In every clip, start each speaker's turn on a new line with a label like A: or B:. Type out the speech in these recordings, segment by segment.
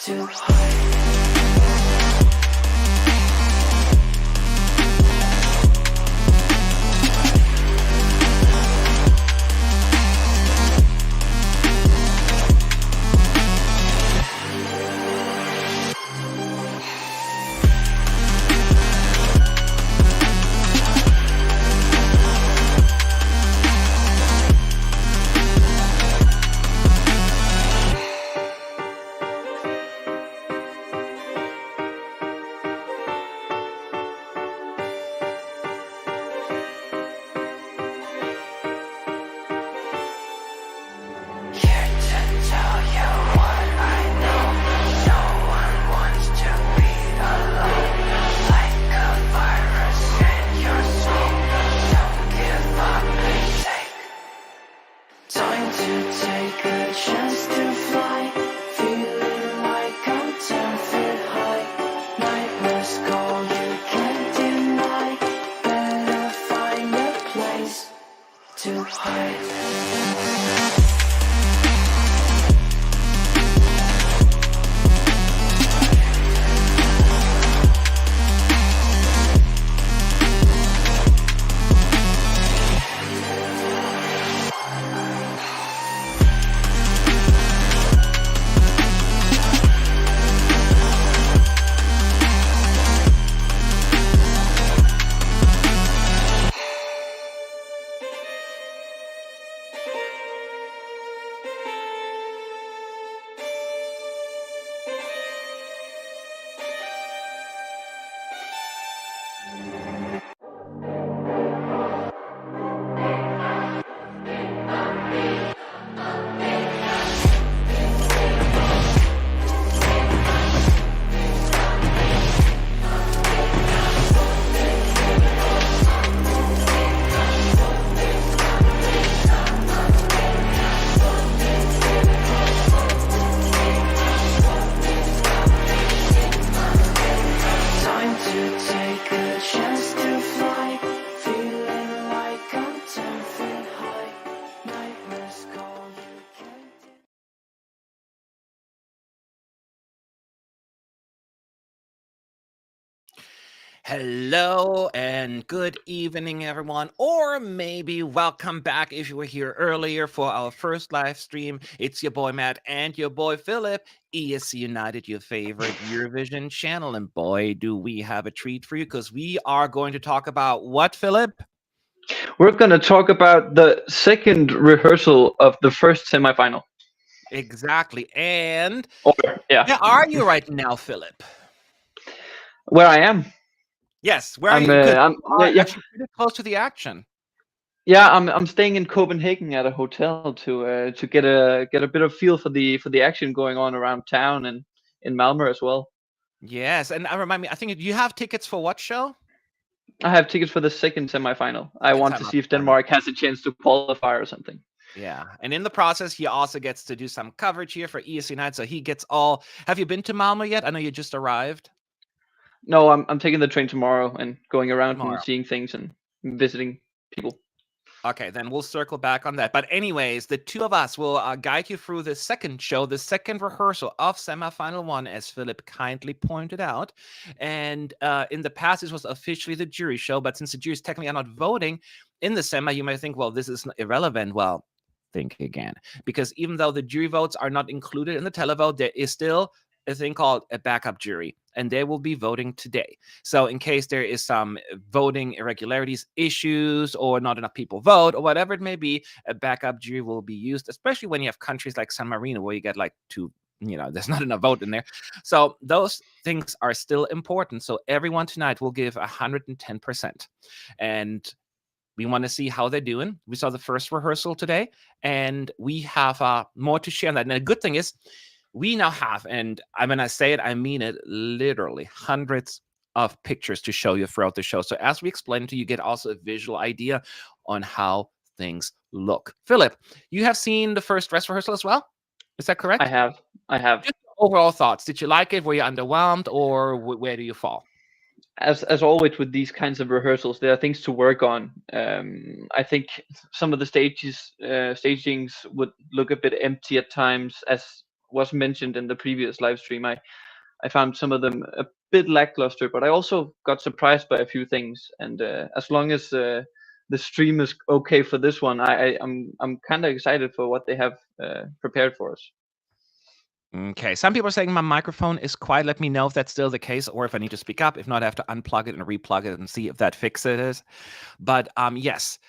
A: to hide.
B: Hello and good evening, everyone, or maybe welcome back if you were here earlier for our first live stream. It's your boy Matt and your boy Philip, ESC United, your favorite Eurovision channel. And boy, do we have a treat for you, because we are going to talk about what, Philip?
C: We're going to talk about the second rehearsal of the first semifinal.
B: Exactly. And
C: yeah.
B: Where are you right now, Philip?
C: Where I am.
B: Yes, where are you?
C: I'm
B: actually pretty close to the action.
C: Yeah, I'm staying in Copenhagen at a hotel to get a bit of feel for the action going on around town and in Malmö as well.
B: Yes, and remind me, I think you have tickets for what show?
C: I have tickets for the second semifinal. I want to see if Denmark has a chance to qualify or something.
B: Yeah, and in the process, he also gets to do some coverage here for ESC United, so he gets all. Have you been to Malmö yet? I know you just arrived.
C: No, I'm taking the train tomorrow and going around and seeing things and visiting people.
B: Okay, then we'll circle back on that. But anyways, the two of us will guide you through the second show, the second rehearsal of semifinal 1, as Philip kindly pointed out. And in the past, this was officially the jury show, but since the juries technically are not voting in the semi, you might think, well, this is irrelevant. Well, think again. Because even though the jury votes are not included in the televote, there is still a thing called a backup jury, and they will be voting today. So in case there is some voting irregularities, issues, or not enough people vote, or whatever it may be, a backup jury will be used, especially when you have countries like San Marino where you get like there's not enough vote in there. So those things are still important. So everyone tonight will give 110%. And we want to see how they're doing. We saw the first rehearsal today, and we have more to share on that. And the good thing is, we now have, and when I say it, I mean it literally, hundreds of pictures to show you throughout the show. So as we explain to you, get also a visual idea on how things look. Philip, you have seen the first dress rehearsal as well? Is that correct?
C: I have.
B: Just overall thoughts. Did you like it? Were you underwhelmed, or where do you fall?
C: As always with these kinds of rehearsals, there are things to work on. I think some of the stagings would look a bit empty at times, as was mentioned in the previous live stream. I found some of them a bit lackluster, but I also got surprised by a few things. And as long as the stream is okay for this one, I'm kind of excited for what they have prepared for us.
B: Okay, some people are saying my microphone is quiet. Let me know if that's still the case, or if I need to speak up. If not, I have to unplug it and replug it and see if that fixes it. But yes,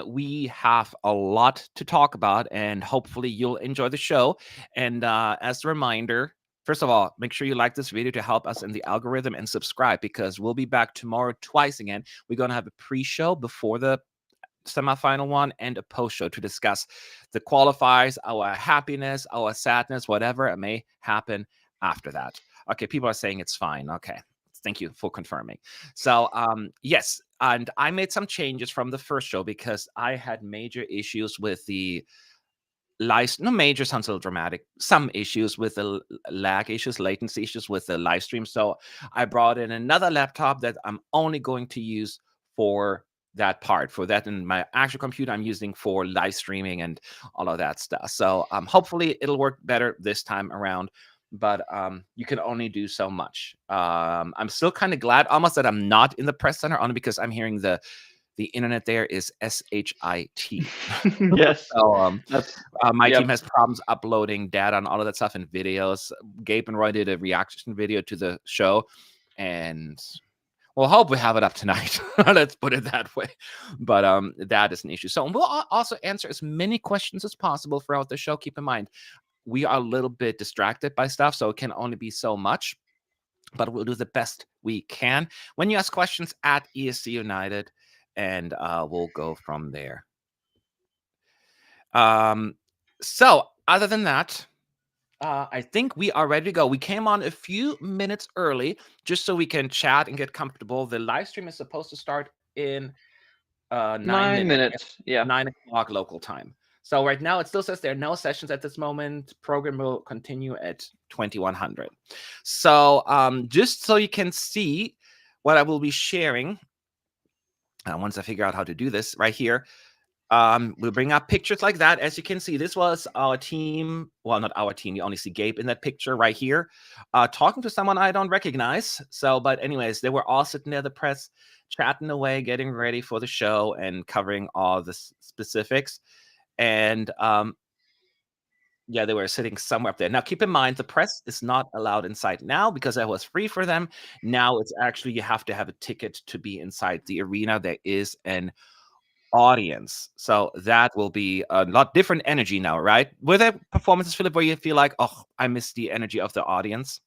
B: we have a lot to talk about, and hopefully you'll enjoy the show. And as a reminder, first of all, make sure you like this video to help us in the algorithm, and subscribe, because we'll be back tomorrow twice again. We're going to have a pre-show before the semifinal one and a post show to discuss the qualifiers, our happiness, our sadness, whatever it may happen after that. Okay, people are saying it's fine. Okay, thank you for confirming. So yes, and I made some changes from the first show because I had major issues with the no, major sounds a little dramatic. Some issues with the lag issues, latency issues with the live stream. So I brought in another laptop that I'm only going to use for that part. For that, in my actual computer, I'm using for live streaming and all of that stuff. So hopefully it'll work better this time around. But you can only do so much. I'm still kind of glad almost that I'm not in the press center, only because I'm hearing the internet there is shit.
C: Yes.
B: So my team has problems uploading data and all of that stuff and videos. Gabe and Roy did a reaction video to the show, and we'll hope we have it up tonight. Let's put it that way. But that is an issue. So we'll also answer as many questions as possible throughout the show. Keep in mind, we are a little bit distracted by stuff, so it can only be so much. But we'll do the best we can. When you ask questions at ESC United, and we'll go from there. So other than that, I think we are ready to go. We came on a few minutes early just so we can chat and get comfortable. The live stream is supposed to start in 9 minutes.
C: Yeah.
B: 9 o'clock local time. So right now it still says there are no sessions at this moment. Program will continue at 2100. So just so you can see what I will be sharing, once I figure out how to do this right here, we'll bring up pictures like that. As you can see, this was our team. Well, not our team. You only see Gabe in that picture right here, talking to someone I don't recognize. So, but anyways, they were all sitting there, the press, chatting away, getting ready for the show and covering all the specifics. And yeah, they were sitting somewhere up there. Now, keep in mind, the press is not allowed inside now because that was free for them. Now it's actually, you have to have a ticket to be inside the arena. There is an audience. So that will be a lot different energy now, right? Were there performances, Philip, where you feel like, oh, I miss the energy of the audience?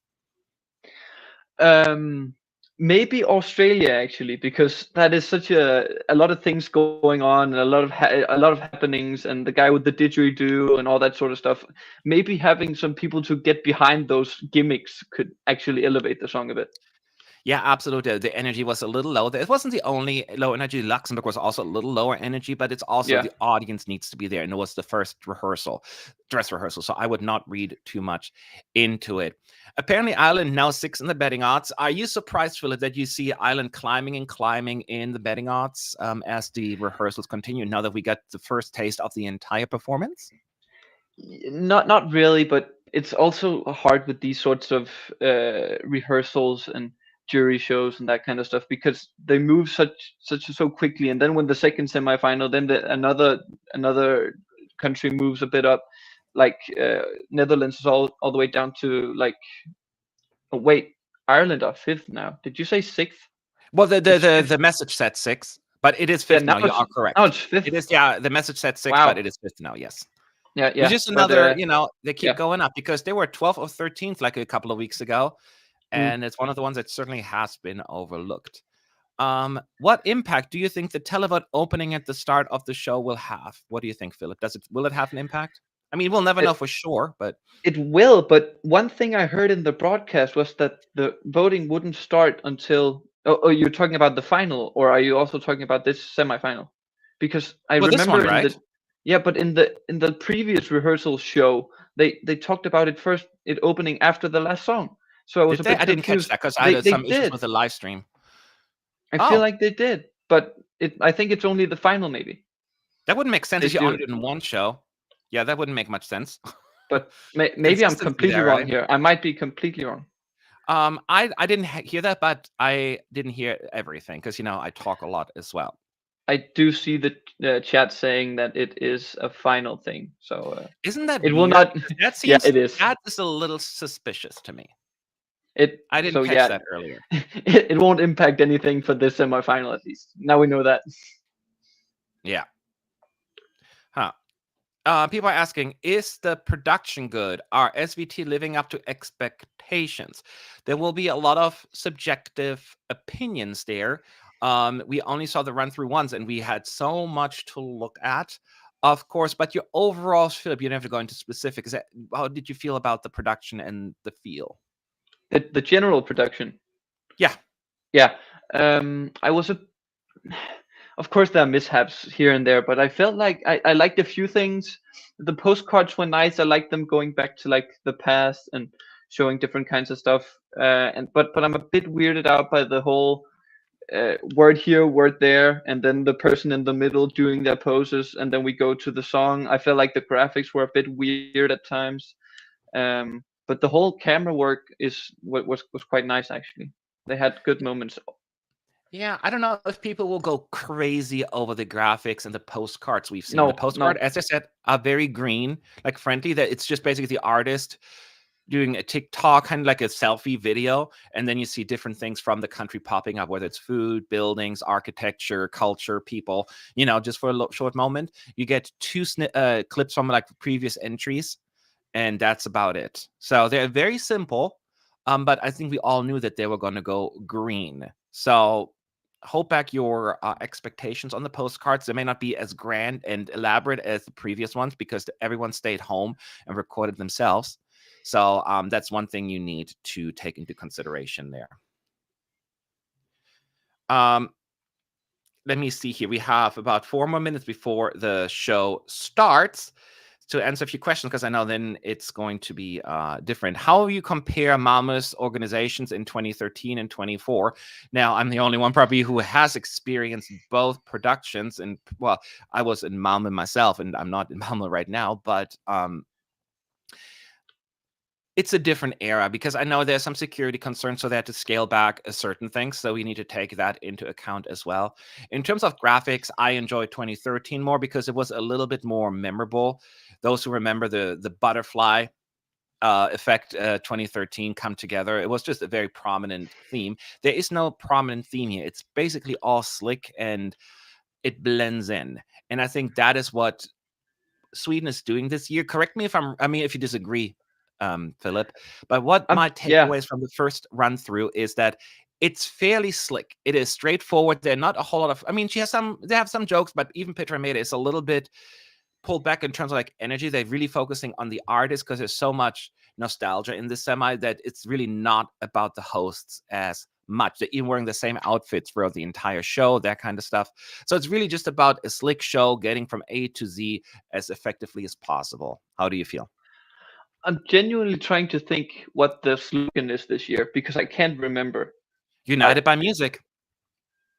C: Maybe Australia, actually, because that is such a lot of things going on, and a lot of happenings, and the guy with the didgeridoo and all that sort of stuff. Maybe having some people to get behind those gimmicks could actually elevate the song a bit.
B: Yeah, absolutely. The energy was a little low. It wasn't the only low energy. Luxembourg was also a little lower energy, but it's also the audience needs to be there. And it was the first rehearsal, dress rehearsal. So I would not read too much into it. Apparently, Ireland now 6 in the betting odds. Are you surprised, Philip, that you see Ireland climbing in the betting odds as the rehearsals continue, now that we got the first taste of the entire performance?
C: Not really, but it's also hard with these sorts of rehearsals and jury shows and that kind of stuff, because they move so quickly, and then when the second semifinal, then another country moves a bit up, like Netherlands is all the way down to like, oh wait, Ireland are 5th now. Did you say 6th?
B: Well, the message said 6, but it is 5th now. You are correct.
C: Oh, it's 5th.
B: It is, yeah. The message said 6, but it is 5th now. Yes.
C: Yeah.
B: It's just another, they keep going up, because they were 12th or 13th like a couple of weeks ago. And it's one of the ones that certainly has been overlooked. What impact do you think the televote opening at the start of the show will have? What do you think, Philip? Will it have an impact? I mean, we'll never know for sure, but
C: it will. But one thing I heard in the broadcast was that the voting wouldn't start until. Oh, you're talking about the final, or are you also talking about this semifinal? Because I remember
B: this one, right?
C: But in the previous rehearsal show, they talked about it first, it opening after the last song. So I was
B: I didn't catch that because I had some issues with the live stream.
C: I feel like they did, but I think it's only the final, maybe.
B: That wouldn't make sense if you only did in one show. Yeah, that wouldn't make much sense.
C: but maybe I'm
B: Consistency
C: completely
B: there,
C: wrong
B: right?
C: here. I might be completely wrong.
B: I didn't hear that, but I didn't hear everything because I talk a lot as well.
C: I do see the chat saying that it is a final thing. So
B: Isn't that
C: it will
B: weird?
C: not.
B: 'Cause that
C: Yeah,
B: seems
C: it is.
B: that is a little suspicious to me.
C: It
B: I didn't
C: so
B: catch
C: yeah,
B: that earlier.
C: it won't impact anything for this semifinal at least. Now we know that.
B: Yeah. Huh. People are asking, is the production good? Are SVT living up to expectations? There will be a lot of subjective opinions there. We only saw the run through once, and we had so much to look at, of course. But your overall, Philip, you don't have to go into specifics. How did you feel about the production and the feel?
C: The general production.
B: Yeah.
C: Yeah. I was of course there are mishaps here and there, but I felt like I liked a few things. The postcards were nice. I liked them going back to like the past and showing different kinds of stuff. But I'm a bit weirded out by the whole word here, word there, and then the person in the middle doing their poses, and then we go to the song. I felt like the graphics were a bit weird at times. But the whole camera work was quite nice actually. They had good moments.
B: Yeah, I don't know if people will go crazy over the graphics and the postcards we've seen. The
C: No,
B: postcard,
C: no.
B: as I said, are very green, like friendly. That it's just basically the artist doing a TikTok, kind of like a selfie video, and then you see different things from the country popping up, whether it's food, buildings, architecture, culture, people. Just for a short moment, you get two clips from like previous entries, and that's about it. So they're very simple, but I think we all knew that they were going to go green. So hold back your expectations on the postcards. They may not be as grand and elaborate as the previous ones because everyone stayed home and recorded themselves. So that's one thing you need to take into consideration there. Let me see here. We have about 4 more minutes before the show starts to answer a few questions, because I know then it's going to be different. How you compare Malmö's organizations in 2013 and 24? Now, I'm the only one probably who has experienced both productions. And, well, I was in Malmö myself, and I'm not in Malmö right now, but it's a different era, because I know there's some security concerns, so they had to scale back a certain thing. So we need to take that into account as well. In terms of graphics, I enjoyed 2013 more because it was a little bit more memorable. Those who remember the butterfly effect 2013 come together, it was just a very prominent theme. There is no prominent theme here. It's basically all slick and it blends in. And I think that is what Sweden is doing this year. Correct me if you disagree, Philip, but what my takeaways from the first run through is that it's fairly slick. It is straightforward. There are not a whole lot of, they have some jokes, but even Petra made it is a little bit pulled back in terms of like energy. They're really focusing on the artist because there's so much nostalgia in this semi that it's really not about the hosts as much. They're even wearing the same outfits throughout the entire show, that kind of stuff. So it's really just about a slick show getting from A to Z as effectively as possible. How do you feel?
C: I'm genuinely trying to think what the slogan is this year because I can't remember.
B: United by music.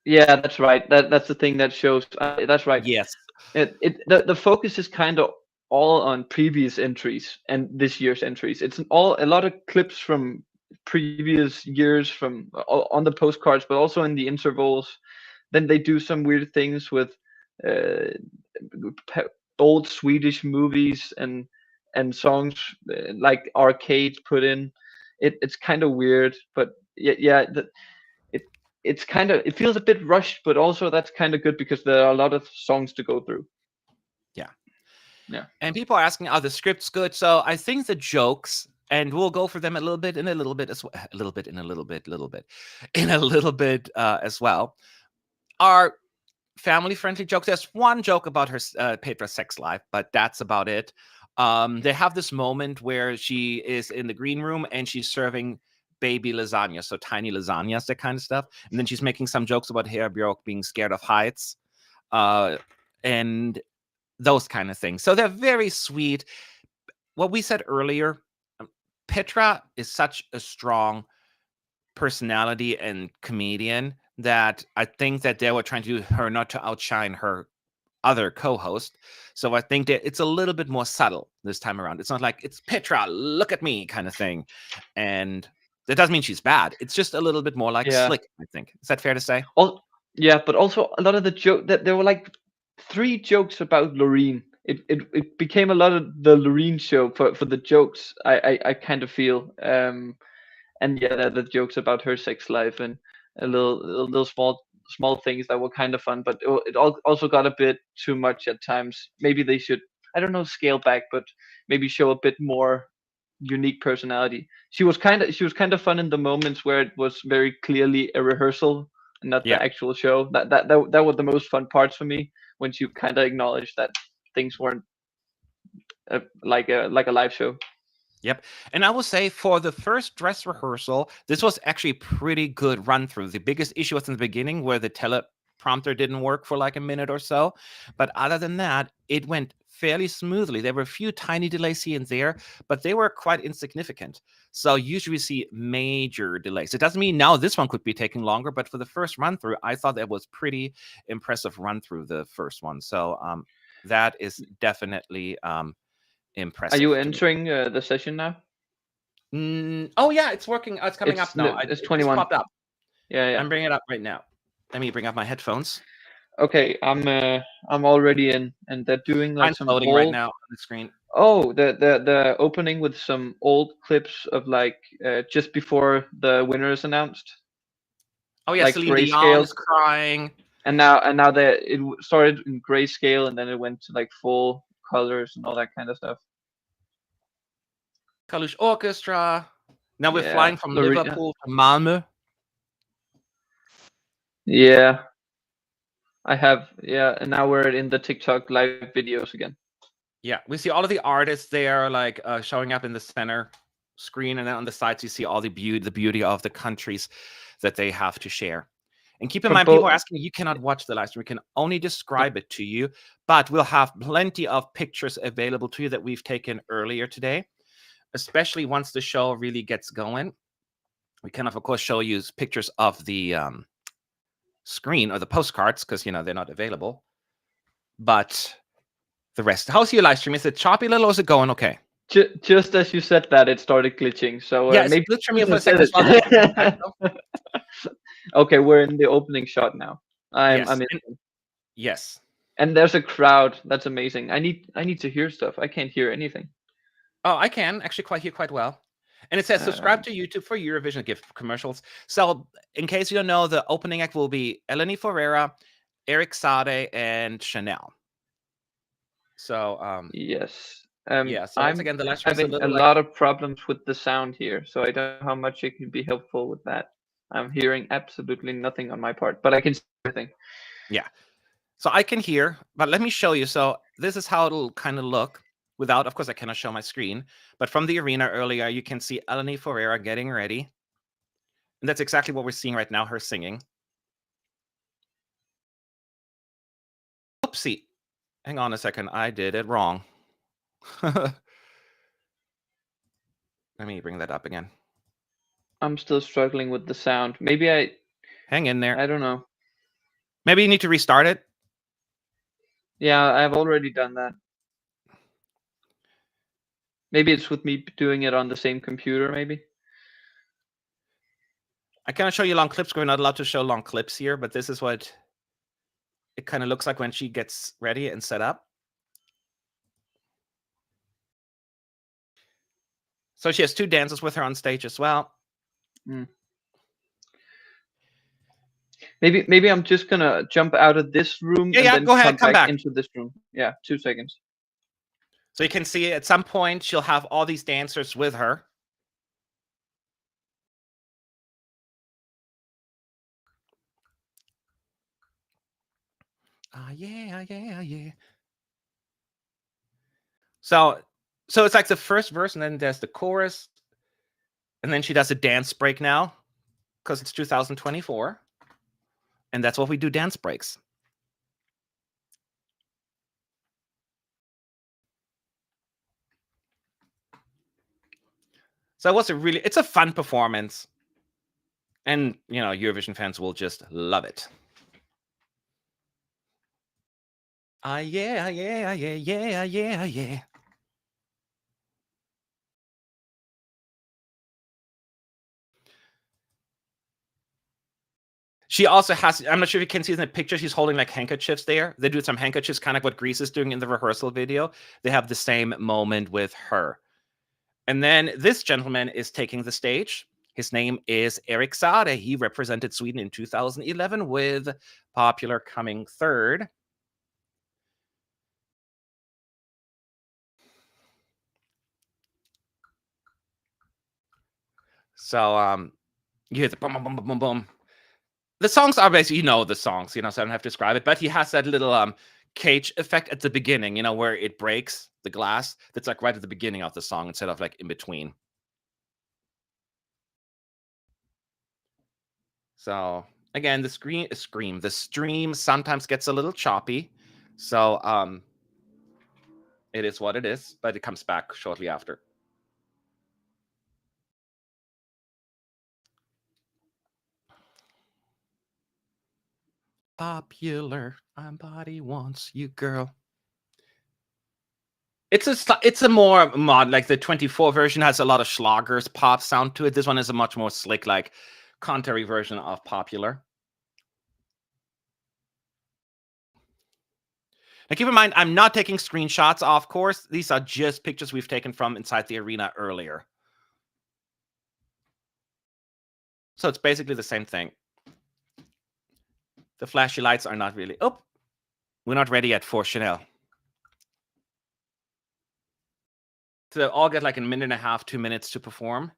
C: Yeah, that's right. That's the thing that shows. That's right.
B: Yes.
C: The focus is kind of all on previous entries and this year's entries. It's a lot of clips from previous years from on the postcards, but also in the intervals. Then they do some weird things with old Swedish movies and songs like arcades put in. It's kind of weird, but yeah, it feels a bit rushed, but also that's kind of good because there are a lot of songs to go through.
B: Yeah. And people are asking, are the scripts good? So I think the jokes, and we'll go for them a little bit as well, as well, are family friendly jokes. There's one joke about her Petra's sex life, but that's about it. They have this moment where she is in the green room and she's serving baby lasagna, so tiny lasagnas, that kind of stuff. And then she's making some jokes about BJÖRK being scared of heights, and those kind of things. So they're very sweet. What we said earlier, Petra is such a strong personality and comedian that I think that they were trying to do her not to outshine her other co-host. So I think that it's a little bit more subtle this time around. It's not like it's Petra, look at me kind of thing. And that doesn't mean she's bad. It's just a little bit more like slick, I think. Is that fair to say?
C: Yeah, but also a lot of the joke that there were like 3 jokes about Loreen. It became a lot of the Loreen show for the jokes. I kind of feel and yeah, the jokes about her sex life and a little small things that were kind of fun, but it also got a bit too much at times. Maybe they should, I don't know, scale back, but maybe show a bit more unique personality. She was kind of fun in the moments where it was very clearly a rehearsal and not the actual show. That were the most fun parts for me, when she kind of acknowledged that things weren't like a live show.
B: Yep. And I will say, for the first dress rehearsal, this was actually a pretty good run through. The biggest issue was in the beginning, where the teleprompter didn't work for like a minute or so. But other than that, it went fairly smoothly. There were a few tiny delays here and there, but they were quite insignificant. So usually we see major delays. It doesn't mean now this one could be taking longer, but for the first run through, I thought that was pretty impressive run through, the first one. So that is definitely impressive.
C: Are you entering the session now?
B: Oh yeah, it's working. It's coming up now.
C: It's 21.
B: It popped up.
C: Yeah.
B: I'm bringing it up right now. Let me bring up my headphones.
C: Okay, I'm already in, and they're doing like some
B: loading right now on the screen.
C: Oh, the opening with some old clips of like just before the winner is announced.
B: Oh yeah,
C: like
B: Celine is crying.
C: And now it started in grayscale, and then it went to like full colors and all that kind of stuff.
B: Kalush Orchestra. Now we're flying from Liverpool to Malmö.
C: Yeah. I have, and now we're in the TikTok live videos again.
B: Yeah, we see all of the artists there, like showing up in the center screen, and then on the sides you see all the beauty of the countries that they have to share. And keep in mind, people are asking, you cannot watch the live stream. We can only describe it to you, but we'll have plenty of pictures available to you that we've taken earlier today, especially once the show really gets going. We can, of course, show you pictures of the screen or the postcards, because, you know, they're not available. But the rest. How's your live stream? Is it choppy little, or is it going okay?
C: Just as you said that, it started glitching. So
B: yeah,
C: maybe
B: glitched for me for a second.
C: Okay, we're in the opening shot now. I'm in.
B: Yes.
C: And there's a crowd. That's amazing. I need to hear stuff. I can't hear anything.
B: Oh, I can actually hear quite well. And it says subscribe to YouTube for Eurovision gift commercials. So in case you don't know, the opening act will be Eleni Ferreira, Eric Sade, and Chanel. So
C: yes.
B: Yeah, so once again, the last
C: having a lot of problems with the sound here, so I don't know how much it can be helpful with that. I'm hearing absolutely nothing on my part, but I can see everything.
B: Yeah, so I can hear, but let me show you. So this is how it'll kind of look without, of course, I cannot show my screen, but from the arena earlier, you can see Eleni Ferreira getting ready. And that's exactly what we're seeing right now, her singing. Oopsie. Hang on a second, I did it wrong. Let me bring that up again.
C: I'm still struggling with the sound. Maybe
B: hang in there.
C: I don't know.
B: Maybe you need to restart it.
C: Yeah, I've already done that. Maybe it's with me doing it on the same computer, maybe.
B: I cannot show you long clips. We're not allowed to show long clips here, but this is what it kind of looks like when she gets ready and set up. So she has 2 dancers with her on stage as well.
C: Maybe I'm just gonna jump out of this room and then
B: go ahead, come back
C: into this room. Yeah, 2 seconds.
B: So you can see at some point she'll have all these dancers with her. Yeah. So it's like the first verse, and then there's the chorus, and then she does a dance break now, because it's 2024, and that's what we do, dance breaks. So it's a fun performance, and you know, Eurovision fans will just love it. Yeah, yeah, yeah, yeah, yeah, yeah. She also has, I'm not sure if you can see in the picture, she's holding like handkerchiefs there. They do some handkerchiefs, kind of like what Greece is doing in the rehearsal video. They have the same moment with her. And then this gentleman is taking the stage. His name is Erik Saade. He represented Sweden in 2011 with Popular coming third. So you hear the boom, boom, boom, boom, boom, boom. The songs are basically, you know the songs, you know, so I don't have to describe it. But he has that little cage effect at the beginning, you know, where it breaks the glass. That's like right at the beginning of the song instead of like in between. So again, the stream sometimes gets a little choppy. So it is what it is, but it comes back shortly after. Popular, somebody wants you, girl. It's a more mod, like the 24 version has a lot of schlagers pop sound to it. This one is a much more slick, like contrary version of Popular. Now keep in mind, I'm not taking screenshots, of course. These are just pictures we've taken from inside the arena earlier. So it's basically the same thing. The flashy lights are not really... Oh, we're not ready yet for Chanel. So they'll all get like a minute and a half, 2 minutes to perform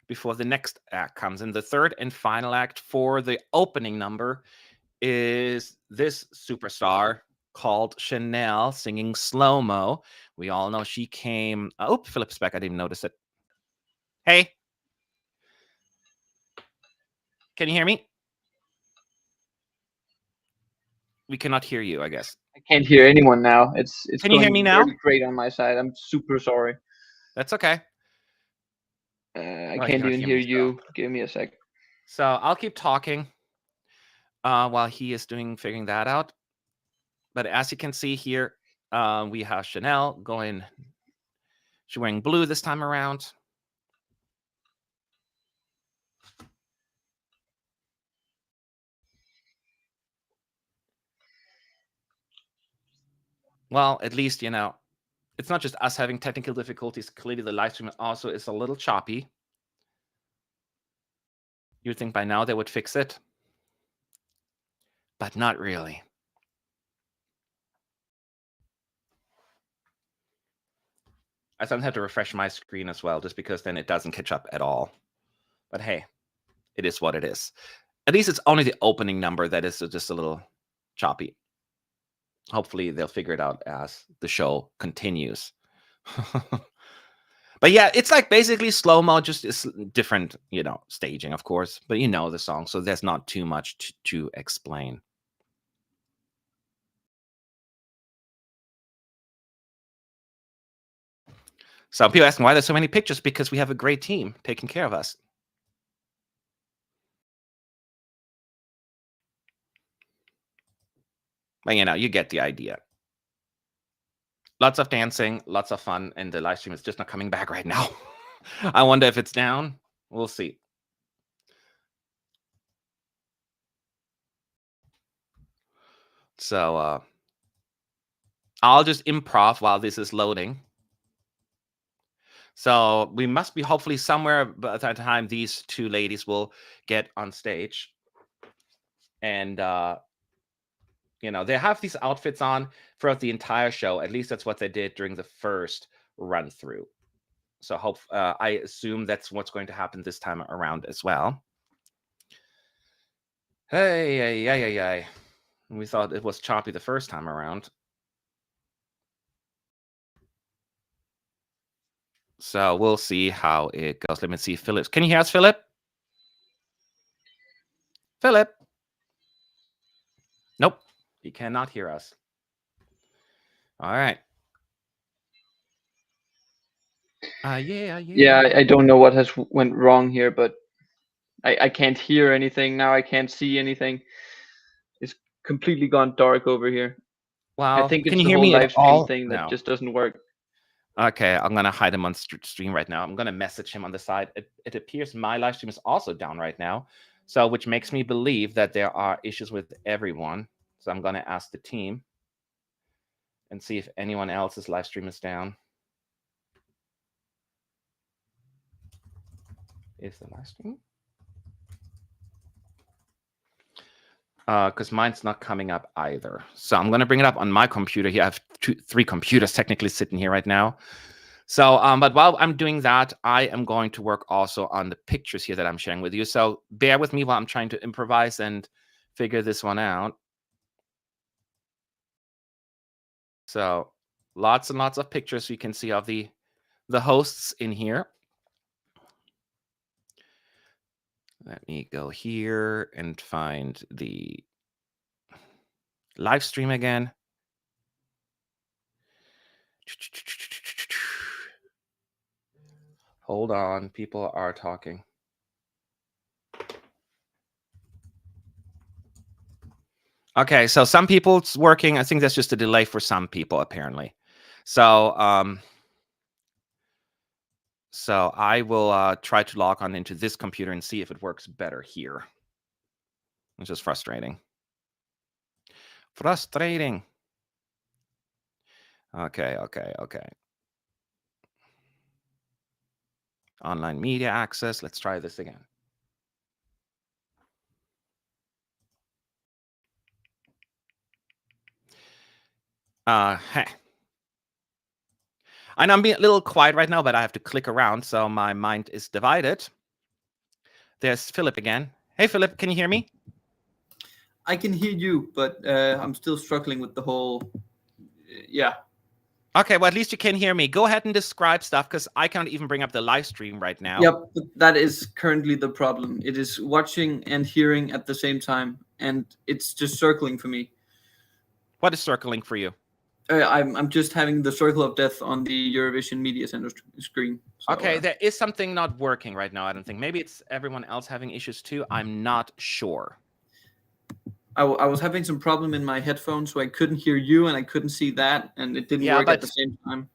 B: before the next act comes in. The third and final act for the opening number is this superstar called Chanel singing Slow-Mo. We all know she came... Oh, Philip's back. I didn't notice it. Hey. Can you hear me? We cannot hear you, I guess.
C: I can't hear anyone now. It's
B: Can you hear me now?
C: very great on my side. I'm super sorry.
B: That's okay.
C: I can't even hear you. Give me a sec.
B: So I'll keep talking while he is figuring that out. But as you can see here, we have Chanel going. She's wearing blue this time around. Well, at least, you know, it's not just us having technical difficulties. Clearly, the live stream also is a little choppy. You'd think by now they would fix it, but not really. I sometimes have to refresh my screen as well, just because then it doesn't catch up at all. But hey, it is what it is. At least it's only the opening number that is just a little choppy. Hopefully they'll figure it out as the show continues. But yeah, it's like basically slow-mo, just is different, you know, staging, of course. But you know the song, so there's not too much to explain. Some people asking why there's so many pictures, because we have a great team taking care of us. But you know, you get the idea. Lots of dancing, lots of fun, and the live stream is just not coming back right now. I wonder if it's down. We'll see. So I'll just improv while this is loading. So we must be hopefully somewhere by the time these two ladies will get on stage. And you know, they have these outfits on throughout the entire show. At least that's what they did during the first run through. So I assume that's what's going to happen this time around as well. Hey. We thought it was choppy the first time around. So we'll see how it goes. Let me see, Philip. Can you hear us, Philip? Philip? Nope, he cannot hear us. All right.
C: Yeah, I don't know what has went wrong here, but I can't hear anything now. I can't see anything. It's completely gone dark over here.
B: Well,
C: I think
B: can
C: it's
B: you
C: the
B: hear
C: whole
B: me at
C: live stream
B: all?
C: thing that
B: No.
C: just doesn't work.
B: Okay, I'm gonna hide him on stream right now. I'm gonna message him on the side. It appears my live stream is also down right now, so which makes me believe that there are issues with everyone. So I'm gonna ask the team and see if anyone else's live stream is down. Is the live stream? Because mine's not coming up either. So I'm gonna bring it up on my computer here. I have three computers technically sitting here right now. So, but while I'm doing that, I am going to work also on the pictures here that I'm sharing with you. So bear with me while I'm trying to improvise and figure this one out. So lots and lots of pictures you can see of the hosts in here. Let me go here and find the live stream again. Hold on, people are talking. Okay, so some people it's working. I think that's just a delay for some people, apparently. So, so I will try to log on into this computer and see if it works better here. It's just frustrating. Frustrating. Okay. Online media access. Let's try this again. Hey. I know I'm being a little quiet right now, but I have to click around, so my mind is divided. There's Philip again. Hey, Philip, can you hear me?
A: I can hear you, but I'm still struggling with the whole. Yeah.
B: Okay, well, at least you can hear me. Go ahead and describe stuff, because I can't even bring up the live stream right now.
A: Yep, but that is currently the problem. It is watching and hearing at the same time, and it's just circling for me.
B: What is circling for you?
A: I'm just having the circle of death on the Eurovision Media Center screen. So,
B: Okay, there is something not working right now, I don't think. Maybe it's everyone else having issues too. I'm not sure.
A: I was having some problem in my headphones, so I couldn't hear you and I couldn't see that, and it didn't work at the same time.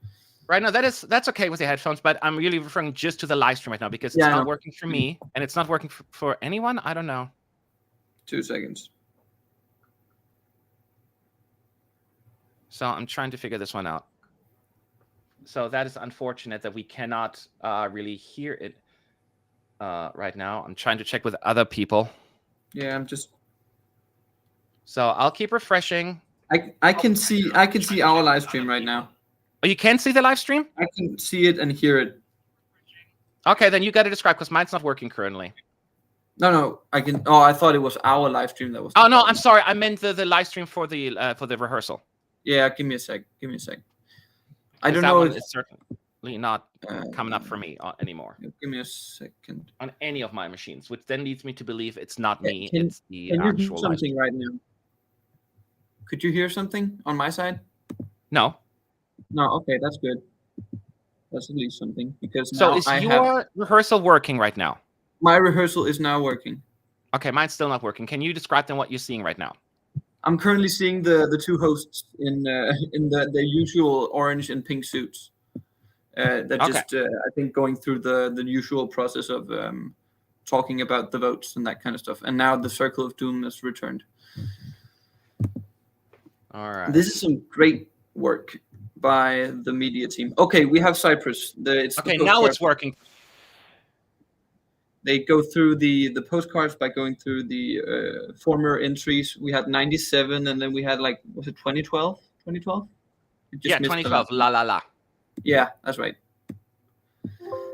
B: Right now, that's okay with the headphones, but I'm really referring just to the live stream right now, because it's not working for me, and it's not working for anyone. I don't know.
A: 2 seconds.
B: So I'm trying to figure this one out. So that is unfortunate that we cannot really hear it right now. I'm trying to check with other people.
A: Yeah, I'm just.
B: So I'll keep refreshing.
A: I can see our live stream right now.
B: Oh, you can see the live stream?
A: I can see it and hear it.
B: Okay, then you got to describe, because mine's not working currently.
A: No, I can. Oh, I thought it was our live stream that was.
B: Oh no, I'm sorry. I meant the live stream for the rehearsal.
A: Yeah, give me a sec. I don't know.
B: It's certainly not coming up for me anymore.
A: Give me a second.
B: On any of my machines, which then leads me to believe it's not me. It's the
A: actual. Can you hear something right now? Could you hear something on my side?
B: No.
A: No. Okay, that's good. That's at least something, because
B: so
A: now
B: is your rehearsal working right now?
A: My rehearsal is now working.
B: Okay, mine's still not working. Can you describe then what you're seeing right now?
A: I'm currently seeing the two hosts in the usual orange and pink suits. Just I think going through the usual process of talking about the votes and that kind of stuff. And now the Circle of Doom has returned.
B: All right.
A: This is some great work by the media team. Okay, we have Cyprus.
B: Okay, now it's working.
A: They go through the postcards by going through the former entries. We had 97, and then we had, like, was it 2012? 2012?
B: Yeah, 2012. La la la.
A: Yeah, that's right.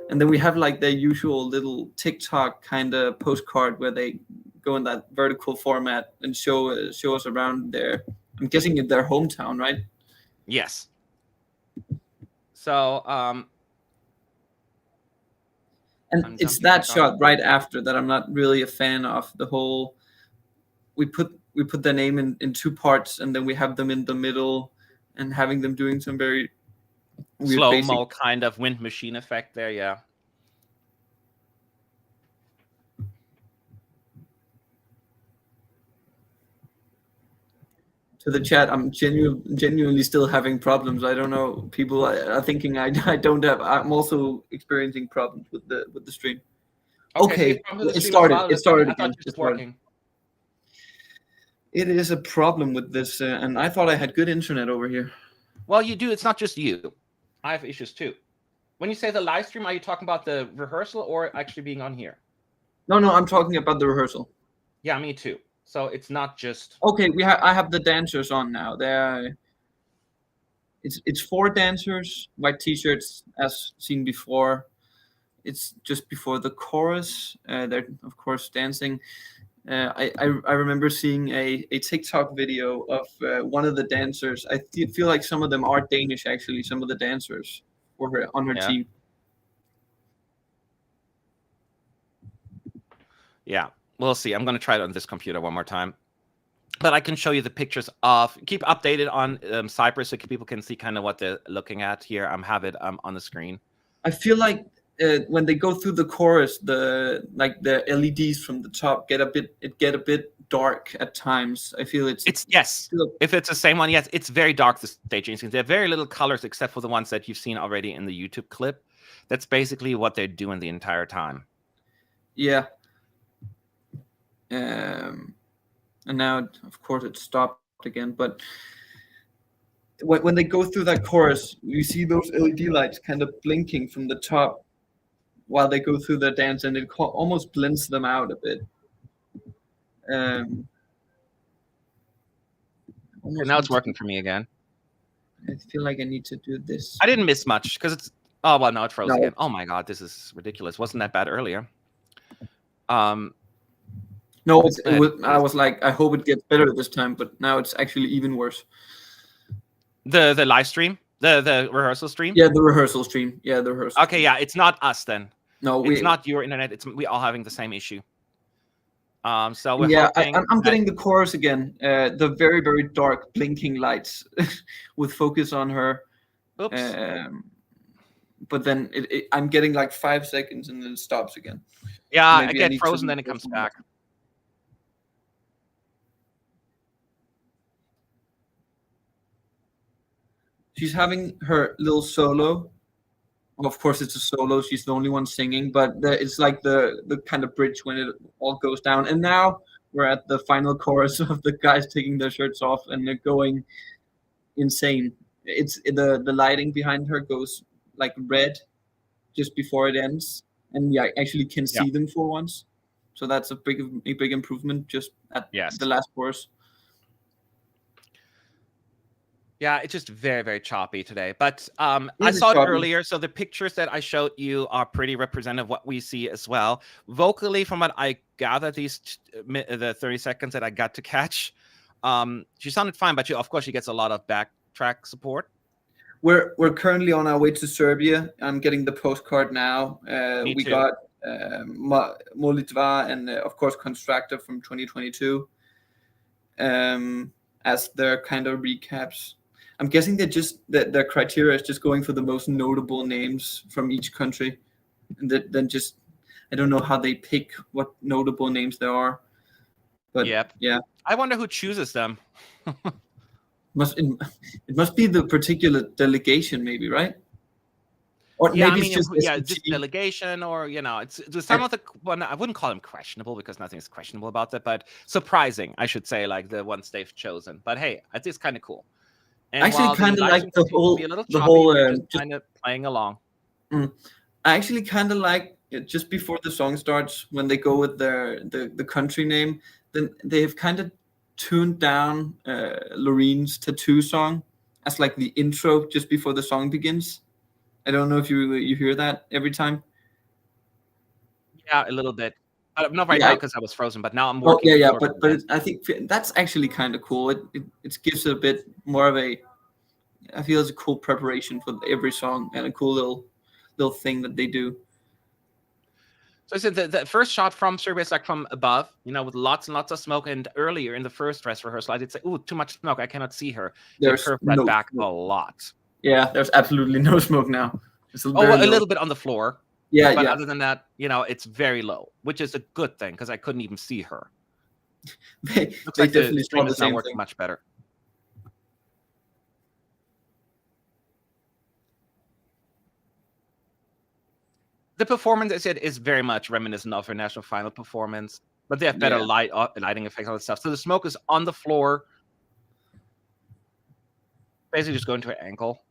A: And then we have, like, the usual little TikTok kind of postcard where they go in that vertical format and show us around there. I'm guessing in their hometown, right?
B: Yes. So,
A: and it's that shot right after that I'm not really a fan of. The whole we put their name in two parts, and then we have them in the middle, and having them doing some very weird
B: slow-mo kind of wind machine effect there. Yeah.
A: to the chat. I'm genuinely still having problems. I don't know. People are thinking I don't have. I'm also experiencing problems with the stream. Okay, it started. It started again. It's working. It is a problem with this, and I thought I had good internet over here.
B: Well, you do. It's not just you. I have issues too. When you say the live stream, are you talking about the rehearsal or actually being on here?
A: No, I'm talking about the rehearsal.
B: Yeah, me too. So it's not just.
A: Okay, I have the dancers on now. It's 4 dancers, white t-shirts as seen before. It's just before the chorus. They're of course dancing. I remember seeing a TikTok video of one of the dancers. I feel like some of them are Danish actually. Some of the dancers were on her team.
B: Yeah, we'll see. I'm going to try it on this computer one more time. But I can show you the pictures of, keep updated on Cyprus so people can see kind of what they're looking at here. I have it on the screen.
A: I feel like when they go through the chorus, the LEDs from the top get a bit dark at times. I feel it's
B: yes. If it's the same one, yes, it's very dark. The staging scenes. There are very little colors except for the ones that you've seen already in the YouTube clip. That's basically what they're doing the entire time.
A: Yeah. And now, of course, it stopped again. But when they go through that chorus, you see those LED lights kind of blinking from the top while they go through the dance, and it almost blends them out a bit.
B: Now it's working for me again.
A: I feel like I need to do this.
B: I didn't miss much because it's. Oh well, now it froze again. Oh my god, this is ridiculous. Wasn't that bad earlier?
A: No, I was like, I hope it gets better this time, but now it's actually even worse.
B: The live stream, the rehearsal stream.
A: Yeah, the rehearsal stream. Yeah, the rehearsal.
B: Okay, yeah, it's not us then.
A: No,
B: it's not your internet. It's we all having the same issue. So we're
A: I'm getting the chorus again. The very, very dark blinking lights with focus on her.
B: Oops.
A: But then I'm getting like 5 seconds and then it stops again.
B: Yeah, I get frozen, then it comes back.
A: She's having her little solo. Of course, it's a solo. She's the only one singing, but it's like the kind of bridge when it all goes down. And now we're at the final chorus of the guys taking their shirts off and they're going insane. It's the lighting behind her goes like red just before it ends, and we actually can see them for once. So that's a big improvement just at the last chorus.
B: Yeah, it's just very, very choppy today. But I saw it earlier, so the pictures that I showed you are pretty representative of what we see as well. Vocally, from what I gathered, the 30 seconds that I got to catch, she sounded fine, but of course she gets a lot of backtrack support.
A: We're currently on our way to Serbia. I'm getting the postcard now. We got Moldova and of course Constructor from 2022 as their kind of recaps. I'm guessing their criteria is just going for the most notable names from each country, and then just I don't know how they pick what notable names there are. But yeah,
B: I wonder who chooses them.
A: It must be the particular delegation, maybe, right? Or maybe it's just
B: delegation, or it's some of the one. I wouldn't call them questionable because nothing's questionable about that, but surprising, I should say, like the ones they've chosen. But hey, it's just kind of cool. And
A: I actually kind of like the whole
B: kind of playing along.
A: I actually kind of like it just before the song starts when they go with the country name. Then they've kind of tuned down Lorene's Tattoo song as like the intro just before the song begins. I don't know if you hear that every time.
B: Yeah, a little bit. Not right now because I was frozen, but now I'm working.
A: But I think that's actually kind of cool. It gives it a bit more of a. I feel it's a cool preparation for every song and a cool little thing that they do.
B: So I said the first shot from Serbia is like from above, with lots and lots of smoke. And earlier in the first dress rehearsal, I did say, "Ooh, too much smoke! I cannot see her." They curved that back a lot.
A: Yeah, there's absolutely no smoke now.
B: A little bit on the floor.
A: Yeah,
B: but other than that, it's very low, which is a good thing because I couldn't even see her.
A: They
B: Looks like
A: definitely
B: the stream is not working much better. the performance, I said, is very much reminiscent of their national final performance, but they have better lighting effects, all that stuff. So the smoke is on the floor, basically just going to her ankle.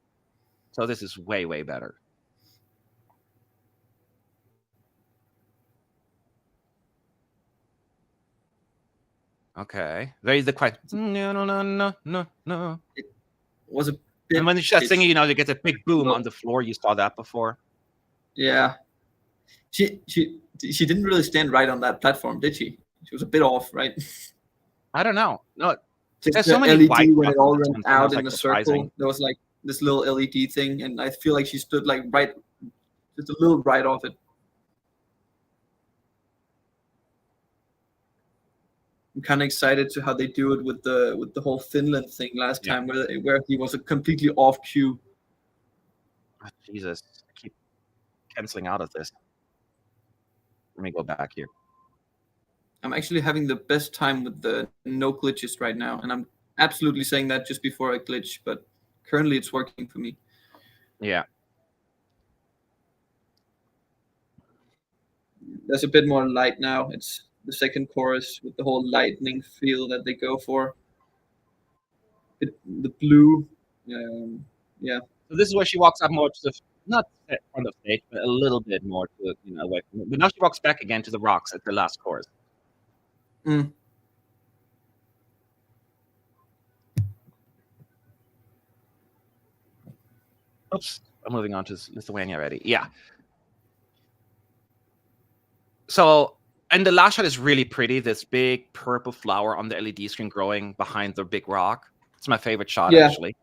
B: So this is way, way better. Okay. There is the quiet. No.
A: It was a bit.
B: And when she starts singing, you get a big boom on the floor. You saw that before.
A: Yeah. She didn't really stand right on that platform, did she? She was a bit off, right?
B: I don't know. No.
A: Just
B: There's
A: the
B: so many
A: LED when it all went out in
B: like
A: the
B: surprising.
A: circle. There was like this little LED thing, and I feel like she stood like just a little right off it. I'm kind of excited to how they do it with the whole Finland thing last time, where he was a completely off cue.
B: Oh, Jesus, I keep canceling out of this. Let me go back here.
A: I'm actually having the best time with the no glitches right now, and I'm absolutely saying that just before I glitch, but currently it's working for me.
B: Yeah.
A: There's a bit more light now. It's the second chorus with the whole lightning feel that they go for. The blue, yeah.
B: So this is where she walks up more to the, not front of stage, but a little bit more to, away from it. But now she walks back again to the rocks at the last chorus.
A: Mm.
B: Oops, I'm moving on to Lithuania already. Yeah. So, and the last shot is really pretty. This big purple flower on the LED screen growing behind the big rock. It's my favorite shot, actually.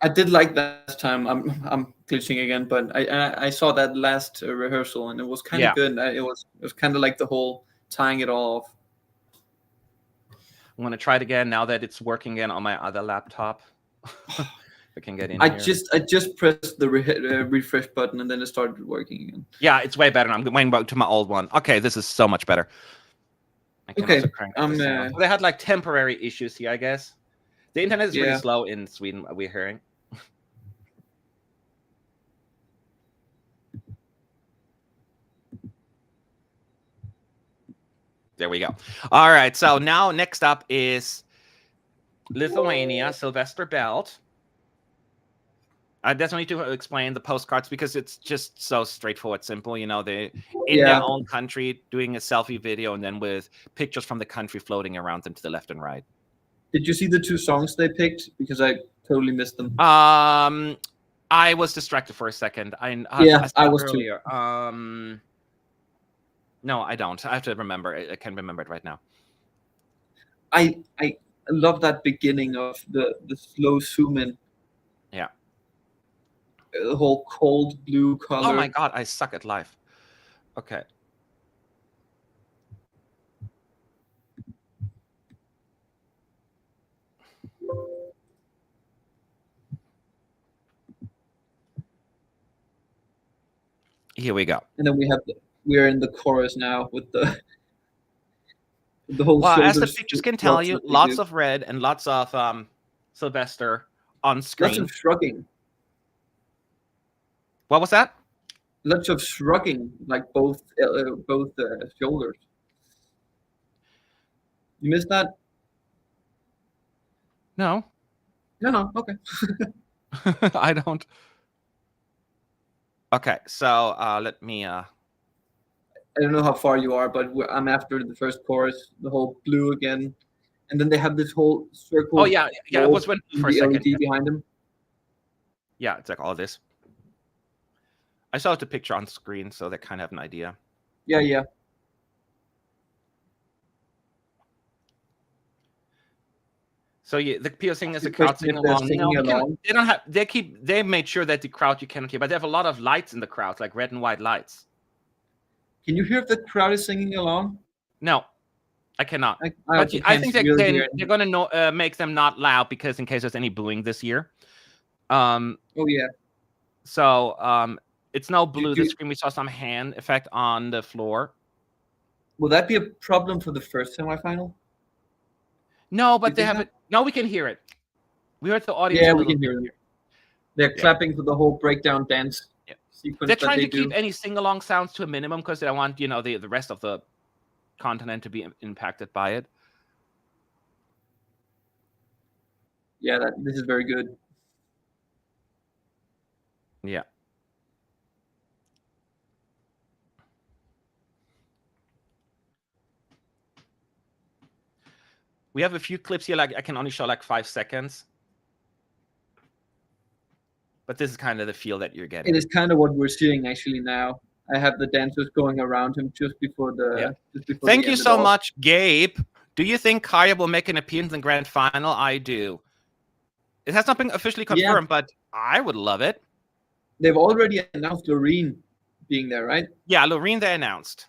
A: I did like that last time. I'm glitching again, but I saw that last rehearsal, and it was kind of good. It was kind of like the whole tying it all off.
B: I'm gonna try it again now that it's working again on my other laptop. I can get in.
A: I just pressed the refresh button, and then it started working again.
B: Yeah, it's way better. I'm going back to my old one. Okay, this is so much better.
A: Okay,
B: they had like temporary issues here, I guess. The internet is really slow in Sweden. We're hearing. There we go. All right. So now next up is Lithuania, Sylvester Belt. I definitely need to explain the postcards because it's just so straightforward, simple. They're in their own country doing a selfie video and then with pictures from the country floating around them to the left and right.
A: Did you see the two songs they picked? Because I totally missed them.
B: I was distracted for a second. I was earlier. Too. No, I don't. I have to remember. I can't remember it right now.
A: I love that beginning of the slow zoom in.
B: Yeah.
A: The whole cold blue color.
B: Oh my god, I suck at live. Okay. Here we go.
A: And then we're in the chorus now with the whole.
B: Well, as the pictures can tell you, lots of red and lots of Sylvester on screen.
A: Lots of shrugging.
B: What was that?
A: Lots of shrugging, like both shoulders. You missed that?
B: No.
A: No. Okay.
B: I don't. Okay, so let me.
A: I don't know how far you are, but I'm after the first chorus, the whole blue again, and then they have this whole circle.
B: Oh yeah. It was when for a second.
A: LED behind them.
B: Yeah, it's like all this. I saw the picture on screen, so they kind of have an idea.
A: Yeah.
B: So the people singing as the crowd singing along. They don't have. They made sure that the crowd you cannot hear, but they have a lot of lights in the crowd, like red and white lights.
A: Can you hear if the crowd is singing along?
B: No, I cannot.
A: I
B: think they're going to make them not loud because in case there's any booing this year.
A: Oh yeah.
B: So it's no blue. The screen we saw some hand effect on the floor.
A: Will that be a problem for the first semifinal?
B: No, but they have it. No, we can hear it. We heard the audience.
A: Yeah, we can hear it. They're clapping for the whole breakdown dance.
B: Yeah.
A: sequence.
B: They're trying to
A: do.
B: keep any sing-along sounds to a minimum because they don't want, you know, the rest of the continent to be impacted by it.
A: Yeah, this is very good.
B: Yeah. We have a few clips here, like I can only show like 5 seconds. But this is kind of the feel that you're getting.
A: It is kind of what we're seeing actually now. I have the dancers going around him just before the.
B: Thank you so much, Gabe. Do you think Kaya will make an appearance in the grand final? I do. It has not been officially confirmed, but I would love it.
A: They've already announced Loreen being there, right?
B: Yeah, Loreen they announced.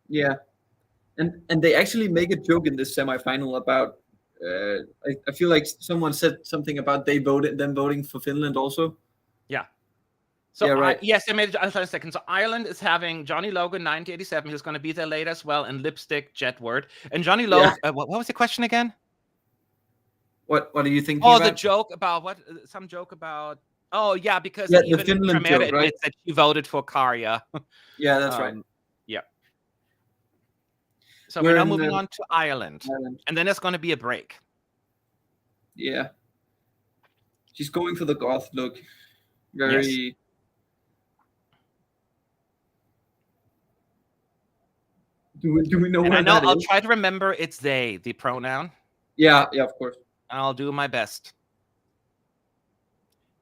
A: Yeah, and they actually make a joke in this semifinal about. I feel like someone said something about them voting for Finland also.
B: Yeah. So
A: yeah, right.
B: Yes, they made it. A second. So Ireland is having Johnny Logan 1987, who's going to be there later as well, and Lipstick Jetward. And Johnny Logan. What was the question again?
A: What are you thinking?
B: Oh,
A: about?
B: the joke about what? Some joke about. Oh yeah, because
A: even the Finland joke,
B: admits
A: right?
B: that she voted for Kaya.
A: Yeah, that's right.
B: Yeah. So we're now moving on to Ireland, and then there's going to be a break.
A: Yeah. She's going for the goth look. Very. Yes. Do we know
B: and
A: where
B: I know
A: that
B: I'll
A: is?
B: try to remember it's they, the pronoun.
A: Yeah, of course.
B: I'll do my best.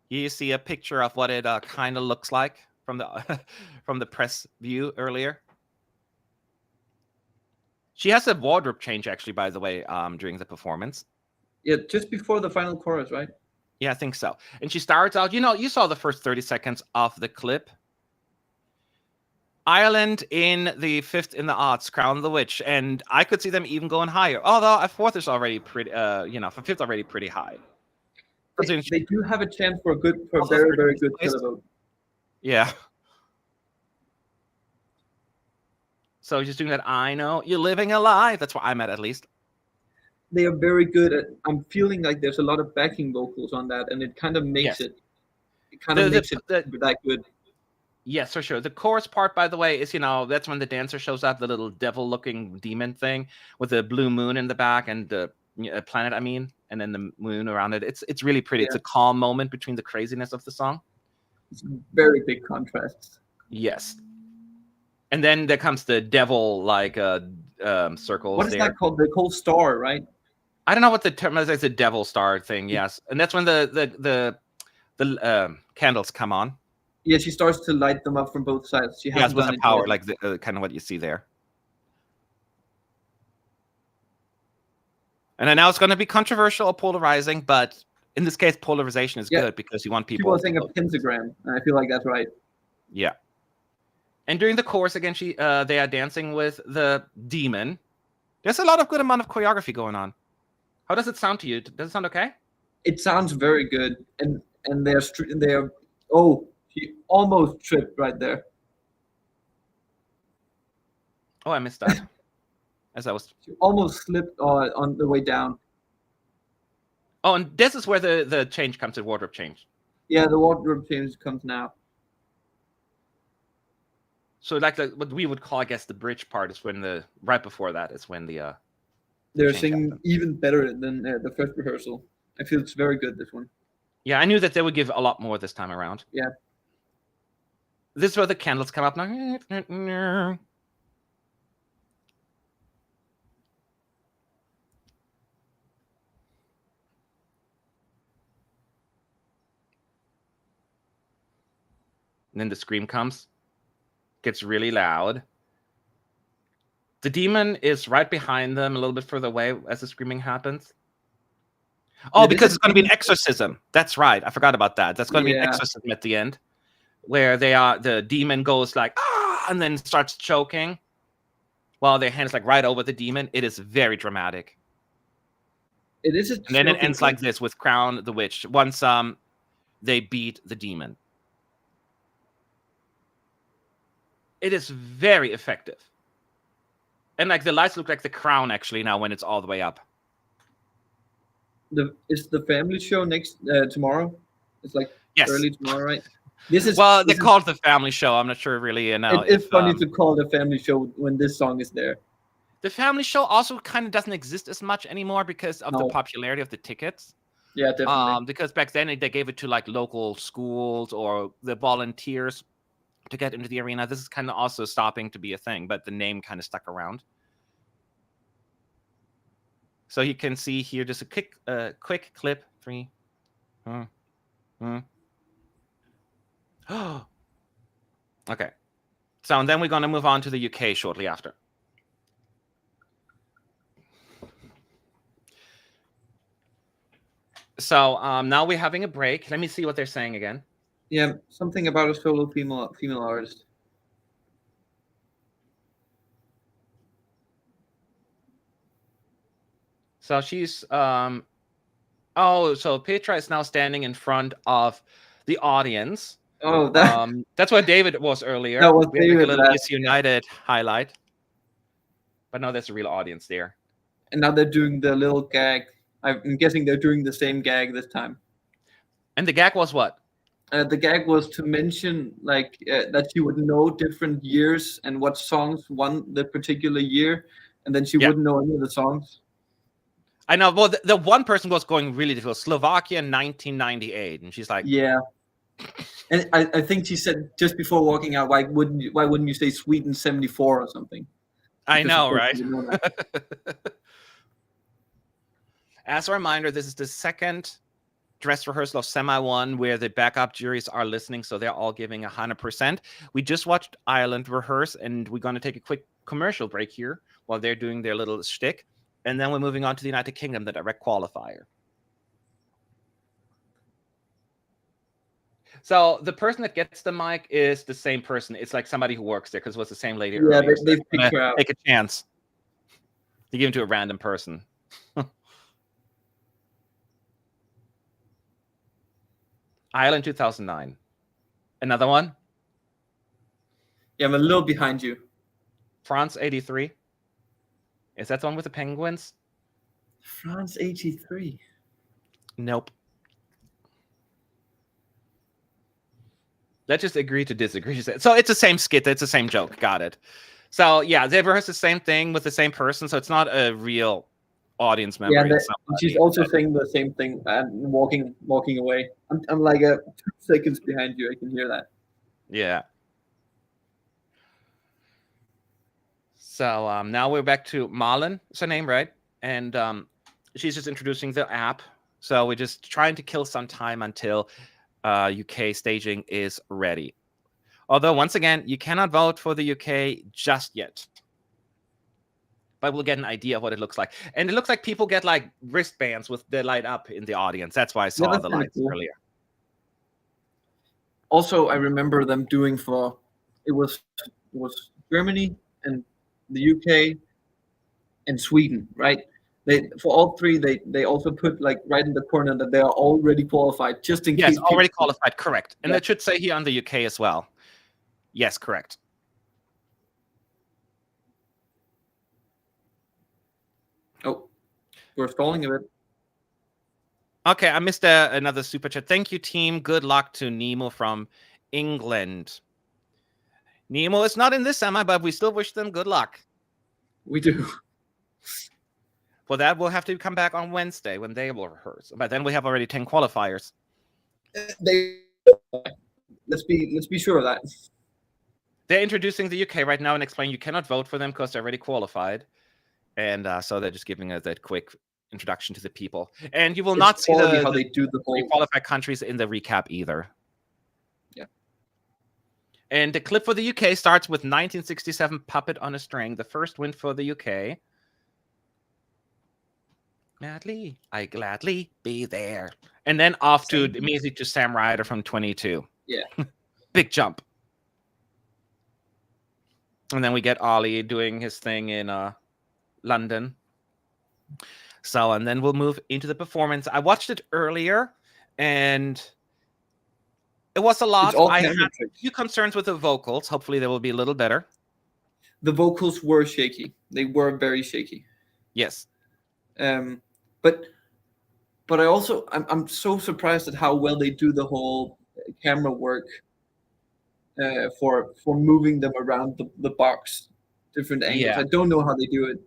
B: You see a picture of what it kind of looks like from the from the press view earlier. She has a wardrobe change, actually, by the way, during the performance.
A: Yeah, just before the final chorus, right?
B: Yeah, I think so. And she starts out, you know, you saw the first 30 seconds of the clip. Ireland in the 5th in the odds, Crown the Witch, and I could see them even going higher. Although a 4th is already pretty, you know, for 5th already pretty high.
A: They do have a chance for a very, very good televote.
B: Yeah. So just doing that, I know you're living a lie. That's where I'm at least.
A: They are very good at. I'm feeling like there's a lot of backing vocals on that, and it kind of makes it. It kind of makes it that good.
B: Yes, for sure. The chorus part, by the way, is, you know, that's when the dancer shows up, the little devil-looking demon thing with the blue moon in the back and the planet, I mean, and then the moon around it. It's really pretty. Yeah. It's a calm moment between the craziness of the song.
A: It's very big contrasts.
B: Yes. And then there comes the devil, like, circles.
A: What is that called? The cold star, right?
B: I don't know what the term is. It's a devil star thing, yes. And that's when the candles come on.
A: Yeah, she starts to light them up from both sides. She has
B: with the power, like the kind of what you see there. And then now it's going to be controversial or polarizing, but in this case, polarization is good because you want people
A: to think of pentagram. I feel like that's right.
B: Yeah. And during the chorus, again, they are dancing with the demon. There's a lot of good amount of choreography going on. How does it sound to you? Does it sound okay?
A: It sounds very good, and they're oh, she almost tripped right there.
B: Oh, I missed that.
A: She almost slipped on the way down.
B: Oh, and this is where the change comes, the wardrobe change.
A: Yeah, the wardrobe change comes now.
B: So like what we would call, I guess, the bridge part is when right before that is when the
A: they're singing happens. Even better than the first rehearsal. I feel it's very good, this one.
B: Yeah, I knew that they would give a lot more this time around.
A: Yeah.
B: This is where the candles come up now. And then the scream comes. Gets really loud. The demon is right behind them, a little bit further away as the screaming happens. Oh, yeah, because it's going to be an exorcism. That's right. I forgot about that. That's going to be an exorcism at the end, where the demon goes like, ah, and then starts choking while their hands like right over the demon. It is very dramatic.
A: It is.
B: And then it ends like this with Crown the Witch. Once they beat the demon. It is very effective. And like the lights look like the crown actually now when it's all the way up.
A: Is the family show next tomorrow? It's like early tomorrow, right? This is
B: Well, they called the family show. I'm not sure really.
A: It's funny to call it a family show when this song is there.
B: The family show also kind of doesn't exist as much anymore because of the popularity of the tickets.
A: Yeah, definitely.
B: Because back then they gave it to like local schools or the volunteers to get into the arena. This is kind of also stopping to be a thing, but the name kind of stuck around. So you can see here just a quick clip. 3. Okay. So and then we're going to move on to the UK shortly after. So now we're having a break. Let me see what they're saying again.
A: Yeah, something about a solo female artist.
B: So she's so Petra is now standing in front of the audience.
A: Oh,
B: that's what David was earlier.
A: That was
B: we
A: David.
B: Had like a little Miss United highlight, but now there's a real audience there.
A: And now they're doing the little gag. I'm guessing they're doing the same gag this time.
B: And the gag was what?
A: The gag was to mention like that she would know different years and what songs won the particular year, and then she wouldn't know any of the songs.
B: I know. Well, the one person was going really difficult. Slovakia 1998, and she's like,
A: yeah. And I think she said just before walking out, why wouldn't you say Sweden 74 or something?
B: I know, right? As a reminder, this is the second dress rehearsal of Semi 1 where the backup juries are listening, so they're all giving 100%. We just watched Ireland rehearse, and we're going to take a quick commercial break here while they're doing their little shtick, and then we're moving on to the United Kingdom, the direct qualifier. So the person that gets the mic is the same person. It's like somebody who works there because it was the same lady.
A: Yeah,
B: earlier,
A: they picked her out.
B: Take a chance. They give it to a random person. Ireland 2009. Another one?
A: Yeah, I'm a little behind you.
B: France 83. Is that the one with the penguins?
A: France 83.
B: Nope. Let's just agree to disagree. So it's the same skit. It's the same joke. Got it. So yeah, they rehearsed the same thing with the same person. So it's not a real audience member.
A: Yeah, she's also saying the same thing and walking away. I'm like 2 seconds behind you. I can hear that.
B: Yeah. So now we're back to Malin. It's her name, right? And she's just introducing the app. So we're just trying to kill some time until UK staging is ready. Although, once again, you cannot vote for the UK just yet. But we'll get an idea of what it looks like. And it looks like people get like wristbands with the light up in the audience. That's why I saw the lights earlier.
A: Also, I remember them doing it was Germany and the UK and Sweden, right? For all three, they also put like right in the corner that they are already qualified, just in case.
B: Yes, already qualified, correct. And that should say here on the UK as well. Yes, correct.
A: Oh, we're stalling a bit.
B: Okay, I missed another super chat. Thank you, team. Good luck to Nemo from England. Nemo is not in this semi, but we still wish them good luck.
A: We do.
B: For that, we'll have to come back on Wednesday when they will rehearse. But then we have already 10 qualifiers.
A: Let's be sure of that.
B: They're introducing the UK right now and explaining you cannot vote for them because they're already qualified. And so they're just giving us that quick introduction to the people. And you will not see
A: how they do the whole
B: qualified countries in the recap either.
A: Yeah.
B: And the clip for the UK starts with 1967 Puppet on a String, the first win for the UK. Madly, I gladly be there. And then off to immediately to Sam Ryder from 22.
A: Yeah.
B: Big jump. And then we get Ollie doing his thing in London. So, and then we'll move into the performance. I watched it earlier, and it was a lot. I had a few concerns with the vocals. Hopefully they will be a little better.
A: The vocals were shaky. They were very shaky.
B: Yes.
A: But I also I'm so surprised at how well they do the whole camera work for moving them around the box, different angles.
B: Yeah.
A: I don't know how they do it.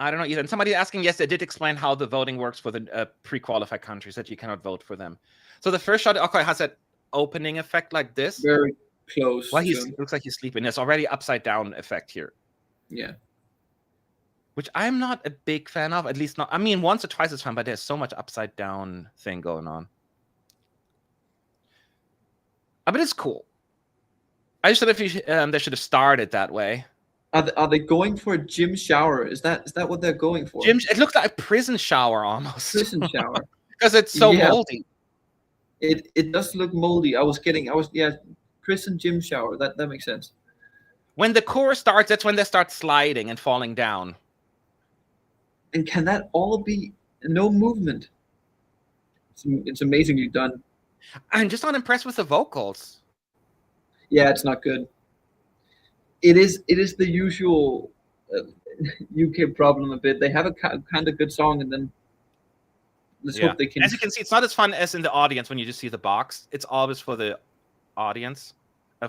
B: I don't know either. And somebody asking, yes, they did explain how the voting works for the pre-qualified countries, that you cannot vote for them. So the first shot, okay, has that opening effect like this.
A: Very close.
B: Well, looks like he's sleeping. There's already upside down effect here.
A: Yeah.
B: Which I'm not a big fan of, at least not. I mean, once or twice is fine, but there's so much upside down thing going on. But it's cool. I just thought if they should have started that way.
A: Are they going for a gym shower? Is that what they're going for?
B: Gym. It looks like a prison shower almost.
A: Prison shower.
B: Because it's so moldy.
A: It does look moldy. Prison gym shower. That makes sense.
B: When the chorus starts, that's when they start sliding and falling down.
A: And can that all be no movement? It's amazingly done.
B: I'm just not impressed with the vocals.
A: Yeah, it's not good. It is the usual UK problem a bit. They have a kind of good song, and then let's hope they can.
B: As you can see, it's not as fun as in the audience when you just see the box. It's always for the audience,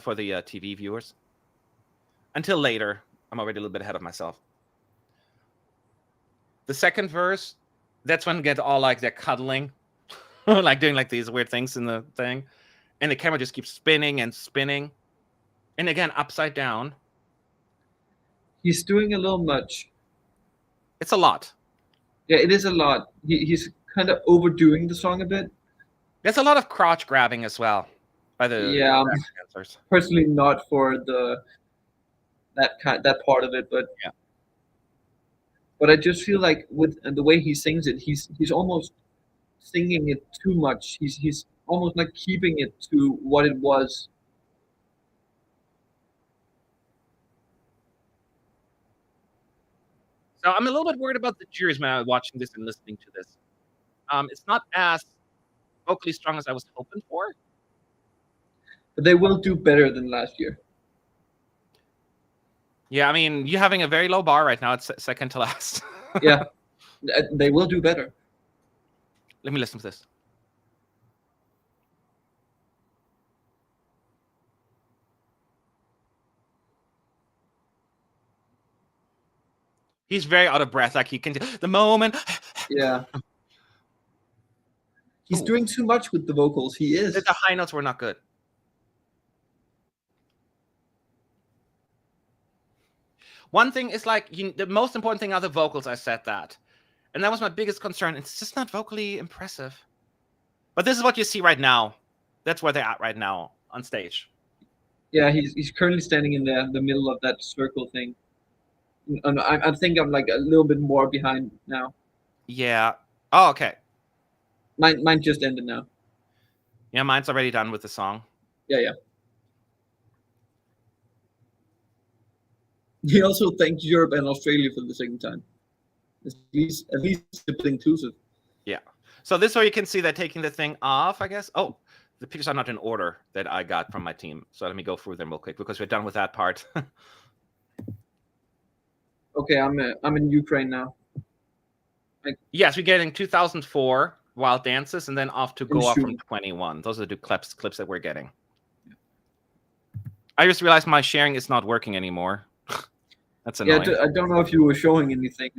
B: for the TV viewers. Until later, I'm already a little bit ahead of myself. The second verse, that's when they get all like they're cuddling, like doing like these weird things in the thing, and the camera just keeps spinning and spinning. And again, upside down.
A: He's doing a little much.
B: It's a lot.
A: Yeah, it is a lot. He's kind of overdoing the song a bit.
B: There's a lot of crotch grabbing as well by the dancers.
A: Personally not for that part of it, but
B: yeah.
A: But I just feel like with the way he sings it, he's almost singing it too much. He's almost like keeping it to what it was.
B: So I'm a little bit worried about the juries when I was watching this and listening to this. It's not as vocally strong as I was hoping for.
A: But they will do better than last year.
B: Yeah, I mean, you're having a very low bar right now. It's second to last.
A: Yeah, they will do better.
B: Let me listen to this. He's very out of breath. Like he can, the moment.
A: Yeah. He's doing too much with the vocals. He is.
B: The high notes were not good. One thing is like, the most important thing are the vocals. I said that. And that was my biggest concern. It's just not vocally impressive. But this is what you see right now. That's where they're at right now on stage.
A: Yeah, he's currently standing in the middle of that circle thing. And I think I'm like a little bit more behind now.
B: Yeah. Oh, okay.
A: Mine just ended now.
B: Yeah, mine's already done with the song.
A: Yeah. He also thanked Europe and Australia for the second time. At least it's inclusive.
B: Yeah. So this way you can see they're taking the thing off, I guess. Oh, the pictures are not in order that I got from my team. So let me go through them real quick because we're done with that part.
A: Okay, I'm in Ukraine now.
B: Yes, we're getting 2004 Wild Dances and then off to Go Off from 21. Those are the clips that we're getting. I just realized my sharing is not working anymore. That's annoying.
A: Yeah, I don't know if you were showing anything.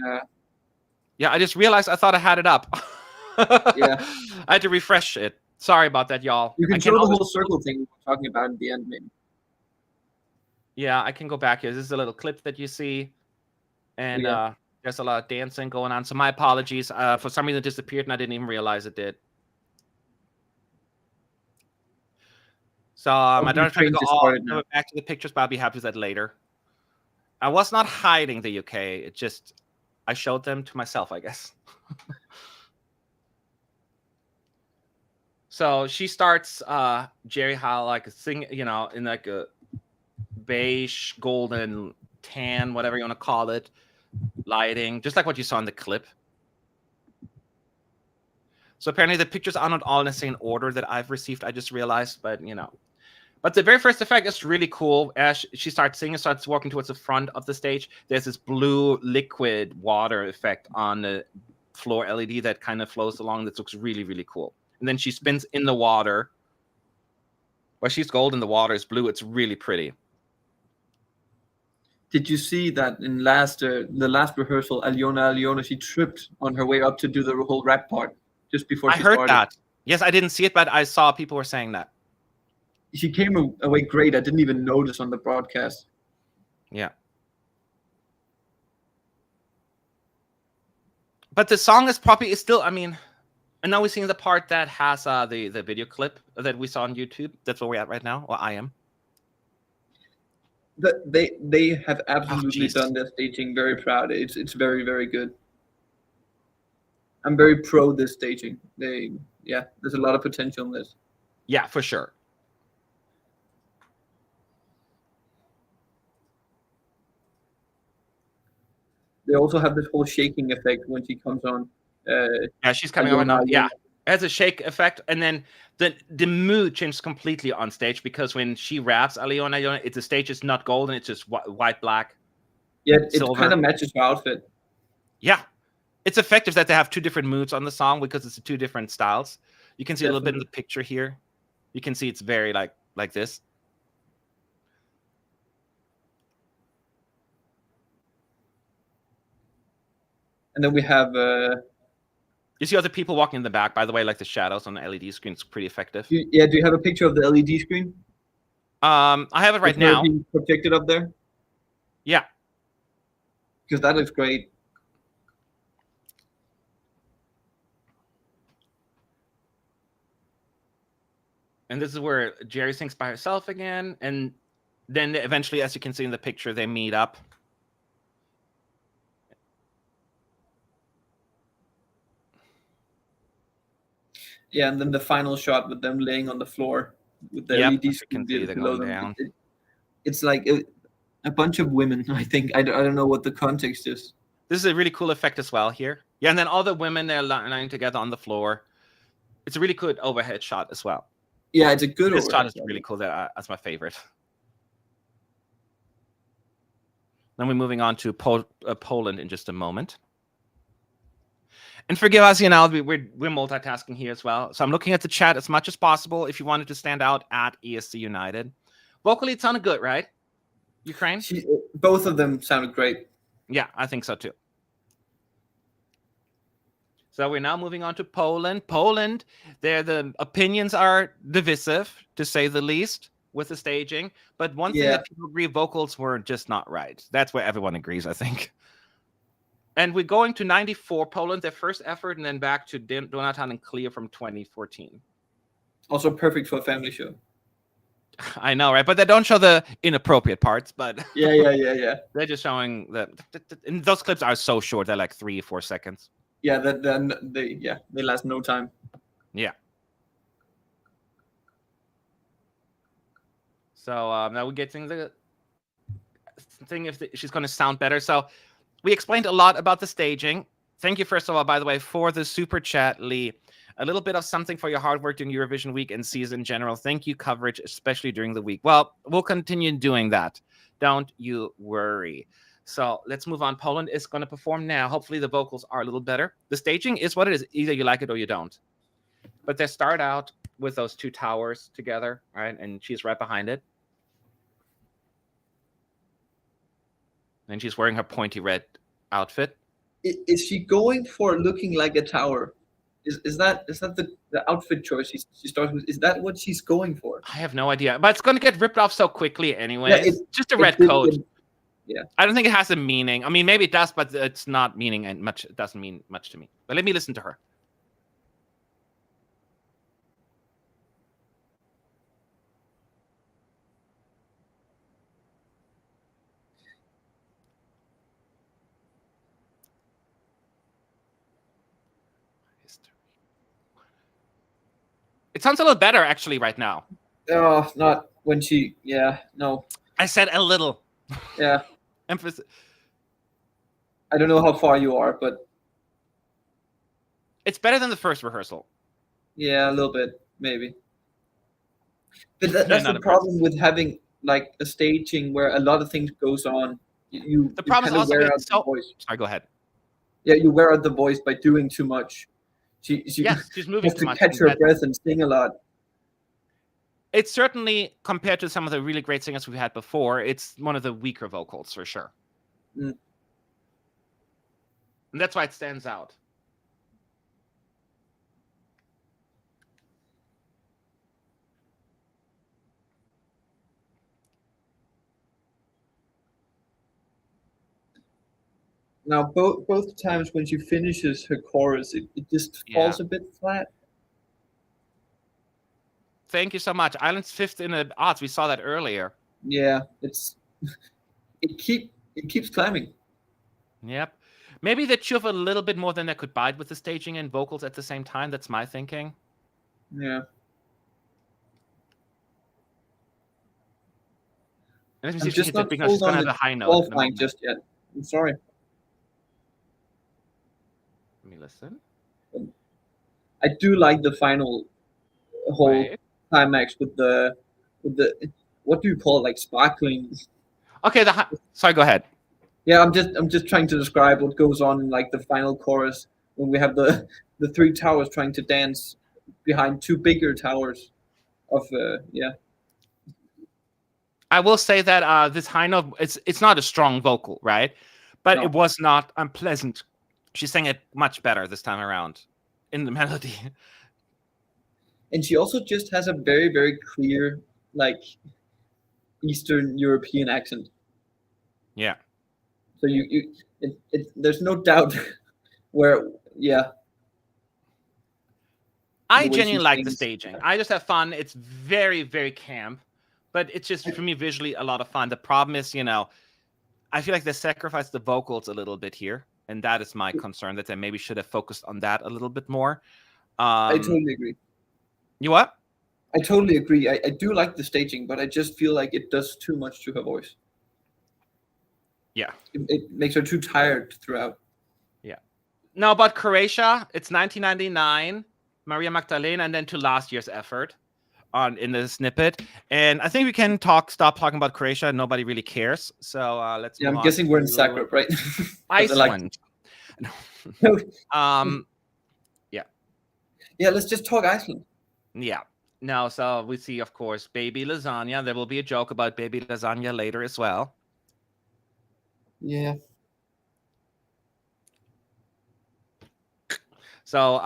B: Yeah, I just realized I thought I had it up.
A: Yeah.
B: I had to refresh it. Sorry about that, y'all.
A: You can show the whole circle thing we were talking about at the end, maybe.
B: Yeah, I can go back here. This is a little clip that you see. And there's a lot of dancing going on. So my apologies. For some reason it disappeared and I didn't even realize it did. So I don't know if I can go back to the pictures, but I'll be happy with that later. I was not hiding the UK. It just, I showed them to myself, I guess. So she starts Jerry Hall like sing, in like a beige, golden, tan, whatever you want to call it, lighting, just like what you saw in the clip. So apparently the pictures are not all in the same order that I've received. I just realized, but But the very first effect is really cool. As she starts singing, starts walking towards the front of the stage, there's this blue liquid water effect on the floor LED that kind of flows along. That looks really, really cool. And then she spins in the water. Where she's gold and the water is blue. It's really pretty.
A: Did you see that in the last rehearsal, Aliona, she tripped on her way up to do the whole rap part just before she started?
B: I heard that. Yes, I didn't see it, but I saw people were saying that.
A: She came away great. I didn't even notice on the broadcast.
B: Yeah. But the song is probably still, I mean, and now we're seeing the part that has the video clip that we saw on YouTube. That's where we're at right now, or I am.
A: They have absolutely done their staging very proud. It's very, very good. I'm very pro this staging. There's a lot of potential in this.
B: Yeah, for sure.
A: They also have this whole shaking effect when she comes on.
B: Yeah, she's coming over now. Yeah, it has a shake effect, and then the mood changes completely on stage because when she raps Aliona, the stage is not golden; it's just white, black.
A: Yeah, it kind of matches her outfit.
B: Yeah, it's effective that they have two different moods on the song because it's two different styles. You can see a little bit in the picture here. You can see it's very like this.
A: And then we have.
B: You see other people walking in the back, by the way, like the shadows on the LED screen. It's pretty effective.
A: Do you have a picture of the LED screen?
B: I have it right now.
A: Being projected up there?
B: Yeah.
A: Because that looks great.
B: And this is where Jerry sings by herself again. And then eventually, as you can see in the picture, they meet up.
A: Yeah, and then the final shot with them laying on the floor with the LED screen below them. It's like a bunch of women, I think. I don't know what the context is.
B: This is a really cool effect as well here. Yeah, and then all the women, they're lying together on the floor. It's a really good overhead shot as well.
A: Yeah, it's a good
B: This shot is really cool. That's my favorite. Then we're moving on to Poland in just a moment. And forgive us, we're multitasking here as well. So I'm looking at the chat as much as possible if you wanted to stand out at ESC United. Vocally, it sounded good, right? Ukraine?
A: Both of them sounded great.
B: Yeah, I think so too. So we're now moving on to Poland. Poland, the opinions are divisive, to say the least, with the staging. But one thing that people agree, vocals were just not right. That's where everyone agrees, I think. And we're going to 94, Poland, their first effort, and then back to Donatan and Cleo from 2014.
A: Also perfect for a family show.
B: I know, right? But they don't show the inappropriate parts, but...
A: Yeah.
B: They're just showing that... And those clips are so short. They're like 3 or 4 seconds.
A: Yeah, they last no time.
B: Yeah. So now we're getting the thing if she's going to sound better. So we explained a lot about the staging. Thank you, first of all, by the way, for the super chat, Lee. A little bit of something for your hard work during Eurovision week and season in general. Thank you, coverage, especially during the week. Well, we'll continue doing that. Don't you worry. So let's move on. Poland is going to perform now. Hopefully the vocals are a little better. The staging is what it is. Either you like it or you don't. But they start out with those two towers together, right? And she's right behind it. And she's wearing her pointy red outfit.
A: Is she going for looking like a tower? Is that the outfit choice she starts with? Is that what she's going for?
B: I have no idea. But it's going to get ripped off so quickly anyway. Yeah, it's just a red coat.
A: Yeah.
B: I don't think it has a meaning. I mean, maybe it does, but it's not meaning and much. It doesn't mean much to me. But let me listen to her. It sounds a little better actually right now.
A: Oh, not when she. Yeah, no.
B: I said a little.
A: Yeah.
B: Emphasis.
A: I don't know how far you are, but
B: it's better than the first rehearsal.
A: Yeah, a little bit, maybe. But that's the problem with having like a staging where a lot of things goes on.
B: The problem is also
A: wear out the voice.
B: Sorry, go ahead.
A: Yeah, you wear out the voice by doing too much. She's
B: moving
A: has
B: too
A: to
B: much.
A: catch her breath and sing a lot.
B: It's certainly, compared to some of the really great singers we've had before, it's one of the weaker vocals for sure.
A: Mm.
B: And that's why it stands out.
A: Now, both times when she finishes her chorus, it just falls a bit flat.
B: Thank you so much. Ireland's 5th in the odds. We saw that earlier.
A: Yeah, it keeps climbing.
B: Yep. Maybe they chew a little bit more than they could bite with the staging and vocals at the same time. That's my thinking.
A: Yeah.
B: Let me see if she hits it because she's going to have a high note.
A: Qualifying just yet. I'm sorry.
B: Let me listen.
A: I do like the final whole climax with the what do you call it, like sparkling?
B: Okay, sorry, go ahead.
A: Yeah, I'm just trying to describe what goes on in like the final chorus when we have the 3 towers trying to dance behind 2 bigger towers of yeah.
B: I will say that this high note, it's not a strong vocal, right? But it was not unpleasant. She sang it much better this time around in the melody.
A: And she also just has a very, very clear, like, Eastern European accent.
B: Yeah.
A: So there's no doubt where, yeah.
B: I genuinely like the staging. I just have fun. It's very, very camp, but it's just, for me, visually a lot of fun. The problem is, I feel like they sacrificed the vocals a little bit here, and that is my concern, that they maybe should have focused on that a little bit more.
A: I totally agree.
B: You what?
A: I totally agree. I do like the staging, but I just feel like it does too much to her voice.
B: Yeah.
A: It makes her too tired throughout.
B: Yeah. Now, about Croatia, it's 1999, Maria Magdalena, and then to last year's effort in the snippet. And I think we can stop talking about Croatia. Nobody really cares. So let's move on.
A: I'm guessing we're in Zagreb, right?
B: Iceland. Yeah.
A: Yeah, let's just talk Iceland.
B: Yeah. No, so we see, of course, baby lasagna. There will be a joke about baby lasagna later as well.
A: Yeah.
B: So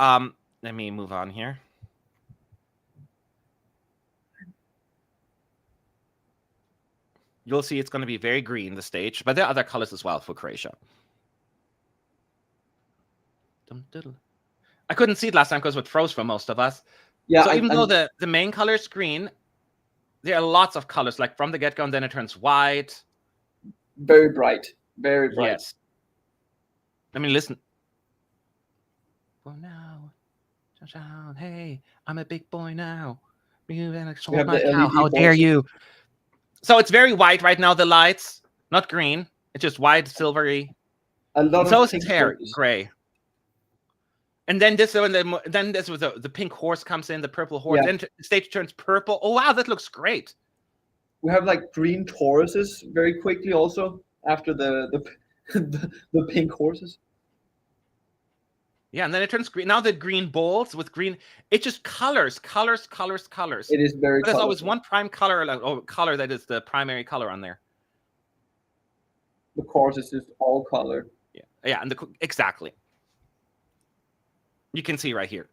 B: let me move on here. You'll see it's going to be very green, the stage, but there are other colors as well for Croatia. I couldn't see it last time because it froze for most of us. Yeah. So even though the main color is green, there are lots of colors, like from the get-go, and then it turns white.
A: Very bright. Very bright.
B: Yes. I mean, listen. Well, now, hey, I'm a big boy now. How dare you? So it's very white right now, the lights. Not green. It's just white, silvery. So is his hair, gray. And then this, then this was the pink horse comes in, the purple horse. Then the stage turns purple. Oh wow, that looks great.
A: We have like green Tauruses very quickly also after the pink horses.
B: Yeah, and then it turns green. Now the green bowls with green, it just colors.
A: It is very.
B: But there's always one prime color, color that is the primary color on there.
A: The chorus is just all color.
B: Yeah, and exactly. You can see right here.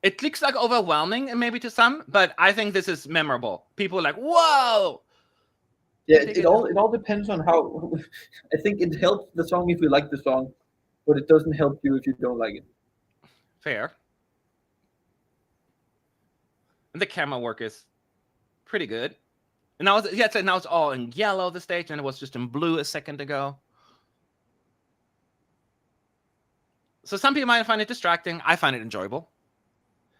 B: It looks like overwhelming, and maybe to some, but I think this is memorable. People are like, "Whoa!"
A: Yeah, it all depends on how. I think it helps the song if you like the song, but it doesn't help you if you don't like it.
B: Fair. And the camera work is pretty good. And now, now it's all in yellow, the stage, and it was just in blue a second ago. So some people might find it distracting. I find it enjoyable.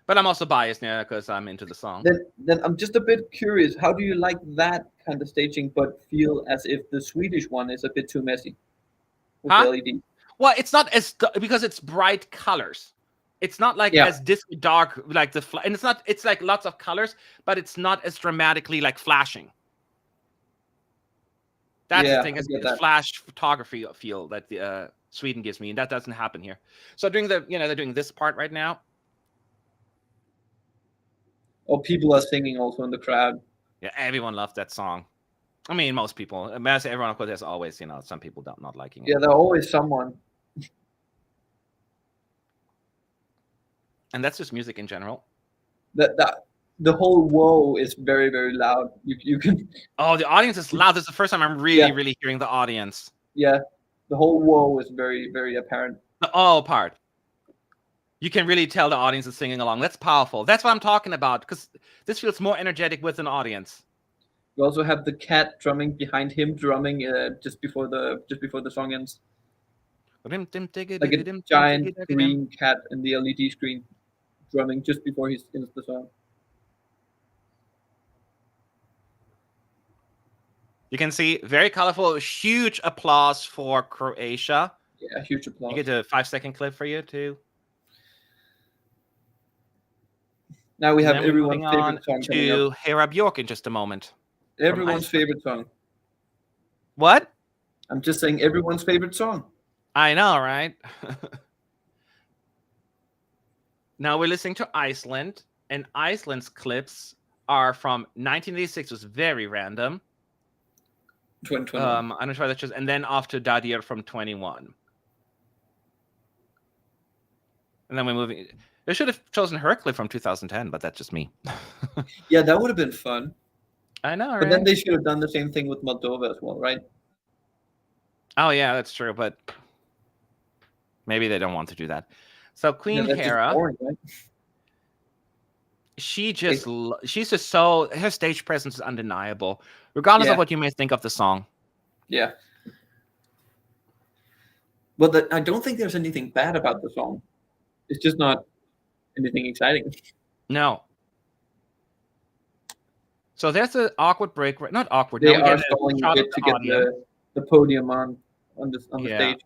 B: But I'm also biased now because I'm into the song.
A: Then I'm just a bit curious. How do you like that kind of staging, but feel as if the Swedish one is a bit too messy with the LED?
B: Well, it's not as because it's bright colors. It's not like as dark like and it's not. It's like lots of colors, but it's not as dramatically like flashing. That's the thing. It's flash photography feel that the Sweden gives me, and that doesn't happen here. So during they're doing this part right now.
A: Or people are singing also in the crowd.
B: Yeah, everyone loved that song. I mean, most people. I mean, I say everyone, of course, there's always, you know, some people not liking it.
A: Yeah, there's always someone.
B: And that's just music in general.
A: The whole whoa is very, very loud. You can.
B: Oh, the audience is loud. This is the first time I'm really hearing the audience.
A: Yeah, the whole whoa is very, very apparent.
B: The oh part. You can really tell the audience is singing along. That's powerful. That's what I'm talking about, because this feels more energetic with an audience.
A: You also have the cat drumming behind him, drumming just before the song ends. Like a giant green cat in the LED screen, drumming just before he ends the song.
B: You can see very colorful, huge applause for Croatia.
A: Yeah, huge applause.
B: You get a 5-second clip for you too.
A: Now we have everyone's favorite song
B: to HERA BJÖRK in just a moment.
A: Everyone's favorite song.
B: What?
A: I'm just saying everyone's favorite song.
B: I know, right? Now we're listening to Iceland, and Iceland's clips are from 1986. It was very random.
A: 2021.
B: I'm not sure that's just, and then after Dadir from 21. And then we're moving. They should have chosen her clip from 2010, but that's just me.
A: Yeah, that would have been fun.
B: I know, right?
A: But then they should have done the same thing with Moldova as well, right?
B: Oh yeah, that's true, but maybe they don't want to do that. So Queen HERA,
A: boring, right?
B: she's just so, her stage presence is undeniable, regardless of what you may think of the song.
A: Yeah. Well, I don't think there's anything bad about the song. It's just not anything exciting.
B: No. So there's an awkward break. Not awkward.
A: They are stalling a bit to get the podium on the stage.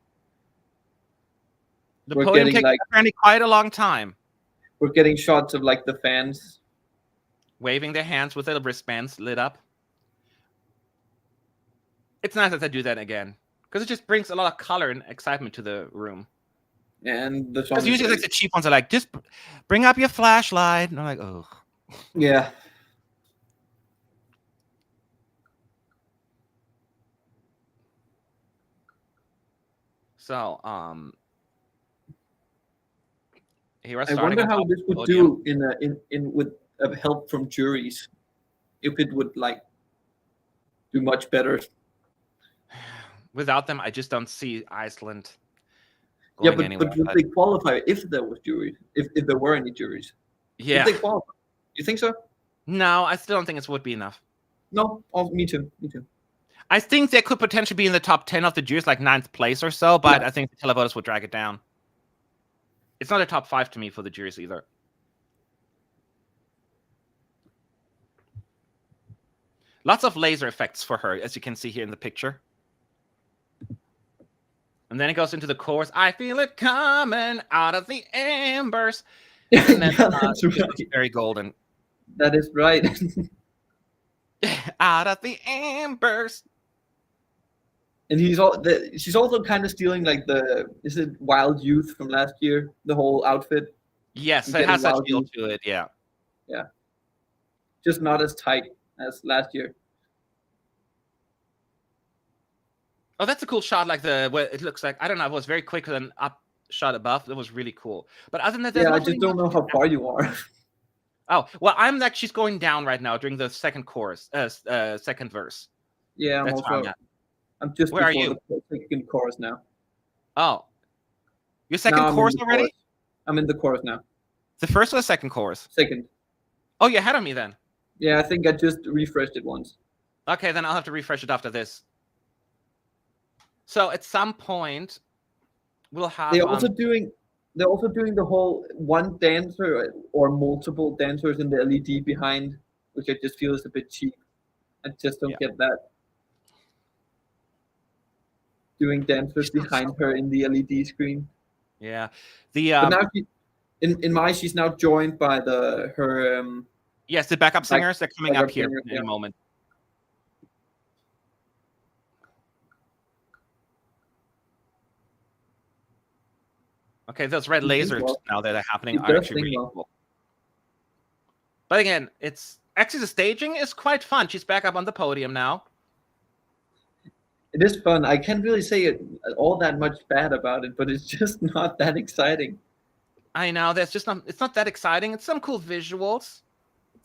B: The podium takes apparently quite a long time.
A: We're getting shots of like the fans
B: waving their hands with their wristbands lit up. It's nice that they do that again, because it just brings a lot of color and excitement to the room.
A: And the song.
B: Because usually like the cheap ones are like, just bring up your flashlight, and I'm like, oh.
A: Yeah.
B: So,
A: I wonder how this would do in with help from juries, if it would like do much better.
B: Without them, I just don't see Iceland.
A: Yeah, but would they qualify if there was juries? If there were any juries?
B: Yeah.
A: Would they qualify? You think so?
B: No, I still don't think it would be enough.
A: No, me too. Me too.
B: I think they could potentially be in the top 10 of the juries, like 9th place or so, but I think the televoters would drag it down. It's not a top 5 to me for the juries either. Lots of laser effects for her, as you can see here in the picture. And then it goes into the chorus. I feel it coming out of the embers. And then
A: that's right.
B: It's very golden.
A: That is right.
B: Out of the embers.
A: And she's also kind of stealing like is it Wild Youth from last year? The whole outfit.
B: Yes, it has that feel to it. Yeah.
A: Yeah. Just not as tight as last year.
B: Oh, that's a cool shot. Like where it looks like, I don't know, it was very quick with an up shot above. That was really cool. But other than that,
A: I just don't know how far you are.
B: Oh, well, I'm like, she's going down right now during the second chorus, second verse.
A: Yeah,
B: that's where I'm at.
A: I'm just
B: where are you?
A: The second chorus now.
B: Oh, your second chorus already?
A: Chorus. I'm in the chorus now.
B: The first or the second chorus?
A: Second.
B: Oh, you're ahead of me then.
A: Yeah, I think I just refreshed it once.
B: Okay, then I'll have to refresh it after this. So at some point, we'll have.
A: They're also doing the whole one dancer or multiple dancers in the LED behind, which I just feel is a bit cheap. I just don't get that. Doing dancers behind her in the LED screen.
B: Yeah,
A: but now she's now joined by her.
B: Yes, the backup singers. They're coming up here in a moment. Okay, those red lasers now that are happening are actually really cool. But again, it's actually the staging is quite fun. She's back up on the podium now.
A: It is fun. I can't really say all that much bad about it, but it's just not that exciting.
B: I know it's not that exciting. It's some cool visuals,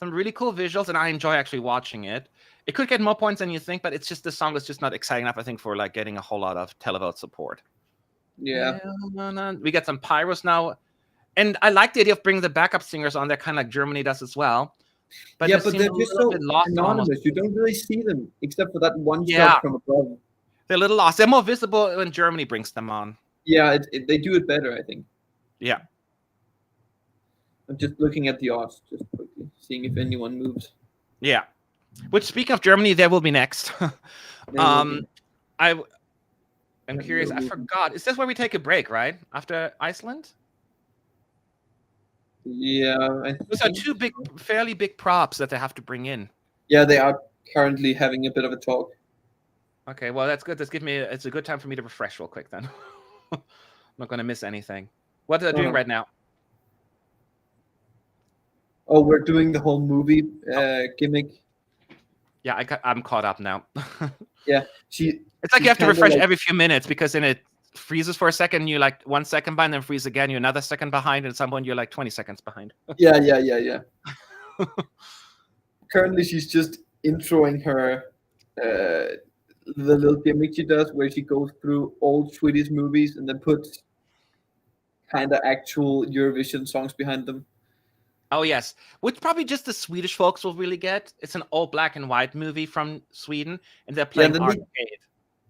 B: some really cool visuals, and I enjoy actually watching it. It could get more points than you think, but it's just the song is just not exciting enough, I think, for like getting a whole lot of televote support.
A: Yeah.
B: We get some pyros now, and I like the idea of bringing the backup singers on there, kind of like Germany does as well.
A: But yeah, but they're just so anonymous. You don't really see them except for that one shot from above.
B: They're a little lost. They're more visible when Germany brings them on.
A: Yeah, they do it better, I think.
B: Yeah.
A: I'm just looking at the odds, just quickly, seeing if anyone moves.
B: Yeah. Which, speaking of Germany, they will be next. I'm curious. I forgot. Is this where we take a break, right? After Iceland?
A: Yeah.
B: Those are two fairly big props that they have to bring in.
A: Yeah, they are currently having a bit of a talk.
B: Okay, well, that's good. It's a good time for me to refresh real quick then. I'm not going to miss anything. What are they doing right now?
A: Oh, we're doing the whole movie gimmick.
B: Yeah, I'm caught up now.
A: Yeah,
B: it's like you have to refresh every few minutes because then it freezes for a second. You're like 1 second behind, then freeze again. You're another second behind, and at some point you're like 20 seconds behind.
A: Yeah. Currently, she's just introing her the little gimmick she does, where she goes through old Swedish movies and then puts kind of actual Eurovision songs behind them.
B: Oh, yes. Which probably just the Swedish folks will really get. It's an all black and white movie from Sweden, and they're playing arcade.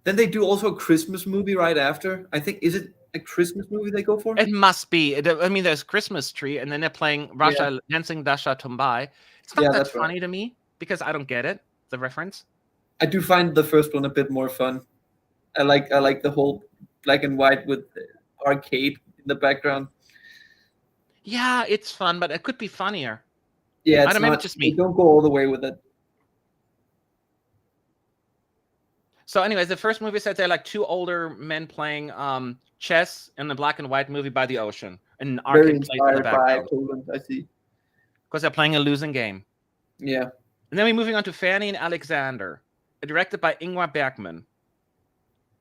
A: Then they do also a Christmas movie right after. I think, is it a Christmas movie they go for?
B: It must be. I mean, there's Christmas Tree, and then they're playing Dancing Dasha Tumbai. It's not that funny to me because I don't get it, the reference.
A: I do find the first one a bit more fun. I like the whole black and white with arcade in the background.
B: Yeah, it's fun, but it could be funnier.
A: Yeah,
B: I don't know, maybe just me.
A: Don't go all the way with it.
B: So, anyways, the first movie said they're like two older men playing chess in the black and white movie by the ocean. An arcade
A: very inspired by Poland, I see.
B: Because they're playing a losing game.
A: Yeah.
B: And then we're moving on to Fanny and Alexander, directed by Ingmar Bergman.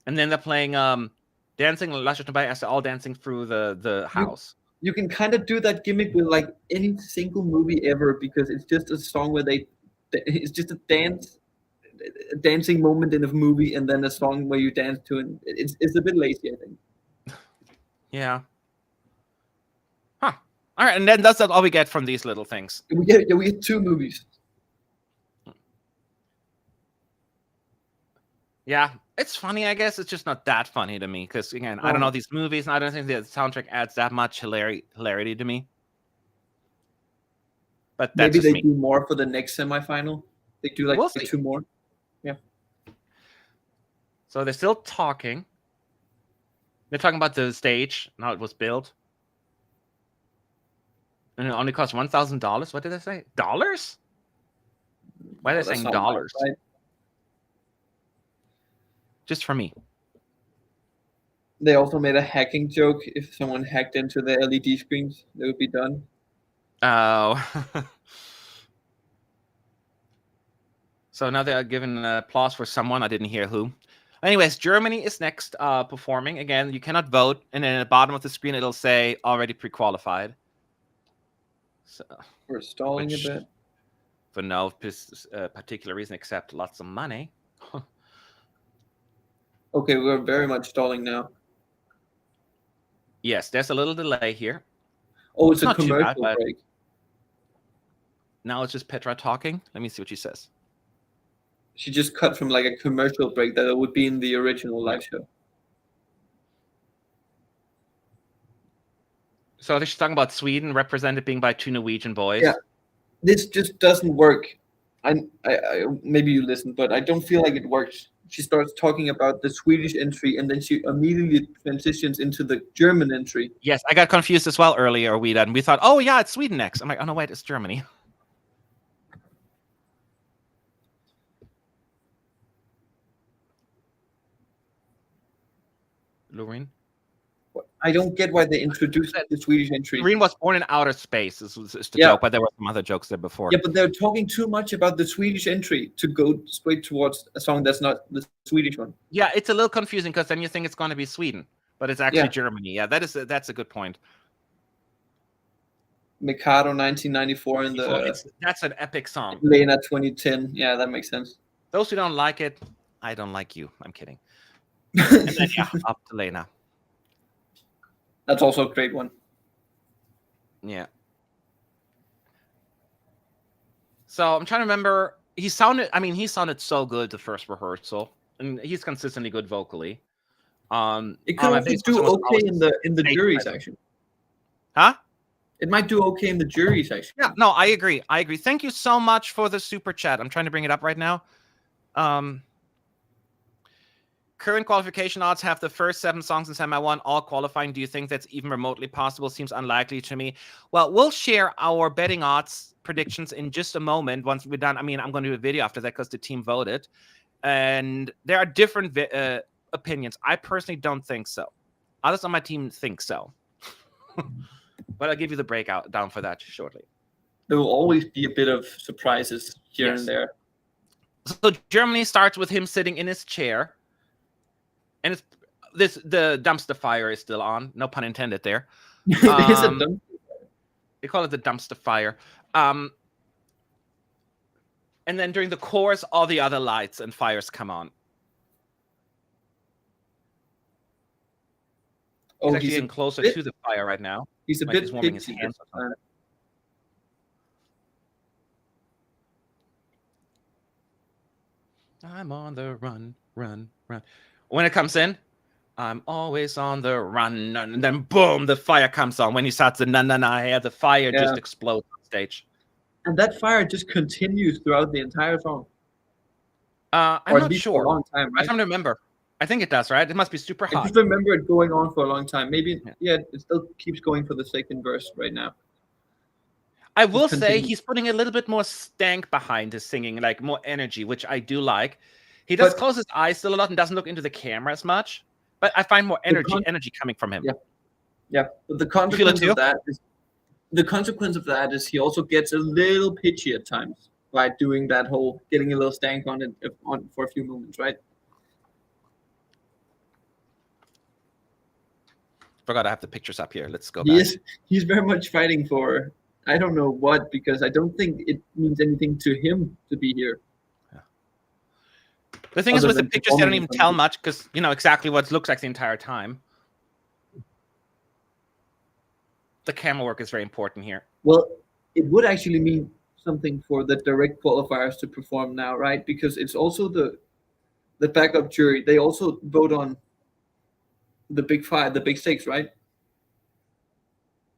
B: And then they're playing Dancing Lasha Tumbai as they're all dancing through the house.
A: You can kind of do that gimmick with like any single movie ever because it's just a song where it's just a dancing moment in a movie and then a song where you dance to it. It's a bit lazy, I think.
B: Yeah. Huh. All right, and then that's all we get from these little things.
A: We get two movies.
B: Yeah, it's funny, I guess. It's just not that funny to me because, again, I don't know these movies, and I don't think the soundtrack adds that much hilarity to me. But that's
A: maybe they do more for the next semifinal. They do like two more. Yeah.
B: So they're still talking. They're talking about the stage and how it was built. And it only cost $1,000. What did they say? Dollars? Why are they saying dollars? Right. Just for me.
A: They also made a hacking joke. If someone hacked into the LED screens, they would be done.
B: Oh. So now they are giving an applause for someone. I didn't hear who. Anyways, Germany is next performing. Again, you cannot vote. And then at the bottom of the screen, it'll say already pre-qualified. So,
A: we're stalling a bit.
B: For no particular reason except lots of money.
A: Okay, we're very much stalling now.
B: Yes, there's a little delay here.
A: Oh, it's a commercial break.
B: Now it's just Petra talking. Let me see what she says.
A: She just cut from like a commercial break that would be in the original live show.
B: So she's talking about Sweden represented being by two Norwegian boys.
A: Yeah, this just doesn't work. I maybe you listened, but I don't feel like it works. She starts talking about the Swedish entry, and then she immediately transitions into the German entry.
B: Yes, I got confused as well earlier, and we thought, oh yeah, it's Sweden next. I'm like, oh no, wait, it's Germany. Lauren?
A: I don't get why they introduced the Swedish entry.
B: Irene was born in outer space is the
A: Yeah.
B: joke, but there were some other jokes there before.
A: Yeah, but they're talking too much about the Swedish entry to go straight towards a song that's not the Swedish one.
B: Yeah, it's a little confusing because then you think it's going to be Sweden, but it's actually
A: Yeah.
B: Germany. Yeah, that's a good point.
A: Mikado 1994 and
B: That's an epic song.
A: Lena 2010. Yeah, that makes sense.
B: Those who don't like it, I don't like you. I'm kidding. And then yeah, up to Lena.
A: That's also a great one.
B: Yeah. So I'm trying to remember. He sounded so good the first rehearsal, and he's consistently good vocally.
A: It could also do okay in the jury section.
B: Huh?
A: It might do okay in the jury section.
B: Yeah. No, I agree. Thank you so much for the super chat. I'm trying to bring it up right now. Current qualification odds have the first 7 songs in semi-1 all qualifying. Do you think that's even remotely possible? Seems unlikely to me. Well, we'll share our betting odds predictions in just a moment once we're done. I mean, I'm going to do a video after that because the team voted. And there are different opinions. I personally don't think so. Others on my team think so. But I'll give you the breakout down for that shortly.
A: There will always be a bit of surprises here and there.
B: So Germany starts with him sitting in his chair. And the dumpster fire is still on. No pun intended there.
A: Is it dumpster?
B: They call it the dumpster fire. And then during the chorus, all the other lights and fires come on. He's actually getting closer to the fire right now.
A: He's a bit
B: warming his hands. I'm on the run. When it comes in, I'm always on the run, and then boom, the fire comes on. When he starts the na, the fire just explodes on stage.
A: And that fire just continues throughout the entire song.
B: I'm not sure.
A: For a long time, right?
B: I don't remember. I think it does, right? It must be super hot.
A: I just remember it going on for a long time. Maybe, it still keeps going for the second verse right now.
B: I will say he's putting a little bit more stank behind his singing, like more energy, which I do like. He does close his eyes still a lot and doesn't look into the camera as much. But I find more energy coming from him.
A: Yeah. But the consequence of that is he also gets a little pitchy at times by doing that whole getting a little stank on it for a few moments, right?
B: Forgot I have the pictures up here. Let's go back.
A: He's very much fighting for I don't know what, because I don't think it means anything to him to be here.
B: The thing is with the pictures, they don't even tell much because you know exactly what it looks like the entire time. The camera work is very important here.
A: Well, it would actually mean something for the direct qualifiers to perform now, right? Because it's also the backup jury. They also vote on the big 5, the big 6, right?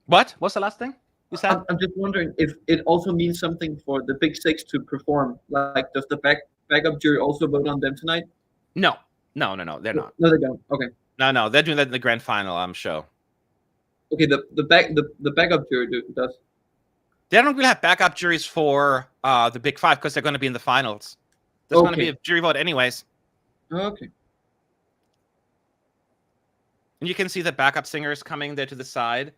B: What? What's the last thing you said?
A: I'm just wondering if it also means something for the big 6 to perform. Like, does the backup jury also vote on them tonight?
B: No, they're not.
A: No, they don't. Okay.
B: No, they're doing that in the grand final show.
A: Okay, the backup jury does.
B: They don't really have backup juries for the big 5 because they're going to be in the finals. There's going to be a jury vote anyways.
A: Okay.
B: And you can see the backup singers coming there to the side.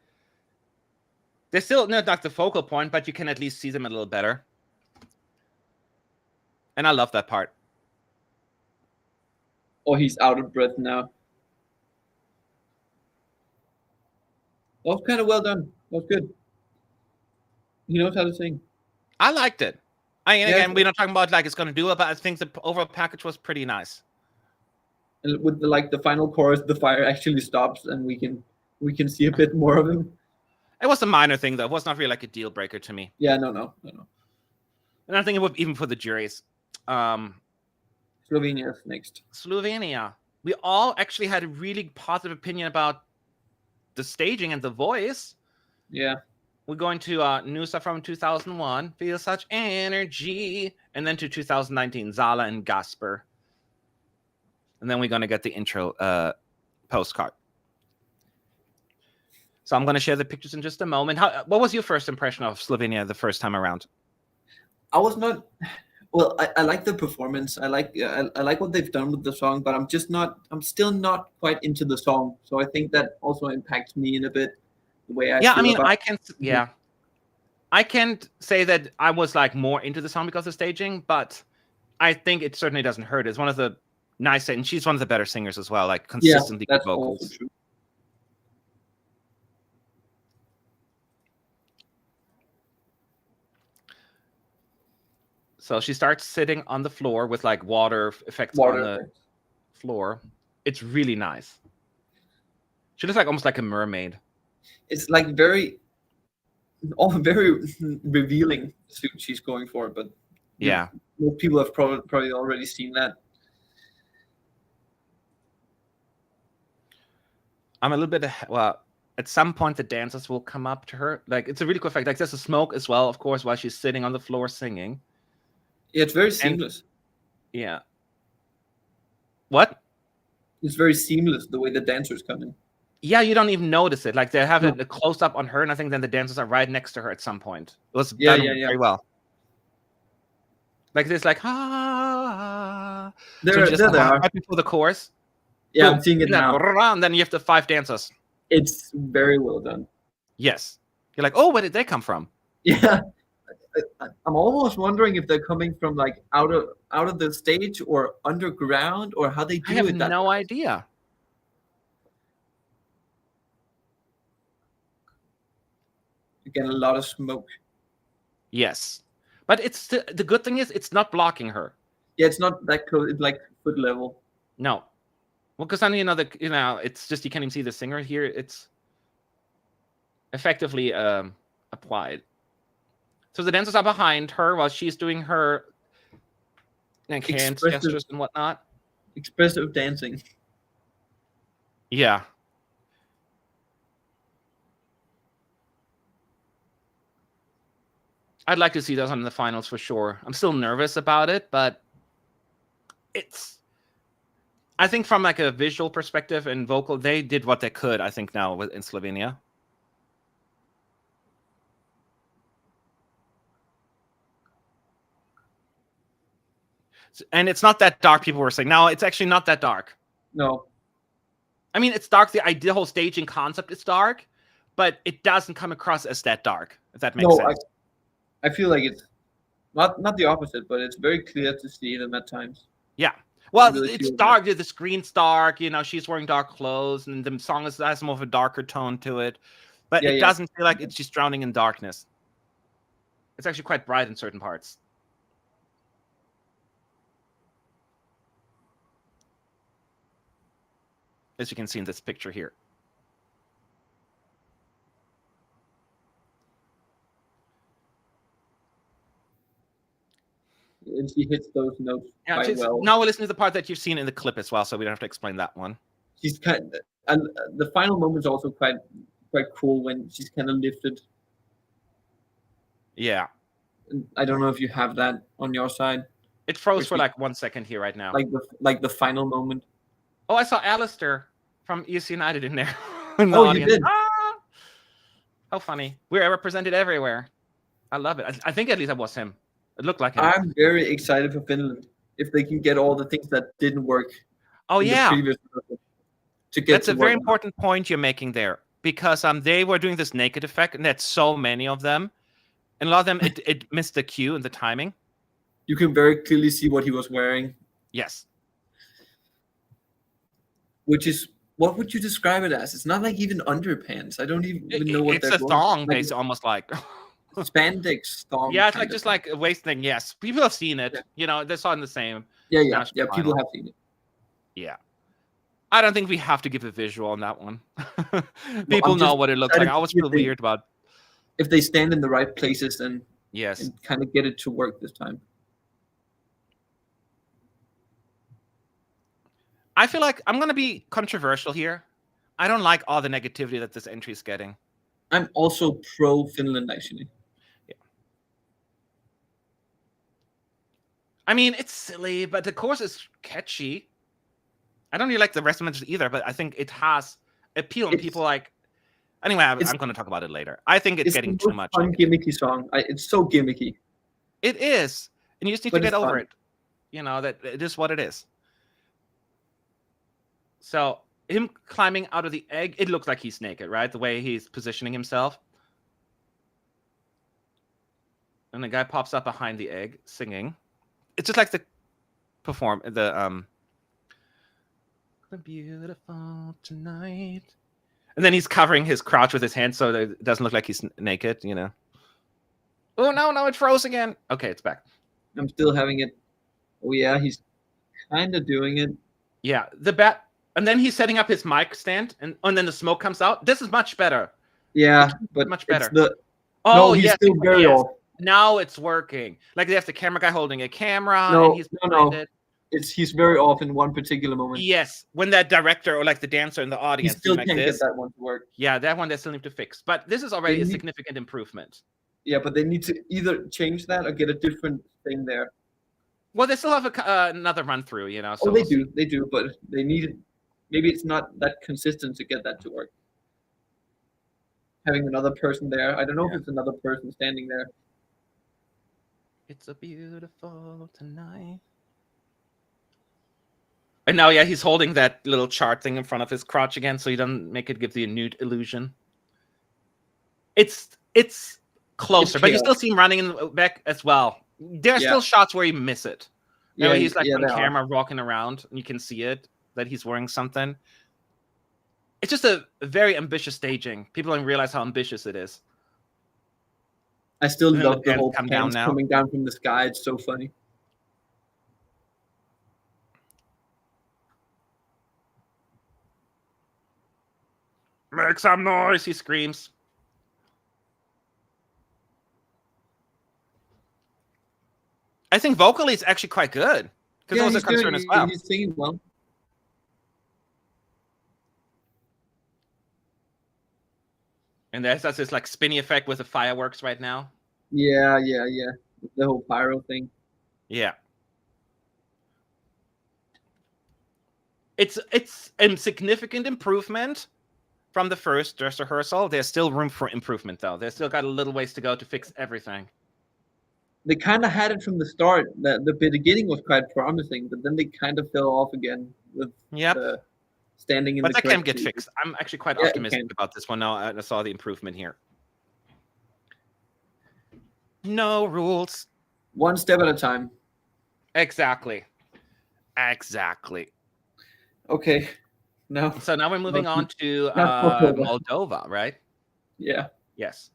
B: They're still not the focal point, but you can at least see them a little better. And I love that part.
A: Oh, he's out of breath now. That was kind of well done. That was good. He knows how to sing.
B: I liked it. Again, we're not talking about like it's going to do it, but I think the overall package was pretty nice.
A: And with the final chorus, the fire actually stops, and we can see a bit more of him.
B: It was a minor thing, though. It was not really like a deal breaker to me.
A: Yeah, no.
B: And I think it would even for the juries.
A: Slovenia's next.
B: Slovenia. We all actually had a really positive opinion about the staging and the voice.
A: Yeah. We're
B: going to Nusa from 2001, Feel Such Energy, and then to 2019, Zala and Gasper. And then we're going to get the intro postcard. So I'm going to share the pictures in just a moment. What was your first impression of Slovenia the first time around?
A: I was not Well, I like the performance. I like what they've done with the song, but I'm still not quite into the song. So I think that also impacts me in a bit the way I
B: Yeah, I
A: feel
B: mean,
A: about.
B: I can't say that I was like more into the song because of staging, but I think it certainly doesn't hurt. It's one of the nice, and she's one of the better singers as well, like consistently
A: Yeah, that's
B: vocals.
A: also true.
B: So she starts sitting on the floor with like water effects on the floor. It's really nice. She looks like almost like a mermaid.
A: It's like very revealing suit she's going for, but
B: yeah,
A: most people have probably already seen that.
B: I'm a little bit well. At some point, the dancers will come up to her. Like it's a really cool effect. Like there's a smoke as well, of course, while she's sitting on the floor singing.
A: Yeah, it's very seamless.
B: Yeah. What?
A: It's very seamless the way the dancers come in.
B: Yeah, you don't even notice it. Like they have a close up on her, and I think then the dancers are right next to her at some point. It was done very well. Like this, like
A: There they are
B: right before the chorus.
A: Yeah, I'm seeing it now.
B: And then you have the 5 dancers.
A: It's very well done.
B: Yes, you're like, oh, where did they come from?
A: Yeah. I'm almost wondering if they're coming from like out of the stage or underground or how they do it.
B: I have no idea.
A: Again, a lot of smoke.
B: Yes, but it's the good thing is it's not blocking her.
A: Yeah, it's not that close. It's like foot level.
B: No, well, because then it's just you can't even see the singer here. It's effectively applied. So the dancers are behind her while she's doing her hands, gestures, and whatnot.
A: Expressive dancing.
B: Yeah. I'd like to see those in the finals for sure. I'm still nervous about it, but I think from like a visual perspective and vocal, they did what they could, I think, now in Slovenia. And it's not that dark, people were saying. No, it's actually not that dark.
A: No.
B: I mean, it's dark. The whole staging concept is dark, but it doesn't come across as that dark, if that makes sense.
A: I feel like it's not the opposite, but it's very clear to see them at times.
B: Yeah. Well, it's dark. The screen's dark. She's wearing dark clothes, and the song has more of a darker tone to it. But it doesn't feel like it's just drowning in darkness. It's actually quite bright in certain parts. As you can see in this picture here.
A: And she hits those notes quite well.
B: Now we'll listen to the part that you've seen in the clip as well, so we don't have to explain that one.
A: She's and the final moment is also quite cool when she's kind of lifted.
B: Yeah.
A: I don't know if you have that on your side.
B: It froze for like 1 second here right now.
A: Like the final moment.
B: Oh, I saw Alistair from ES United in there.
A: Oh, you did?
B: Ah! How funny. We're represented everywhere. I love it. I think at least that was him. It looked like him.
A: I'm very excited for Finland if they can get all the things that didn't work.
B: Oh, yeah.
A: That's
B: a very important point you're making there, because they were doing this naked effect, and that's so many of them. And a lot of them, it missed the cue and the timing.
A: You can very clearly see what he was wearing.
B: Yes.
A: Which is, what would you describe it as? It's not like even underpants. I don't even know what
B: it's a thong, basically, almost like.
A: Spandex thong.
B: Yeah, it's like just like a waist thing. Yes, people have seen it. Yeah. They saw it in the same.
A: Yeah. People have seen it.
B: Yeah, I don't think we have to give a visual on that one. People know what it looks like. I always feel weird about
A: if they stand in the right places and
B: and
A: kind of get it to work this time.
B: I feel like I'm gonna be controversial here. I don't like all the negativity that this entry is getting.
A: I'm also pro Finland, actually.
B: I mean, it's silly, but the chorus is catchy. I don't really like the rest of it either, but I think it has appeal, and people like. Anyway, I'm going to talk about it later. I think it's getting too much.
A: It's a fun, gimmicky song. It's so gimmicky.
B: It is, And you just need
A: But
B: to get
A: it's
B: over
A: fun.
B: it. You know, that it is what it is. So him climbing out of the egg, it looks like he's naked, right? The way he's positioning himself. And the guy pops up behind the egg singing. It's just like the beautiful tonight. And then he's covering his crotch with his hand so that it doesn't look like he's naked, you know. Oh, no, it froze again. Okay, it's back.
A: I'm still having it. Oh, yeah, he's kind of doing it.
B: Yeah, and then he's setting up his mic stand, and then the smoke comes out. This is much better.
A: Yeah, but
B: much better.
A: No, he's still very off.
B: Now it's working. Like they have the camera guy holding a camera.
A: No,
B: and he's
A: he's very off in one particular moment.
B: Yes, when that director or like the dancer in the audience
A: he still
B: like
A: can't
B: this,
A: get that one to work.
B: Yeah, that one they still need to fix. But this is already a significant improvement.
A: Yeah, but they need to either change that or get a different thing there.
B: Well, they still have another run through, you know. So
A: they do, but they need it. Maybe it's not that consistent to get that to work. Having another person there, I don't know if it's another person standing there.
B: It's a beautiful tonight. And now, yeah, he's holding that little chart thing in front of his crotch again, so he doesn't make it give the nude illusion. It's closer, but you still see him running in the back as well. There are still shots where you miss it. Yeah, he's like on camera walking around, and you can see it that he's wearing something. It's just a very ambitious staging. People don't realize how ambitious it is.
A: I still love the whole pants coming down from the sky. It's so funny.
B: Make some noise, he screams. I think vocally it's actually quite good. Because it was a concern as well.
A: He's singing well.
B: And that's this like spinny effect with the fireworks right now.
A: Yeah. The whole pyro thing.
B: Yeah. It's a significant improvement from the first dress rehearsal. There's still room for improvement, though. There's still got a little ways to go to fix everything.
A: They kind of had it from the start. The beginning was quite promising, but then they kind of fell off again with the standing in the.
B: But that can get fixed. I'm actually quite optimistic about this one now. I saw the improvement here. No rules.
A: One step at a time.
B: Exactly.
A: Okay. No.
B: So now we're moving on to Moldova, right?
A: Yeah.
B: Yes.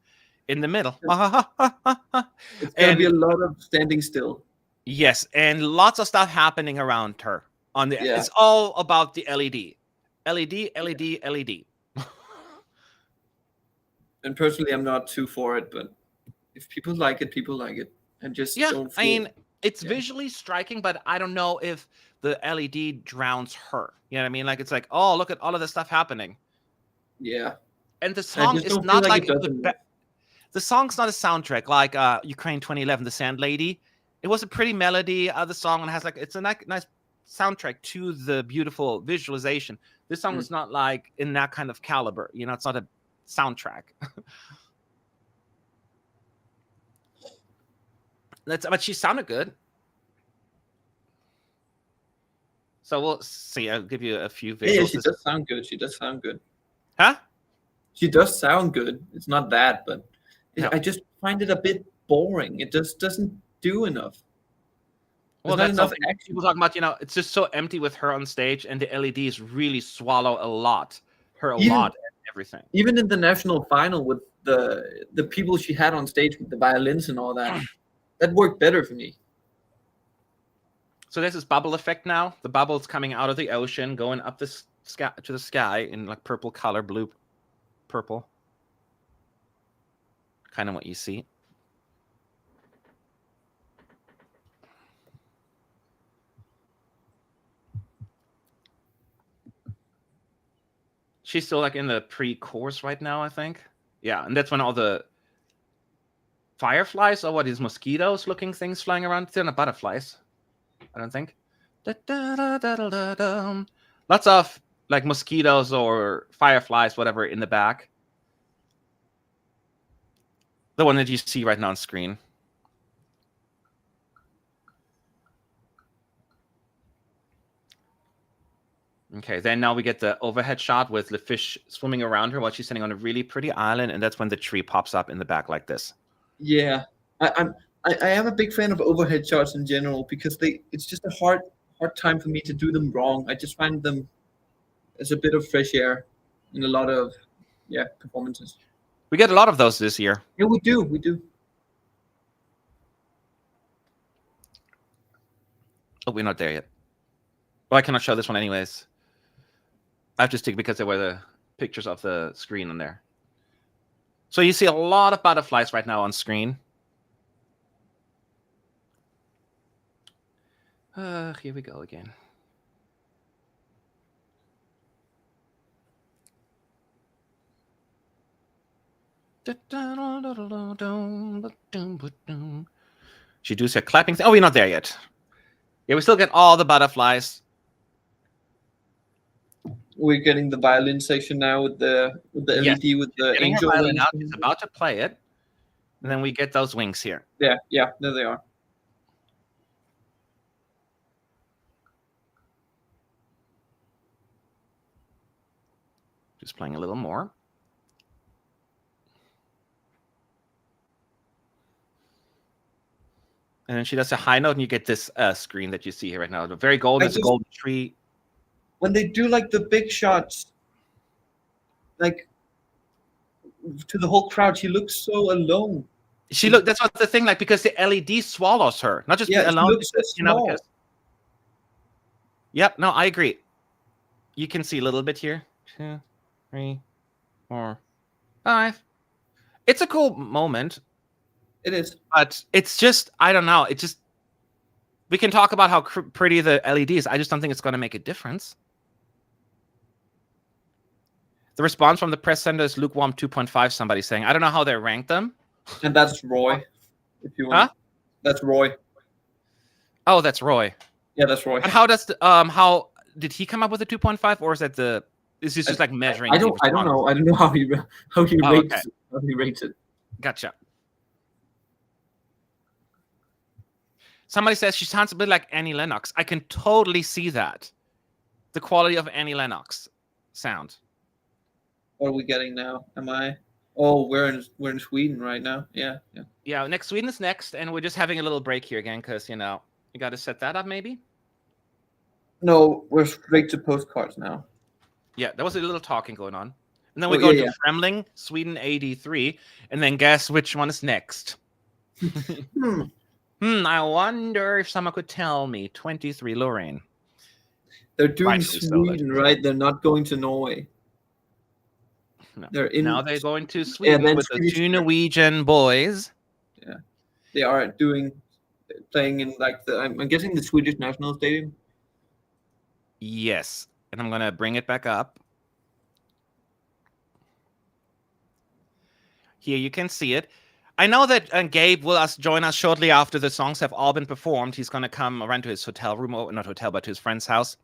B: In the middle.
A: It's going to be a lot of standing still.
B: Yes, and lots of stuff happening around her. It's all about the LED. LED.
A: And personally, I'm not too for it, but if people like it, people like it. And just don't feel...
B: I mean, it's visually striking, but I don't know if the LED drowns her. You know what I mean? Like, it's like, oh, look at all of this stuff happening.
A: Yeah.
B: And the song is not like the song's not a soundtrack like Ukraine 2011, The Sand Lady. It was a pretty melody of the song and has like, it's a nice soundtrack to the beautiful visualization. This song is not like in that kind of caliber. You know, it's not a soundtrack. But she sounded good. So we'll see. I'll give you a few visuals.
A: Yeah, she does sound good. She does sound good.
B: Huh?
A: She does sound good. It's not that, but I just find it a bit boring. It just doesn't do enough.
B: Well, that's enough action. People talking about, you know, it's just so empty with her on stage, and the LEDs really swallow a lot. And everything.
A: Even in the national final with the people she had on stage with the violins and all that, that worked better for me.
B: So there's this bubble effect now. The bubble's coming out of the ocean, going up the sky to the sky in like purple color, blue, purple. Kind of what you see. She's still like in the pre-chorus right now, I think. Yeah, and that's when all the fireflies or what is mosquitoes looking things flying around. They're not butterflies, I don't think. Lots of like mosquitoes or fireflies, whatever, in the back. The one that you see right now on screen. Okay, then now we get the overhead shot with the fish swimming around her while she's sitting on a really pretty island, and that's when the tree pops up in the back like this.
A: Yeah, I am a big fan of overhead shots in general because it's just a hard time for me to do them wrong. I just find them as a bit of fresh air in a lot of performances.
B: We get a lot of those this year.
A: Yeah, we do.
B: Oh, we're not there yet. Well, I cannot show this one anyways. I have to stick because there were the pictures of the screen on there. So you see a lot of butterflies right now on screen. Here we go again. She does her clapping thing. Oh, we're not there yet. Yeah, we still get all the butterflies.
A: We're getting the violin section now with the LED with the angel.
B: Violin out. She's about to play it, and then we get those wings here.
A: Yeah, there they are.
B: Just playing a little more. And then she does a high note, and you get this screen that you see here right now. The very golden, it's a golden tree.
A: When they do like the big shots, like to the whole crowd, she looks so alone.
B: That's what the thing, like, because the LED swallows her, not just alone.
A: She looks so small.
B: Because, yep, no, I agree. You can see a little bit here. 2, 3, 4, 5. It's a cool moment.
A: It is.
B: But it's just, I don't know. It just, we can talk about how pretty the LED is. I just don't think it's going to make a difference. The response from the press center is lukewarm 2.5, somebody saying. I don't know how they ranked them.
A: And that's Roy. If you want.
B: Huh?
A: That's Roy.
B: Oh, that's Roy.
A: Yeah, that's Roy.
B: And how does how did he come up with a 2.5, or is that is this just like measuring?
A: I don't know. I don't know how he rates it.
B: Gotcha. Somebody says she sounds a bit like Annie Lennox. I can totally see that. The quality of Annie Lennox sound.
A: What are we getting now? Oh, we're in Sweden right now. Yeah.
B: Next Sweden is next, and we're just having a little break here again because you got to set that up maybe.
A: No, we're straight to postcards now.
B: Yeah, there was a little talking going on, and then we go to Fremling, Sweden 83, and then guess which one is next. I wonder if someone could tell me. 23, Lorraine.
A: They're doing Sweden, right? They're not going to Norway.
B: No. Now they're going to Sweden with the two Norwegian boys.
A: Yeah, they are playing in like I'm guessing the Swedish National Stadium.
B: Yes, and I'm gonna bring it back up. Here you can see it. I know that Gabe will join us shortly after the songs have all been performed. He's gonna come around to his hotel room, or not hotel, but to his friend's house.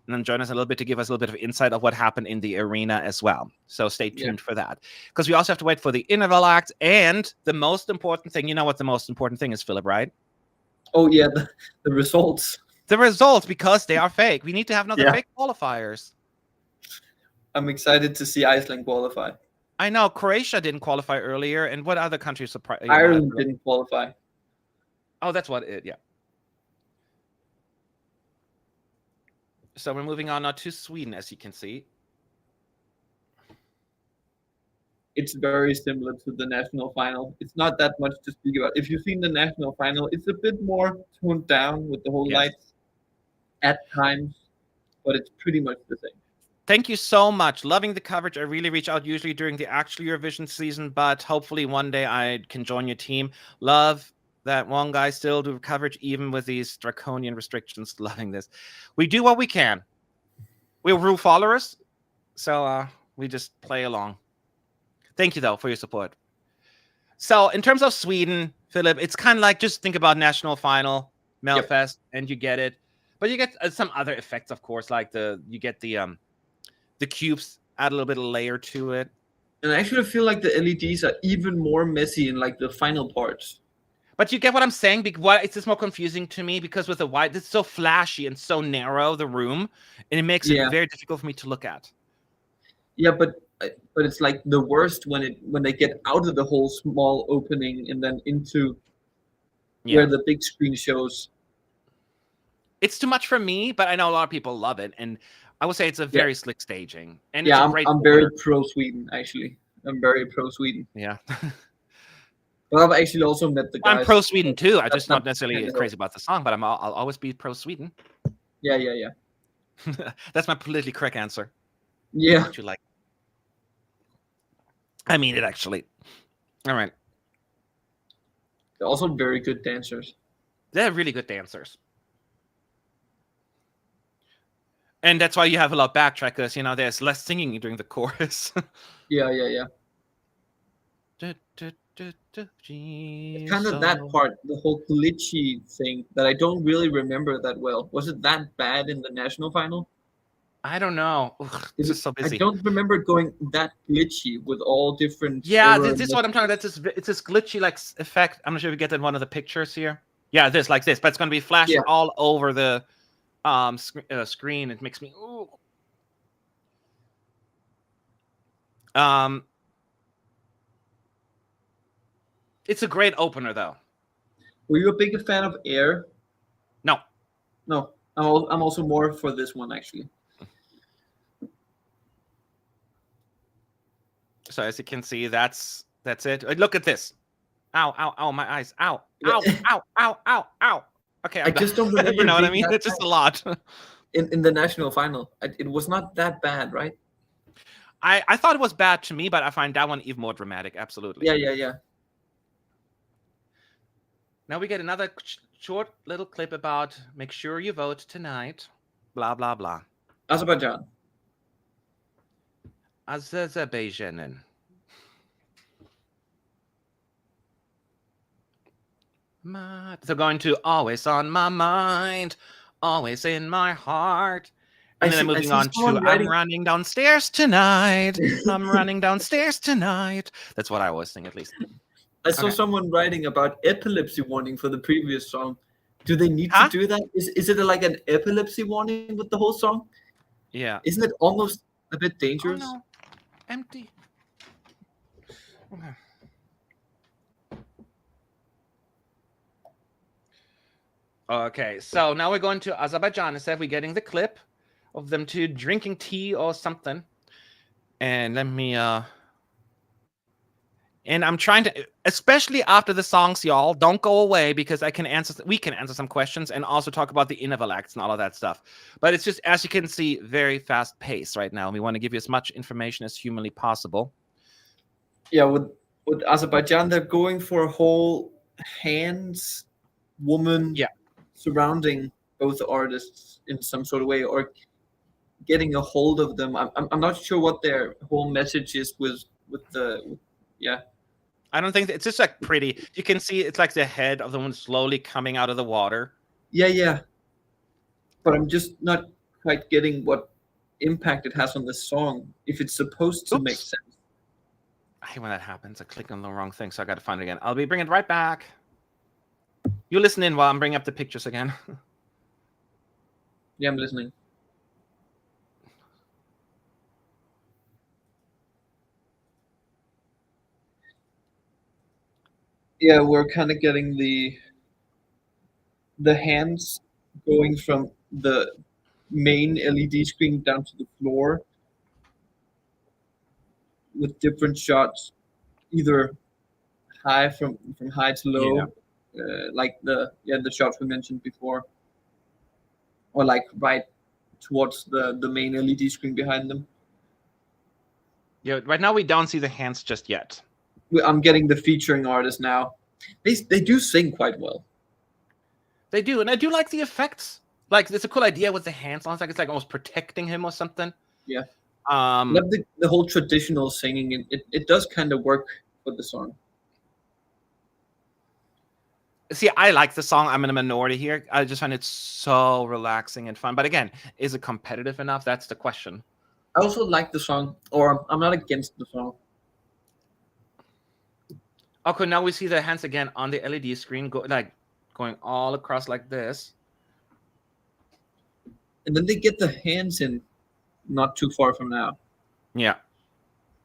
B: And then join us a little bit to give us a little bit of insight of what happened in the arena as well. So stay tuned for that. Because we also have to wait for the interval act. And the most important thing, you know what the most important thing is, Philip, right?
A: Oh, yeah, the results.
B: The results, because they are fake. We need to have another fake qualifiers.
A: I'm excited to see Iceland qualify.
B: I know. Croatia didn't qualify earlier. And what other countries surprised?
A: Ireland didn't qualify.
B: Oh, that's what it, So we're moving on now to Sweden, as you can see.
A: It's very similar to the national final. It's not that much to speak about. If you've seen the national final, it's a bit more toned down with the whole lights at times, but it's pretty much the same.
B: Thank you so much. Loving the coverage. I really reach out usually during the actual Eurovision season, but hopefully one day I can join your team. Love that one guy still do coverage even with these draconian restrictions. Loving this. We do what we can. We're rule followers, so we just play along. Thank you, though, for your support. So in terms of Sweden, Philip, it's kind of like just think about national final, Melfest, and you get it. But you get some other effects, of course, like you get the cubes, add a little bit of layer to it.
A: And I actually feel like the LEDs are even more messy in like the final parts.
B: But you get what I'm saying? Why it's just more confusing to me because with the white, it's so flashy and so narrow, the room, and it makes it very difficult for me to look at.
A: Yeah, but it's like the worst when they get out of the whole small opening and then into where the big screen shows.
B: It's too much for me, but I know a lot of people love it, and I would say it's a very slick staging. And it's a great
A: I'm very pro Sweden, actually. I'm very pro Sweden.
B: Yeah.
A: But I've actually also met the guys.
B: I'm pro Sweden too. I'm just not necessarily crazy about the song, but I'll always be pro Sweden.
A: Yeah.
B: That's my politically correct answer.
A: Yeah.
B: What you like? I mean it actually. All right.
A: They're also very good dancers.
B: They're really good dancers. And that's why you have a lot of backtrackers. You know, there's less singing during the chorus.
A: Yeah. Kind of that part, the whole glitchy thing that I don't really remember that well. Was it that bad in the national final?
B: I don't know. It's just so busy.
A: I don't remember it going that glitchy with all different.
B: Yeah, this is what I'm talking about. It's this glitchy like effect. I'm not sure if we get in one of the pictures here. Yeah, this like this, but it's going to be flashing all over the screen. It makes me ooh. It's a great opener though.
A: Were you a big fan of Air?
B: No.
A: I'm also more for this one actually.
B: So as you can see, that's it. Look at this. Ow, my eyes. Ow. Okay,
A: I just don't remember.
B: You know what I mean? It's just a lot.
A: In the national final, it was not that bad, right?
B: I thought it was bad to me, but I find that one even more dramatic. Absolutely.
A: Yeah.
B: Now we get another short little clip about make sure you vote tonight. Blah, blah, blah.
A: Azerbaijan.
B: Azerbaijan. They're going to always on my mind, always in my heart. And then I'm moving on to I'm running downstairs tonight. I'm running downstairs tonight. That's what I always sing, at least.
A: I saw someone writing about epilepsy warning for the previous song. Do they need to do that? Is it like an epilepsy warning with the whole song?
B: Yeah.
A: Isn't it almost a bit dangerous?
B: Oh, no. Empty. Okay. Okay, so now we're going to Azerbaijan. Instead, we're getting the clip of them two drinking tea or something. And let me and I'm trying to, especially after the songs, y'all, don't go away because we can answer some questions and also talk about the interval acts and all of that stuff. But it's just, as you can see, very fast pace right now. We want to give you as much information as humanly possible.
A: Yeah, with Azerbaijan, they're going for a whole hands woman surrounding both artists in some sort of way, or getting a hold of them. I'm not sure what their whole message is with the.
B: I don't think it's just like pretty. You can see it's like the head of the one slowly coming out of the water.
A: Yeah. But I'm just not quite getting what impact it has on the song, if it's supposed to make sense.
B: I hate when that happens. I click on the wrong thing, so I got to find it again. I'll be bringing it right back. You listen in while I'm bringing up the pictures again.
A: Yeah, I'm listening. Yeah, we're kind of getting the hands going from the main LED screen down to the floor with different shots, either high from high to low, like the shots we mentioned before, or like right towards the main LED screen behind them.
B: Yeah, right now we don't see the hands just yet.
A: I'm getting the featuring artist now. They do sing quite well.
B: They do, and I do like the effects. Like, it's a cool idea with the hands. It's like almost protecting him or something.
A: Yeah. Love the whole traditional singing. It does kind of work for the song.
B: See, I like the song. I'm in a minority here. I just find it so relaxing and fun. But again, is it competitive enough? That's the question.
A: I also like the song, or I'm not against the song.
B: Okay, now we see the hands again on the LED screen, going all across like this.
A: And then they get the hands in not too far from now.
B: Yeah.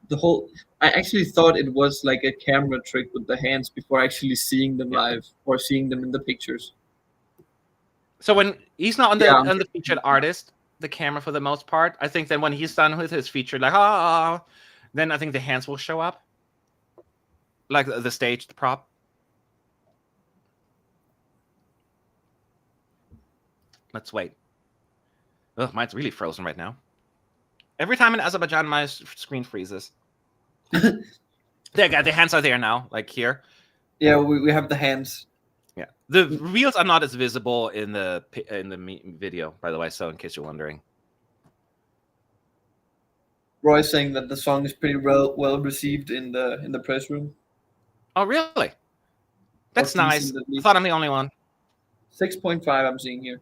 A: I actually thought it was like a camera trick with the hands before actually seeing them live or seeing them in the pictures.
B: So when he's not on the featured artist, the camera for the most part, I think then when he's done with his featured, then I think the hands will show up. Like the stage, the prop. Let's wait. Ugh, mine's really frozen right now. Every time in Azerbaijan, my screen freezes. The hands are there now, like here.
A: Yeah, we have the hands.
B: Yeah, the wheels are not as visible in the video, by the way. So in case you're wondering,
A: Roy's saying that the song is pretty well received in the press room.
B: Oh, really? That's nice. I thought I'm the only one.
A: 6.5 I'm seeing here.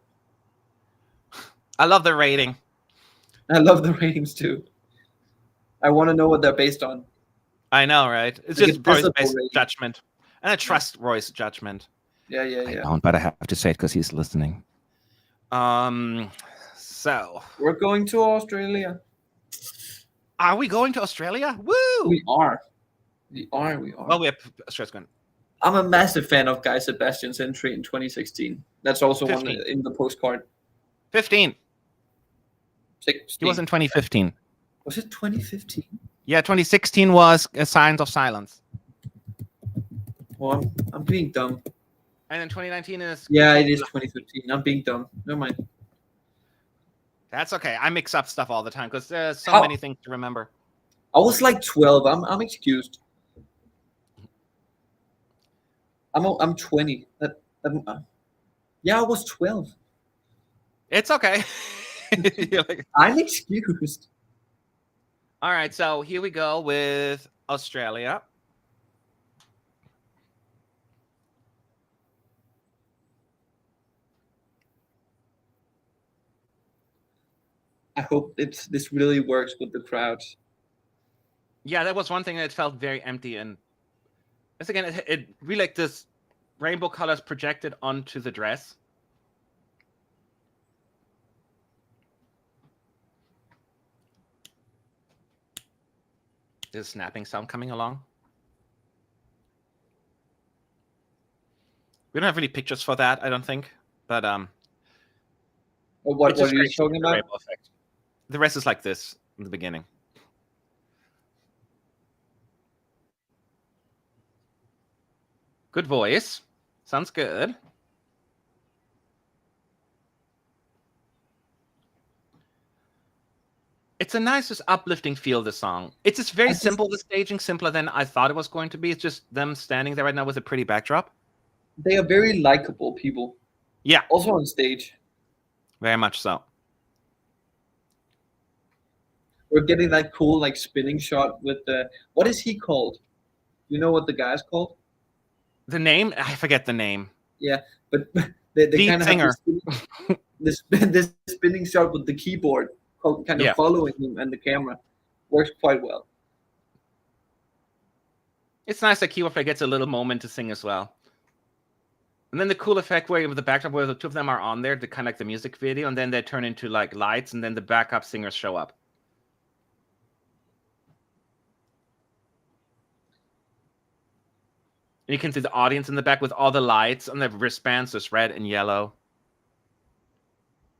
B: I love the rating.
A: I love the ratings too. I want to know what they're based on.
B: I know, right? It's like just Roy's based judgment. And I trust Roy's judgment.
A: Yeah.
B: I don't, but I have to say it because he's listening. So
A: we're going to Australia.
B: Are we going to Australia? Woo!
A: We are.
B: Well, we have Australia's going.
A: I'm a massive fan of Guy Sebastian's entry in 2016. That's also 15. One in the postcard.
B: 15.
A: 16.
B: He was in 2015.
A: Was it 2015?
B: Yeah, 2016 was Signs of Silence.
A: Well, I'm being dumb.
B: And then 2019 is...
A: Yeah, it is 2015. I'm being dumb. Never mind.
B: That's okay. I mix up stuff all the time because there's so many things to remember.
A: I was like 12. I'm excused. I'm 20. Yeah, I was 12.
B: It's okay.
A: I'm excused.
B: All right, so here we go with Australia.
A: I hope this really works with the crowd.
B: Yeah, that was one thing that felt very empty, and it's again it really like this rainbow colors projected onto the dress. There's a snapping sound coming along. We don't have any pictures for that, I don't think, but
A: what are you talking about?
B: The rest is like this in the beginning. Good voice. Sounds good. It's a nice, just uplifting feel, the song. It's just very simple, the staging, simpler than I thought it was going to be. It's just them standing there right now with a pretty backdrop.
A: They are very likable people.
B: Yeah.
A: Also on stage.
B: Very much so.
A: We're getting that cool, like, spinning shot with the... What is he called? You know what the guy's called?
B: The name? I forget the name.
A: Yeah, but they kind of
B: singer.
A: have this spinning shot with the keyboard kind of following him and the camera. Works quite well.
B: It's nice that keyboard player gets a little moment to sing as well. And then the cool effect where with the backdrop where the two of them are on there, the kind of like the music video, and then they turn into like lights, and then the backup singers show up. And you can see the audience in the back with all the lights on their wristbands, just red and yellow.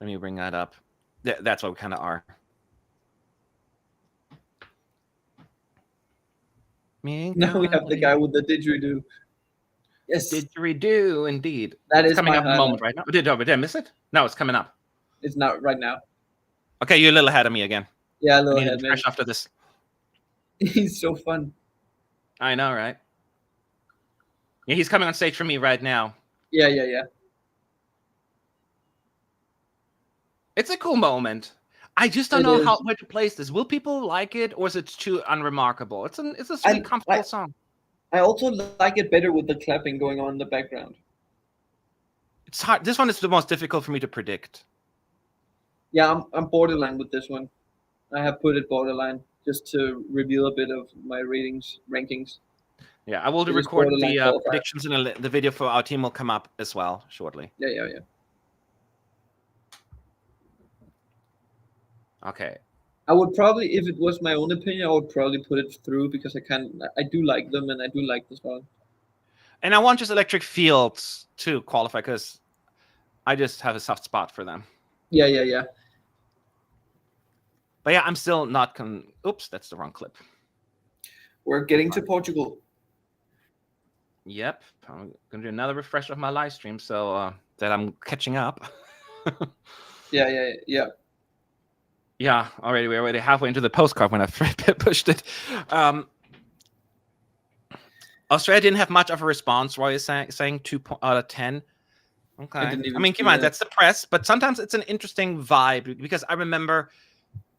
B: Let me bring that up. That's what we kind of are.
A: Now we have the guy with the didgeridoo. Yes.
B: Didgeridoo, indeed.
A: That is
B: coming up in a moment right now. Did I miss it? No, it's coming up.
A: It's not right now.
B: Okay, you're a little ahead of me again.
A: Yeah, a little ahead.
B: Fresh after this.
A: He's so fun.
B: I know, right? Yeah, he's coming on stage for me right now.
A: Yeah.
B: It's a cool moment. I just don't know where to place this. Will people like it, or is it too unremarkable? It's a sweet, comfortable song.
A: I also like it better with the clapping going on in the background.
B: It's hard. This one is the most difficult for me to predict.
A: Yeah, I'm borderline with this one. I have put it borderline just to reveal a bit of my rankings.
B: Yeah, I will
A: It is
B: record
A: borderline
B: the
A: qualifier.
B: predictions, and the video for our team will come up as well shortly.
A: Yeah.
B: Okay.
A: I would probably, if it was my own opinion, I would probably put it through because I do like them and I do like the song.
B: And I want just Electric Fields to qualify because I just have a soft spot for them.
A: Yeah.
B: But yeah, I'm still not oops, that's the wrong clip.
A: We're getting to Portugal.
B: Yep, I'm gonna do another refresh of my live stream so that I'm catching up.
A: Yeah.
B: Yeah, already we're already halfway into the postcard when I pushed it. Australia didn't have much of a response. Roy is saying 2 out of 10. Okay, I mean, keep in mind that's the press, but sometimes it's an interesting vibe because I remember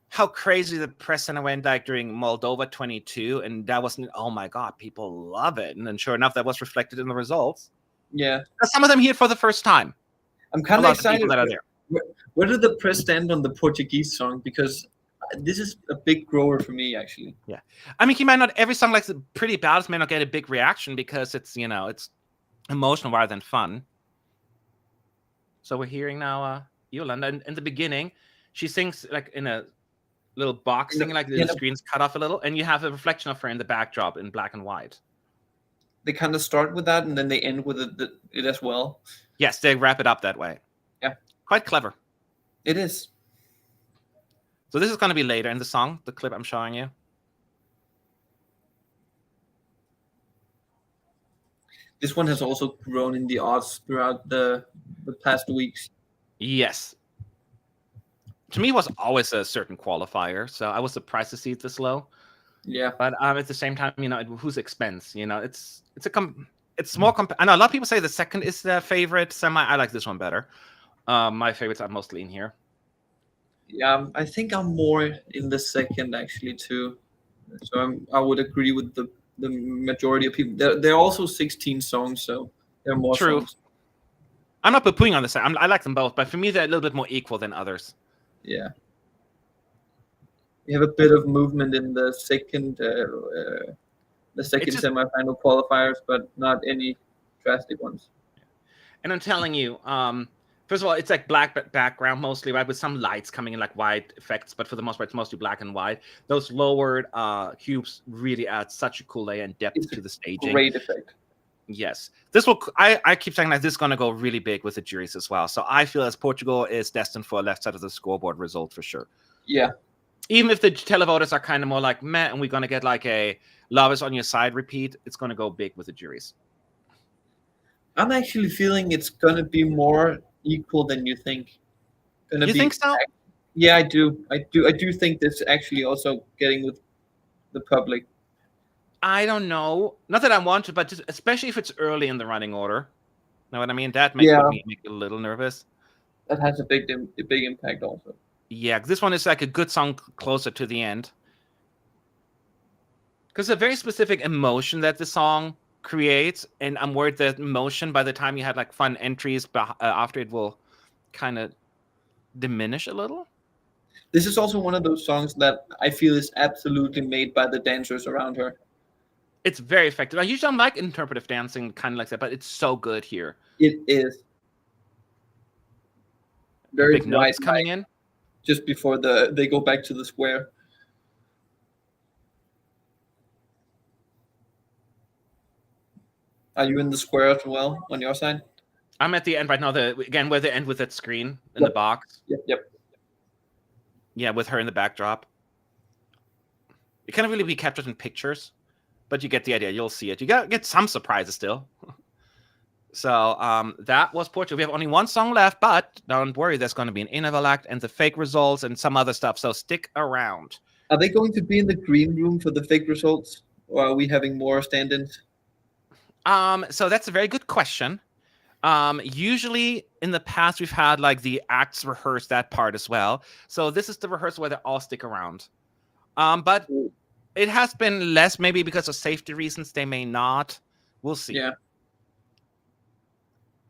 B: how crazy the press center went like during Moldova 22, and that wasn't, oh my god, people love it, and then sure enough that was reflected in the results.
A: Yeah,
B: some of them hear it for the first time.
A: I'm kind of excited
B: that are there.
A: Where did the press stand on the Portuguese song? Because this is a big grower for me, actually.
B: Yeah, I mean, keep in mind, not every song like the Pretty Ballads may not get a big reaction because it's, you know, it's emotional rather than fun. So we're hearing now Iolanda in the beginning. She sings like in a little box thing, like the screen's cut off a little, and you have a reflection of her in the backdrop in black and white.
A: They kind of start with that, and then they end with it as well.
B: Yes, they wrap it up that way.
A: Yeah.
B: Quite clever.
A: It is.
B: So this is going to be later in the song, the clip I'm showing you.
A: This one has also grown in the odds throughout the past weeks.
B: Yes. To me, it was always a certain qualifier, so I was surprised to see it this low.
A: Yeah.
B: But at the same time, you know, whose expense? You know, it's more. I know a lot of people say the second is their favorite semi. I like this one better. My favorites are mostly in here.
A: Yeah, I think I'm more in the second actually too. So I would agree with the majority of people. There are also 16 songs, so there are more
B: True.
A: songs.
B: I'm not putting on the side. I like them both, but for me, they're a little bit more equal than others.
A: Yeah. We have a bit of movement in the second semifinal qualifiers, but not any drastic ones.
B: And I'm telling you, first of all, it's like black background mostly, right, with some lights coming in like white effects, but for the most part, it's mostly black and white. Those lowered cubes really add such a cool layer and depth to the staging.
A: Great effect.
B: Yes, this will. I keep saying that this is going to go really big with the juries as well. So I feel as Portugal is destined for a left side of the scoreboard result for sure.
A: Yeah.
B: Even if the televoters are kind of more like meh, and we're going to get like a "Love Is on Your Side" repeat, it's going to go big with the juries.
A: I'm actually feeling it's going to be more equal than you think.
B: You think so?
A: Yeah, I do. I do think this actually also getting with the public.
B: I don't know. Not that I want to, but just especially if it's early in the running order. Know what I mean? That makes me a little nervous.
A: That has a big impact also.
B: Yeah, this one is like a good song closer to the end. Because a very specific emotion that the song creates, and I'm worried that emotion by the time you have like fun entries, after it will kind of diminish a little.
A: This is also one of those songs that I feel is absolutely made by the dancers around her.
B: It's very effective. I usually don't like interpretive dancing, kind of like that, but it's so good here.
A: It is. Very
B: big notes coming in
A: just before they go back to the square. Are you in the square as well on your side?
B: I'm at the end right now. Again, where they end with that screen in the box.
A: Yep.
B: Yeah, with her in the backdrop. It can't really be captured in pictures, but you get the idea. You'll see it. You get some surprises still. So that was Portugal. We have only one song left, but don't worry. There's going to be an interval act and the fake results and some other stuff. So stick around.
A: Are they going to be in the green room for the fake results, or are we having more stand-ins?
B: So that's a very good question. Usually in the past, we've had like the acts rehearse that part as well. So this is the rehearsal where they all stick around. But it has been less, maybe because of safety reasons. They may not. We'll see.
A: Yeah.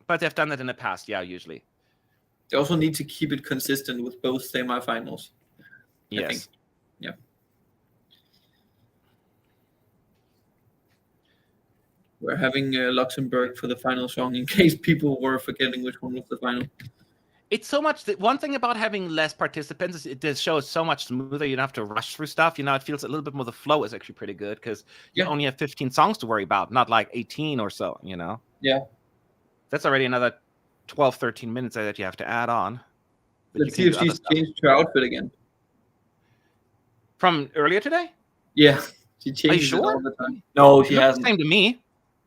B: But they've done that in the past. Yeah, usually.
A: They also need to keep it consistent with both semifinals.
B: Yes.
A: I think. Yeah. We're having Luxembourg for the final song in case people were forgetting which one was the final.
B: It's so much. One thing about having less participants is the show is so much smoother. You don't have to rush through stuff. It feels a little bit more. The flow is actually pretty good because you only have 15 songs to worry about, not like 18 or so.
A: Yeah.
B: That's already another 12, 13 minutes that you have to add on.
A: Let's see if she's changed her outfit again.
B: From earlier today?
A: Yeah, she changes
B: sure?
A: it all the time. No, she hasn't.
B: Same to me.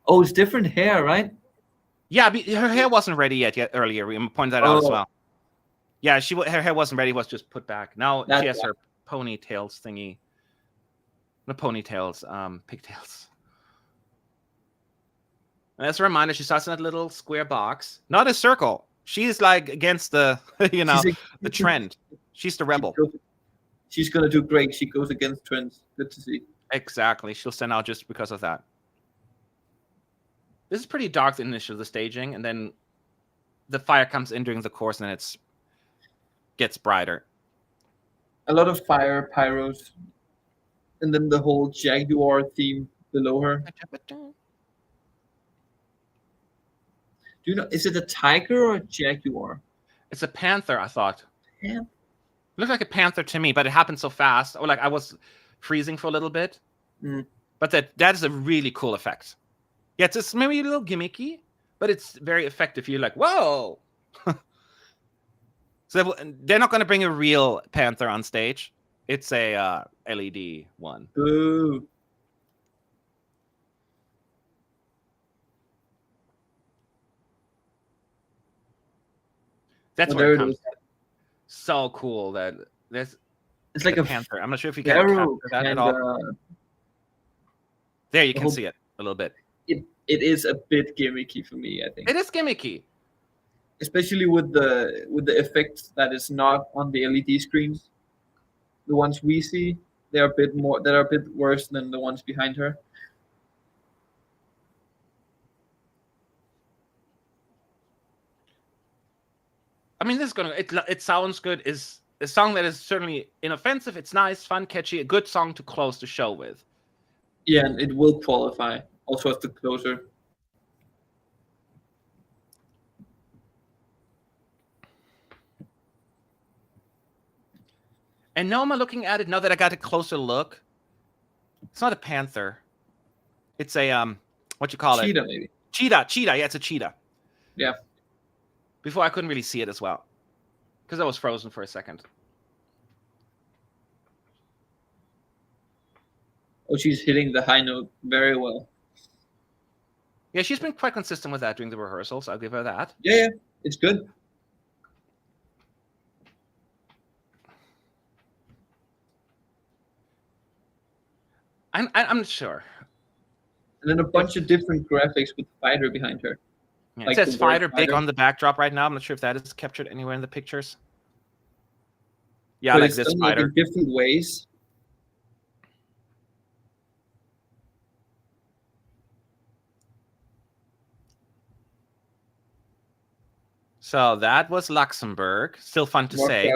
A: Oh, it's different hair, right?
B: Yeah, her hair wasn't ready yet earlier. We pointed that out as well. Yeah, her hair wasn't ready. It was just put back. Now she has her ponytails thingy. The ponytails, pigtails. And as a reminder, she starts in that little square box, not a circle. She's like against the, the trend. She's the rebel.
A: She's gonna do great. She goes against trends. Good to see.
B: Exactly. She'll stand out just because of that. This is pretty dark initially, the staging, and then the fire comes in during the course, and then it gets brighter.
A: A lot of fire, pyros, and then the whole jaguar theme below her. Do you know? Is it a tiger or a jaguar?
B: It's a panther, I thought.
A: Yeah.
B: It looked like a panther to me, but it happened so fast. Or like I was freezing for a little bit. But that is a really cool effect. Yeah, it's maybe a little gimmicky, but it's very effective. You're like, whoa. So they're not going to bring a real panther on stage. It's a LED one.
A: Ooh.
B: That's where it comes. So cool that there's.
A: It's like a
B: panther. I'm not sure if you can capture that at all. There, you can see it a little bit.
A: It is a bit gimmicky for me, I think.
B: It is gimmicky,
A: especially with the effects that is not on the LED screens. The ones we see, they are a bit worse than the ones behind her.
B: I mean, this is gonna. It sounds good. Is a song that is certainly inoffensive. It's nice, fun, catchy, a good song to close the show with.
A: Yeah, and it will qualify also as the closer.
B: And now I'm looking at it. Now that I got a closer look, it's not a panther. It's a what you call it?
A: Cheetah, maybe.
B: Cheetah. Yeah, it's a cheetah.
A: Yeah.
B: Before I couldn't really see it as well because I was frozen for a second.
A: Oh, she's hitting the high note very well.
B: Yeah, she's been quite consistent with that during the rehearsals. I'll give her that.
A: Yeah, it's good.
B: I'm sure.
A: And then a bunch of different graphics with fighter behind her.
B: Yeah, like it says fighter big on the backdrop right now. I'm not sure if that is captured anywhere in the pictures. Yeah,
A: but
B: like
A: it's
B: this
A: done
B: fighter.
A: Like in different ways.
B: So that was Luxembourg. Still fun to say.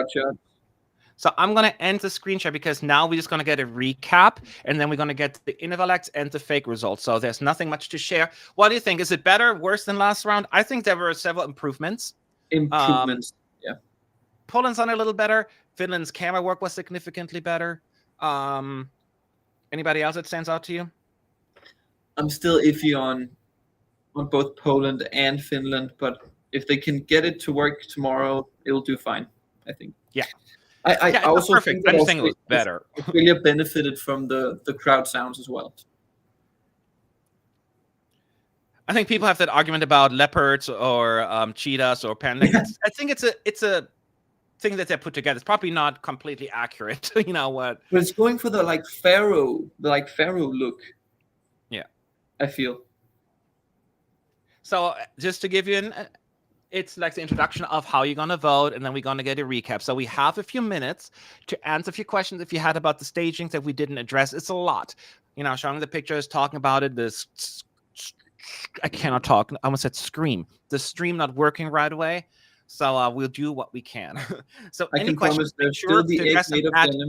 B: So I'm going to end the screen share because now we're just going to get a recap and then we're going to get the Innovalects and the fake results. So there's nothing much to share. What do you think? Is it better, worse than last round? I think there were several improvements.
A: Yeah.
B: Poland's on a little better. Finland's camera work was significantly better. Anybody else that stands out to you?
A: I'm still iffy on both Poland and Finland, but if they can get it to work tomorrow, it'll do fine, I think.
B: Yeah.
A: I also think that
B: it was better.
A: Australia benefited from the crowd sounds as well.
B: I think people have that argument about leopards or cheetahs or pandas. I think it's a thing that they put together. It's probably not completely accurate. You know what?
A: But it's going for the pharaoh look.
B: Yeah,
A: I feel.
B: So just to give you it's like the introduction of how you're going to vote, and then we're going to get a recap. So we have a few minutes to answer a few questions if you had about the stagings that we didn't address. It's a lot. Showing the pictures, talking about it. I cannot talk. I almost said scream. The stream not working right away. So we'll do what we can. So
A: I
B: any
A: can
B: questions,
A: promise there's still the egg made of denim.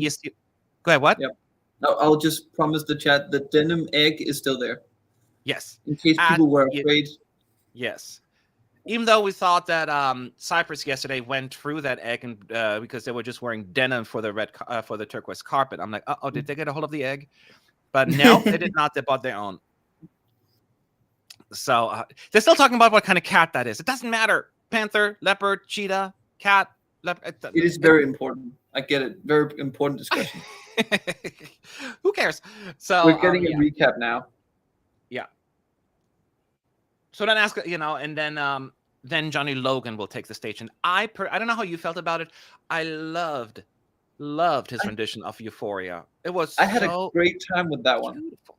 B: Go ahead, what?
A: Yep. No, I'll just promise the chat that denim egg is still there.
B: Yes.
A: In case people were afraid.
B: Yes. Even though we thought that Cyprus yesterday went through that egg and because they were just wearing denim for the turquoise carpet. I'm like, oh, did they get a hold of the egg? But no, they did not. They bought their own. So they're still talking about what kind of cat that is. It doesn't matter. Panther, leopard, cheetah, cat. It
A: is very important. I get it. Very important discussion.
B: Who cares? So
A: we're getting a recap now.
B: Yeah. So then ask, and then Johnny Logan will take the stage. And I don't know how you felt about it. I loved his rendition of Euphoria. It was
A: I had a great time with that one.
B: Beautiful.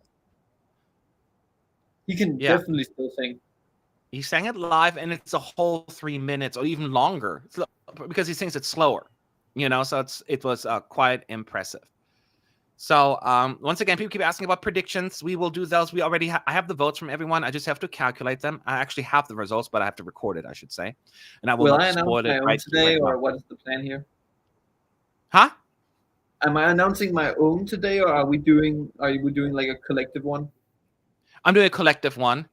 A: He can definitely still sing.
B: He sang it live, and it's a whole 3 minutes or even longer because he sings it slower, so it was quite impressive. So once again, people keep asking about predictions. We will do those. We already I have the votes from everyone. I just have to calculate them. I actually have the results, but I have to record it, I should say. And I will not spoil it
A: right today, or what is the plan here?
B: Huh?
A: Am I announcing my own today, or are we doing like a collective one?
B: I'm doing a collective one.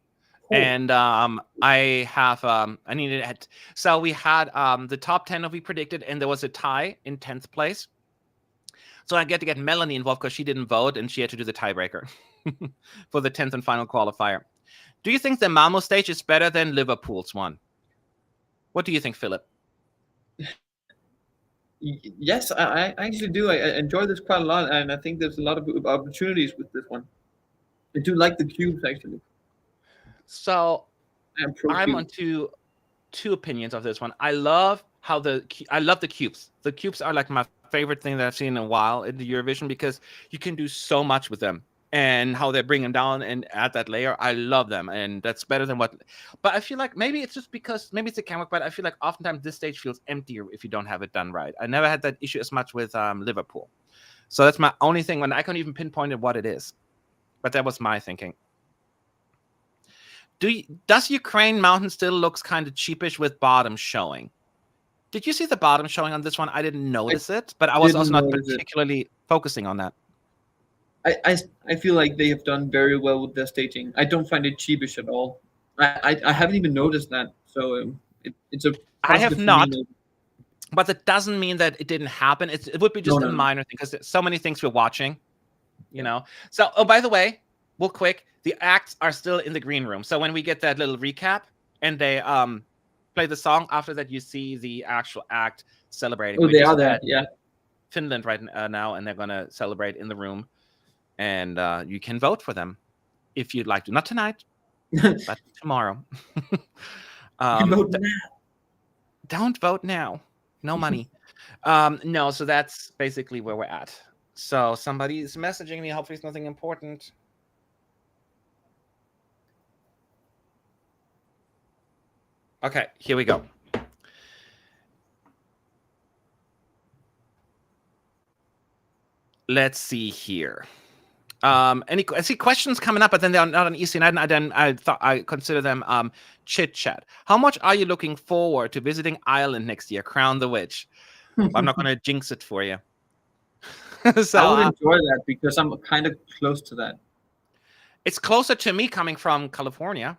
B: Cool. And I have I needed it. So we had the top 10 that we predicted, and there was a tie in 10th place. So I get to get Melanie involved because she didn't vote and she had to do the tiebreaker for the 10th and final qualifier. Do you think the Malmo stage is better than Liverpool's one? What do you think, Philip?
A: Yes, I actually do. I enjoy this quite a lot, and I think there's a lot of opportunities with this one. I do like the cubes, actually.
B: So I'm on two opinions of this one. I love the cubes. The cubes are like my favorite thing that I've seen in a while in the Eurovision because you can do so much with them and how they bring them down and add that layer. I love them, and that's better than what. But I feel like maybe it's just because maybe it's a camera, but I feel like oftentimes this stage feels emptier if you don't have it done right. I never had that issue as much with Liverpool, so that's my only thing. When I can't even pinpoint what it is, but that was my thinking. Does Ukraine Mountain still looks kind of cheapish with bottom showing? Did you see the bottom showing on this one? I didn't notice it, but I was also not particularly focusing on that.
A: I feel like they have done very well with their staging. I don't find it cheapish at all. I haven't even noticed that. So it's a.
B: I have not, but that doesn't mean that it didn't happen. It would be just a minor thing because there's so many things we're watching, So, oh, by the way, real quick, the acts are still in the green room. So when we get that little recap and they play the song, after that you see the actual act celebrating.
A: Oh, they are there, yeah.
B: Finland right now, and they're going to celebrate in the room. And you can vote for them if you'd like to. Not tonight, but tomorrow.
A: Vote now.
B: Don't vote now. No money. No, so that's basically where we're at. So somebody's messaging me. Hopefully it's nothing important. Okay, here we go. Let's see here. I see questions coming up, but then they're not on easy. And I consider them chit chat. How much are you looking forward to visiting Ireland next year? Crown the Witch. I'm not going to jinx it for you. So
A: I would enjoy that because I'm kind of close to that.
B: It's closer to me coming from California.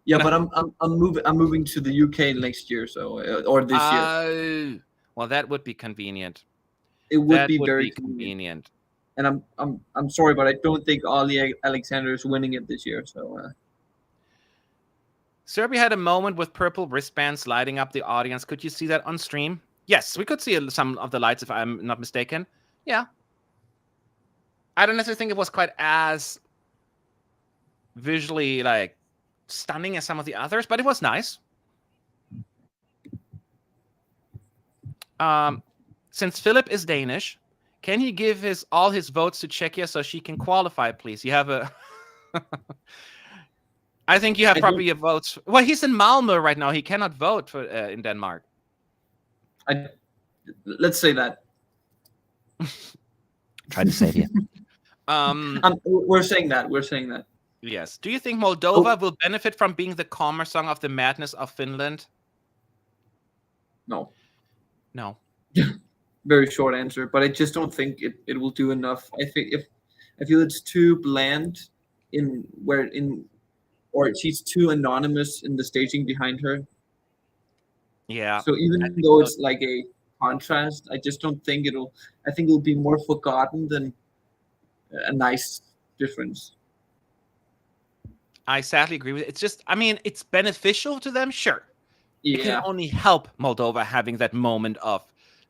A: Yeah, but I'm moving to the UK next year, so or this year.
B: Well, that would be convenient.
A: It would be very convenient. And I'm sorry, but I don't think Ali Alexander is winning it this year. So
B: Serbia had a moment with purple wristbands lighting up the audience. Could you see that on stream? Yes, we could see some of the lights, if I'm not mistaken. Yeah. I don't necessarily think it was quite as visually like stunning as some of the others, but it was nice. Since Philip is Danish, can he give all his votes to Czechia so she can qualify, please? You have a... I think you have probably your votes. Well, he's in Malmo right now. He cannot vote for in Denmark.
A: Let's say that.
B: Try to save you.
A: We're saying that. We're saying that.
B: Yes. Do you think Moldova will benefit from being the calmer song of the madness of Finland?
A: No.
B: No.
A: Very short answer, but I just don't think it will do enough. I feel it's too bland in or she's too anonymous in the staging behind her.
B: Yeah.
A: So even though it's like a contrast, I just don't think it'll. I think it'll be more forgotten than a nice difference.
B: I sadly agree with it. It's just, I mean, it's beneficial to them, sure. It can
A: Yeah,
B: only help Moldova having that moment of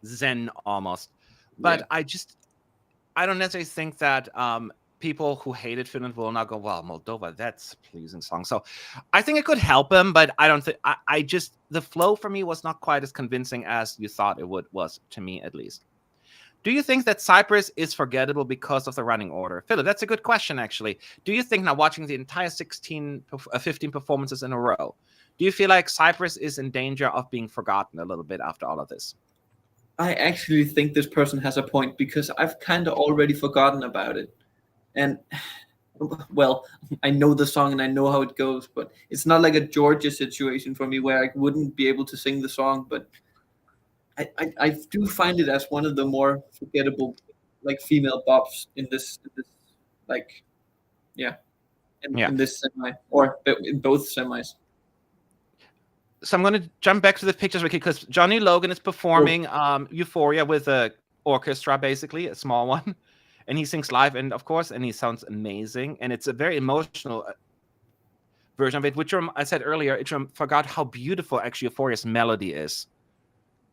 B: zen almost. But
A: yeah.
B: I don't necessarily think that people who hated Finland will not go, well, Moldova, that's a pleasing song. So I think it could help him, but I don't think, I just, the flow for me was not quite as convincing as you thought it was, to me at least. Do you think that Cyprus is forgettable because of the running order? Philip, that's a good question, actually. Do you think now, watching the entire 15 performances in a row, do you feel like Cyprus is in danger of being forgotten a little bit after all of this?
A: I actually think this person has a point, because I've kind of already forgotten about it. And, well, I know the song and I know how it goes, but it's not like a Georgia situation for me where I wouldn't be able to sing the song, but I do find it as one of the more forgettable, like, female bops in this like, in this semi, or in both semis.
B: So I'm going to jump back to the pictures, Ricky, because Johnny Logan is performing Euphoria with a orchestra, basically, a small one. And he sings live, and of course, and he sounds amazing. And it's a very emotional version of it, which I said earlier, it forgot how beautiful actually Euphoria's melody is.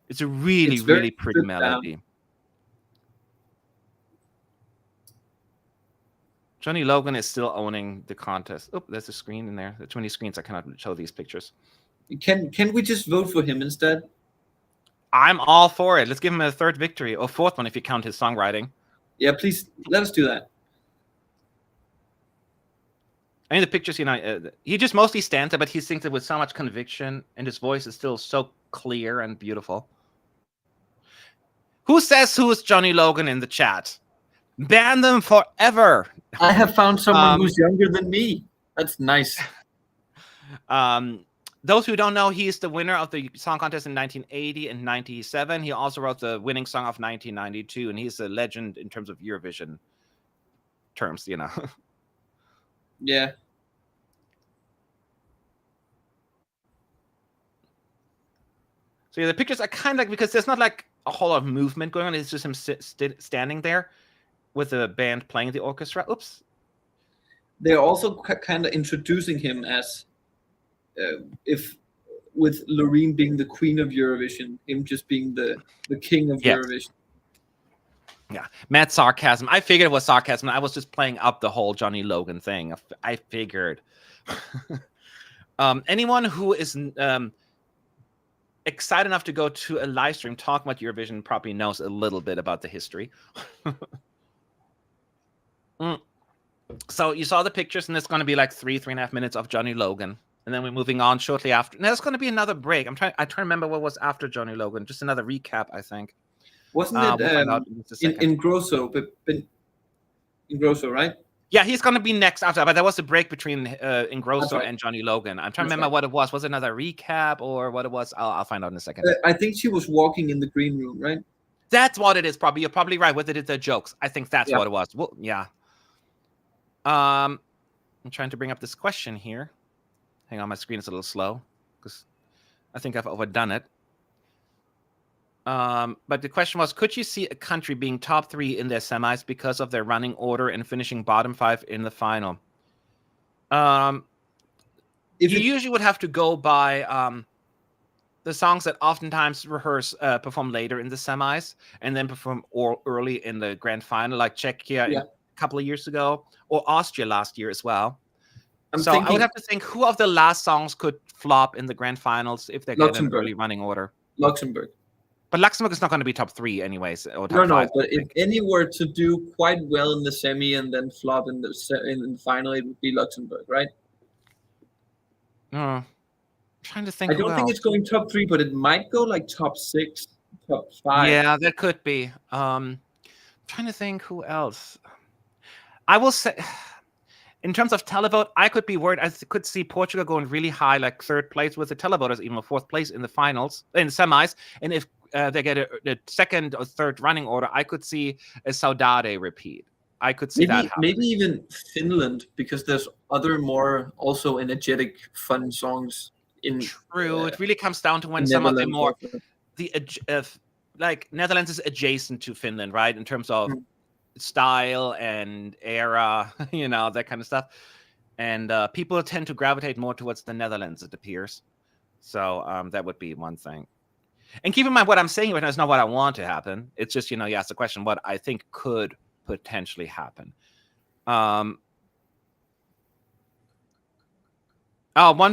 B: It's a really, really pretty melody. Johnny Logan is still owning the contest. Oh, there's a screen in there. There's too many screens. I cannot show these pictures.
A: Can we just vote for him instead?
B: I'm all for it. Let's give him a third victory, or fourth one if you count his songwriting.
A: Yeah, please let us do that.
B: I mean, the pictures, he just mostly stands there, but he sings it with so much conviction, and his voice is still so clear and beautiful. Who says who's Johnny Logan in the chat? Ban them forever.
A: I have found someone who's younger than me. That's nice.
B: Those who don't know, he's the winner of the song contest in 1980 and 97. He also wrote the winning song of 1992, and he's a legend in terms of Eurovision terms,
A: Yeah.
B: So the pictures are kind of like, because there's not like a whole lot of movement going on. It's just him standing there with the band playing the orchestra. Oops.
A: They're also kind of introducing him as, if with Loreen being the queen of Eurovision, him just being the king of Eurovision.
B: Yeah, mad sarcasm. I figured it was sarcasm. I was just playing up the whole Johnny Logan thing. I figured. Anyone who is excited enough to go to a live stream talking about Eurovision probably knows a little bit about the history. So you saw the pictures, and it's going to be like 3.5 minutes of Johnny Logan. And then we're moving on shortly after. Now, there's going to be another break. I try to remember what was after Johnny Logan. Just another recap, I think.
A: Wasn't it in Grosso? But in Grosso, right?
B: Yeah, he's going to be next after. But there was a break between Ingrosso and Johnny Logan. I'm trying to remember what it was. Was it another recap or what it was? I'll find out in a second.
A: I think she was walking in the green room, right?
B: That's what it is. Probably. You're probably right. Whether it's the jokes. I think that's what it was. Well, yeah. I'm trying to bring up this question here. Hang on, my screen is a little slow because I think I've overdone it. But the question was, could you see a country being top 3 in their semis because of their running order and finishing bottom 5 in the final? You usually would have to go by the songs that oftentimes perform later in the semis and then perform early in the grand final, like Czechia a couple of years ago, or Austria last year as well. I would have to think who of the last songs could flop in the grand finals if they get an early running order.
A: Luxembourg.
B: But Luxembourg is not going to be top 3 anyways. Or top 5,
A: but if any were to do quite well in the semi and then flop in the final, it would be Luxembourg, right?
B: I'm trying to think.
A: I don't think it's going top 3, but it might go like top 6, top 5.
B: Yeah, that could be. I'm trying to think who else. I will say, in terms of televote, I could be worried. I could see Portugal going really high, like 3rd place with the televoters, even a 4th place in the finals, in the semis. And if they get a 2nd or 3rd running order, I could see a Saudade repeat. I could see that happening.
A: Maybe even Finland, because there's other more also energetic, fun songs in.
B: True, it really comes down to when some of them more like Netherlands is adjacent to Finland, right? In terms of style and era, you know, that kind of stuff. And people tend to gravitate more towards the Netherlands, it appears. So that would be one thing. And keep in mind, what I'm saying right now is not what I want to happen. It's just, you know, you asked the question, what I think could potentially happen. One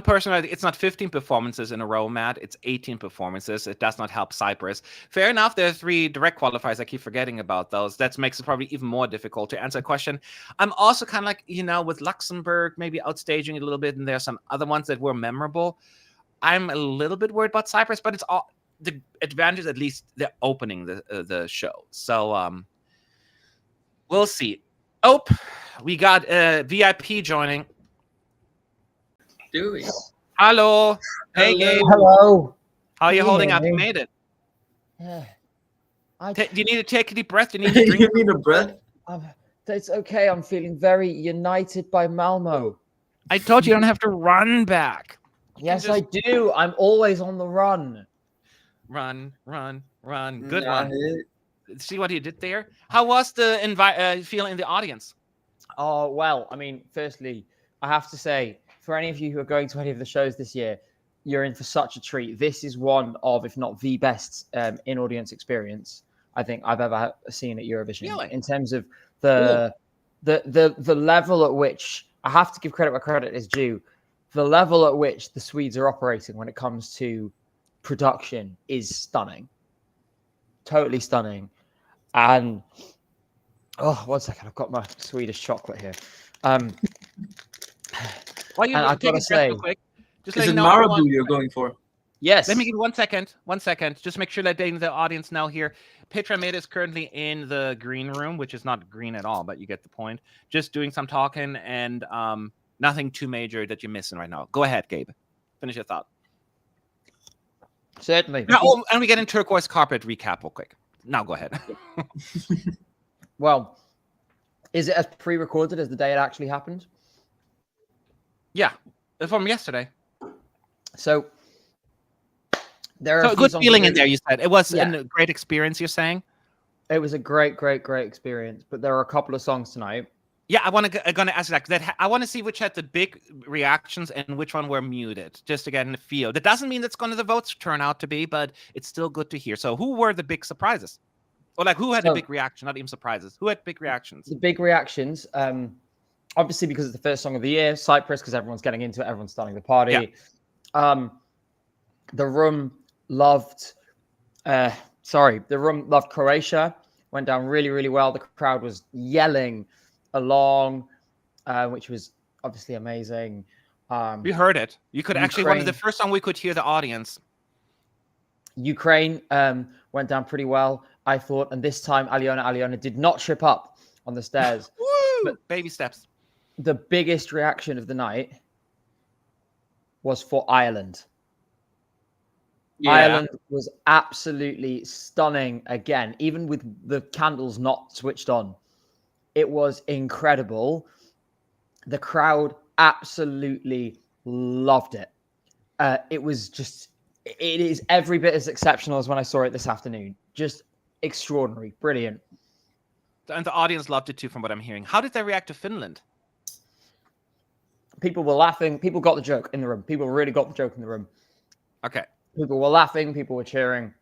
B: person, it's not 15 performances in a row, Matt. It's 18 performances. It does not help Cyprus. Fair enough. There are 3 direct qualifiers. I keep forgetting about those. That makes it probably even more difficult to answer a question. I'm also kind of like, you know, with Luxembourg, maybe outstaging it a little bit, and there are some other ones that were memorable. I'm a little bit worried about Cyprus, but it's all the advantage, at least they're opening the show. So we'll see. Oh, we got a VIP joining.
A: Do we?
B: Hello. Hey, Gabe.
D: Hello.
B: How are you holding up? You made it.
D: Yeah.
B: Do you need to take a deep breath? Do you need to drink?
A: You need a breath?
D: It's okay. I'm feeling very united by Malmo.
B: I told you don't have to run back.
D: Yes, I do. I'm always on the run.
B: Run. Good one. See what you did there? How was the feeling in the audience?
D: Oh, well, I mean, firstly, I have to say, for any of you who are going to any of the shows this year, you're in for such a treat. This is one of, if not the best in-audience experience I think I've ever seen at Eurovision.
B: Really?
D: In terms of the level at which, I have to give credit where credit is due, the level at which the Swedes are operating when it comes to production is stunning. Totally stunning. And, oh, 1 second, I've got my Swedish chocolate here.
B: While you're
D: I've got to say,
B: real quick, just
A: is it Marabou you're going for?
D: Yes.
B: Let me give you 1 second. 1 second. Just make sure that the audience know here. Petra Made is currently in the green room, which is not green at all, but you get the point. Just doing some talking and nothing too major that you're missing right now. Go ahead, Gabe. Finish your thought.
D: Certainly.
B: Now, and we get in turquoise carpet recap real quick. Now go ahead.
D: Well, is it as pre-recorded as the day it actually happened?
B: Yeah, from yesterday.
D: So there are
B: a good feeling in there. You said it was a great experience. You're saying
D: it was a great experience. But there are a couple of songs tonight.
B: Yeah, I'm gonna ask that. I want to see which had the big reactions and which one were muted, just to get in the feel. That doesn't mean that's going to the votes turn out to be, but it's still good to hear. So, who were the big surprises, or like who had a big reaction? Not even surprises. Who had big reactions?
D: The big reactions, obviously because it's the first song of the year. Cyprus, because everyone's getting into it, everyone's starting the party. Yeah. The room loved. The room loved Croatia. Went down really well. The crowd was yelling along, which was obviously amazing.
B: We heard it. You could actually, one of the first song we could hear the audience.
D: Ukraine went down pretty well, I thought, and this time Aliona did not trip up on the stairs.
B: Woo! But baby steps.
D: The biggest reaction of the night was for Ireland. Yeah. Ireland was absolutely stunning again, even with the candles not switched on. It was incredible. The crowd absolutely loved it. It was just, it is every bit as exceptional as when I saw it this afternoon. Just extraordinary, brilliant.
B: And the audience loved it too, from what I'm hearing. How did they react to Finland?
D: People were laughing. People got the joke in the room. People really got the joke in the room.
B: Okay.
D: People were laughing. People were cheering.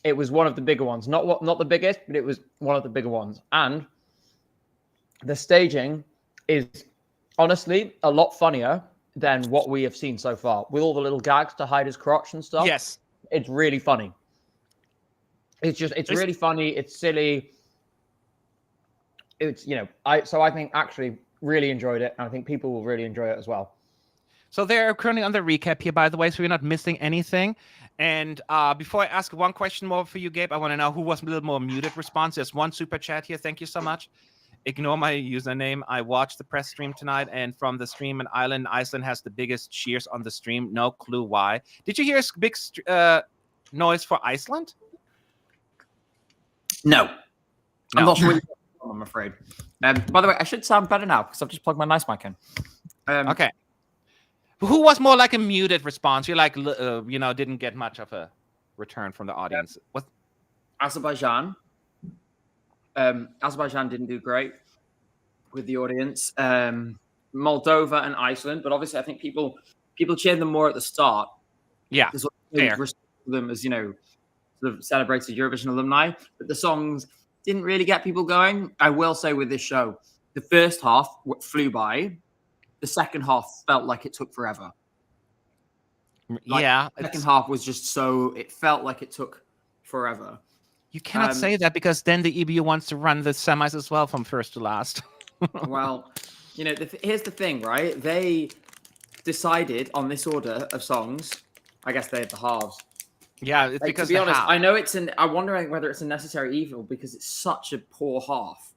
D: It was one of the bigger ones. Not the biggest, but it was one of the bigger ones. And the staging is honestly a lot funnier than what we have seen so far, with all the little gags to hide his crotch and stuff.
B: Yes.
D: It's really funny. It's really funny. It's silly. It's, I think actually really enjoyed it. And I think people will really enjoy it as well.
B: So they're currently on the recap here, by the way, so we're not missing anything. And before I ask one question more for you, Gabe, I want to know who was a little more muted response. There's one super chat here. Thank you so much. Ignore my username. I watched the press stream tonight, and from the stream in Iceland has the biggest cheers on the stream. No clue why. Did you hear a big noise for Iceland?
A: No. I'm not sure. I'm afraid.
E: By the way, I should sound better now because I've just plugged my nice mic in.
B: Okay. Who was more like a muted response? You like, you know, didn't get much of a return from the audience. What?
E: Azerbaijan. Azerbaijan didn't do great with the audience. Moldova and Iceland, but obviously I think people cheered them more at the start.
B: Yeah, fair.
E: Them as, you know, sort of celebrated Eurovision alumni, but the songs didn't really get people going. I will say with this show, the first half flew by. The second half felt like it took forever. Like,
B: yeah.
E: The second half was just so, it felt like it took forever.
B: You cannot say that because then the EBU wants to run the semis as well from first to last.
E: Well, you know, here's the thing, right? They decided on this order of songs. I guess they had the halves.
B: Yeah, it's
E: like,
B: because
E: to be honest,
B: half.
E: I know I'm wondering whether it's a necessary evil because it's such a poor half,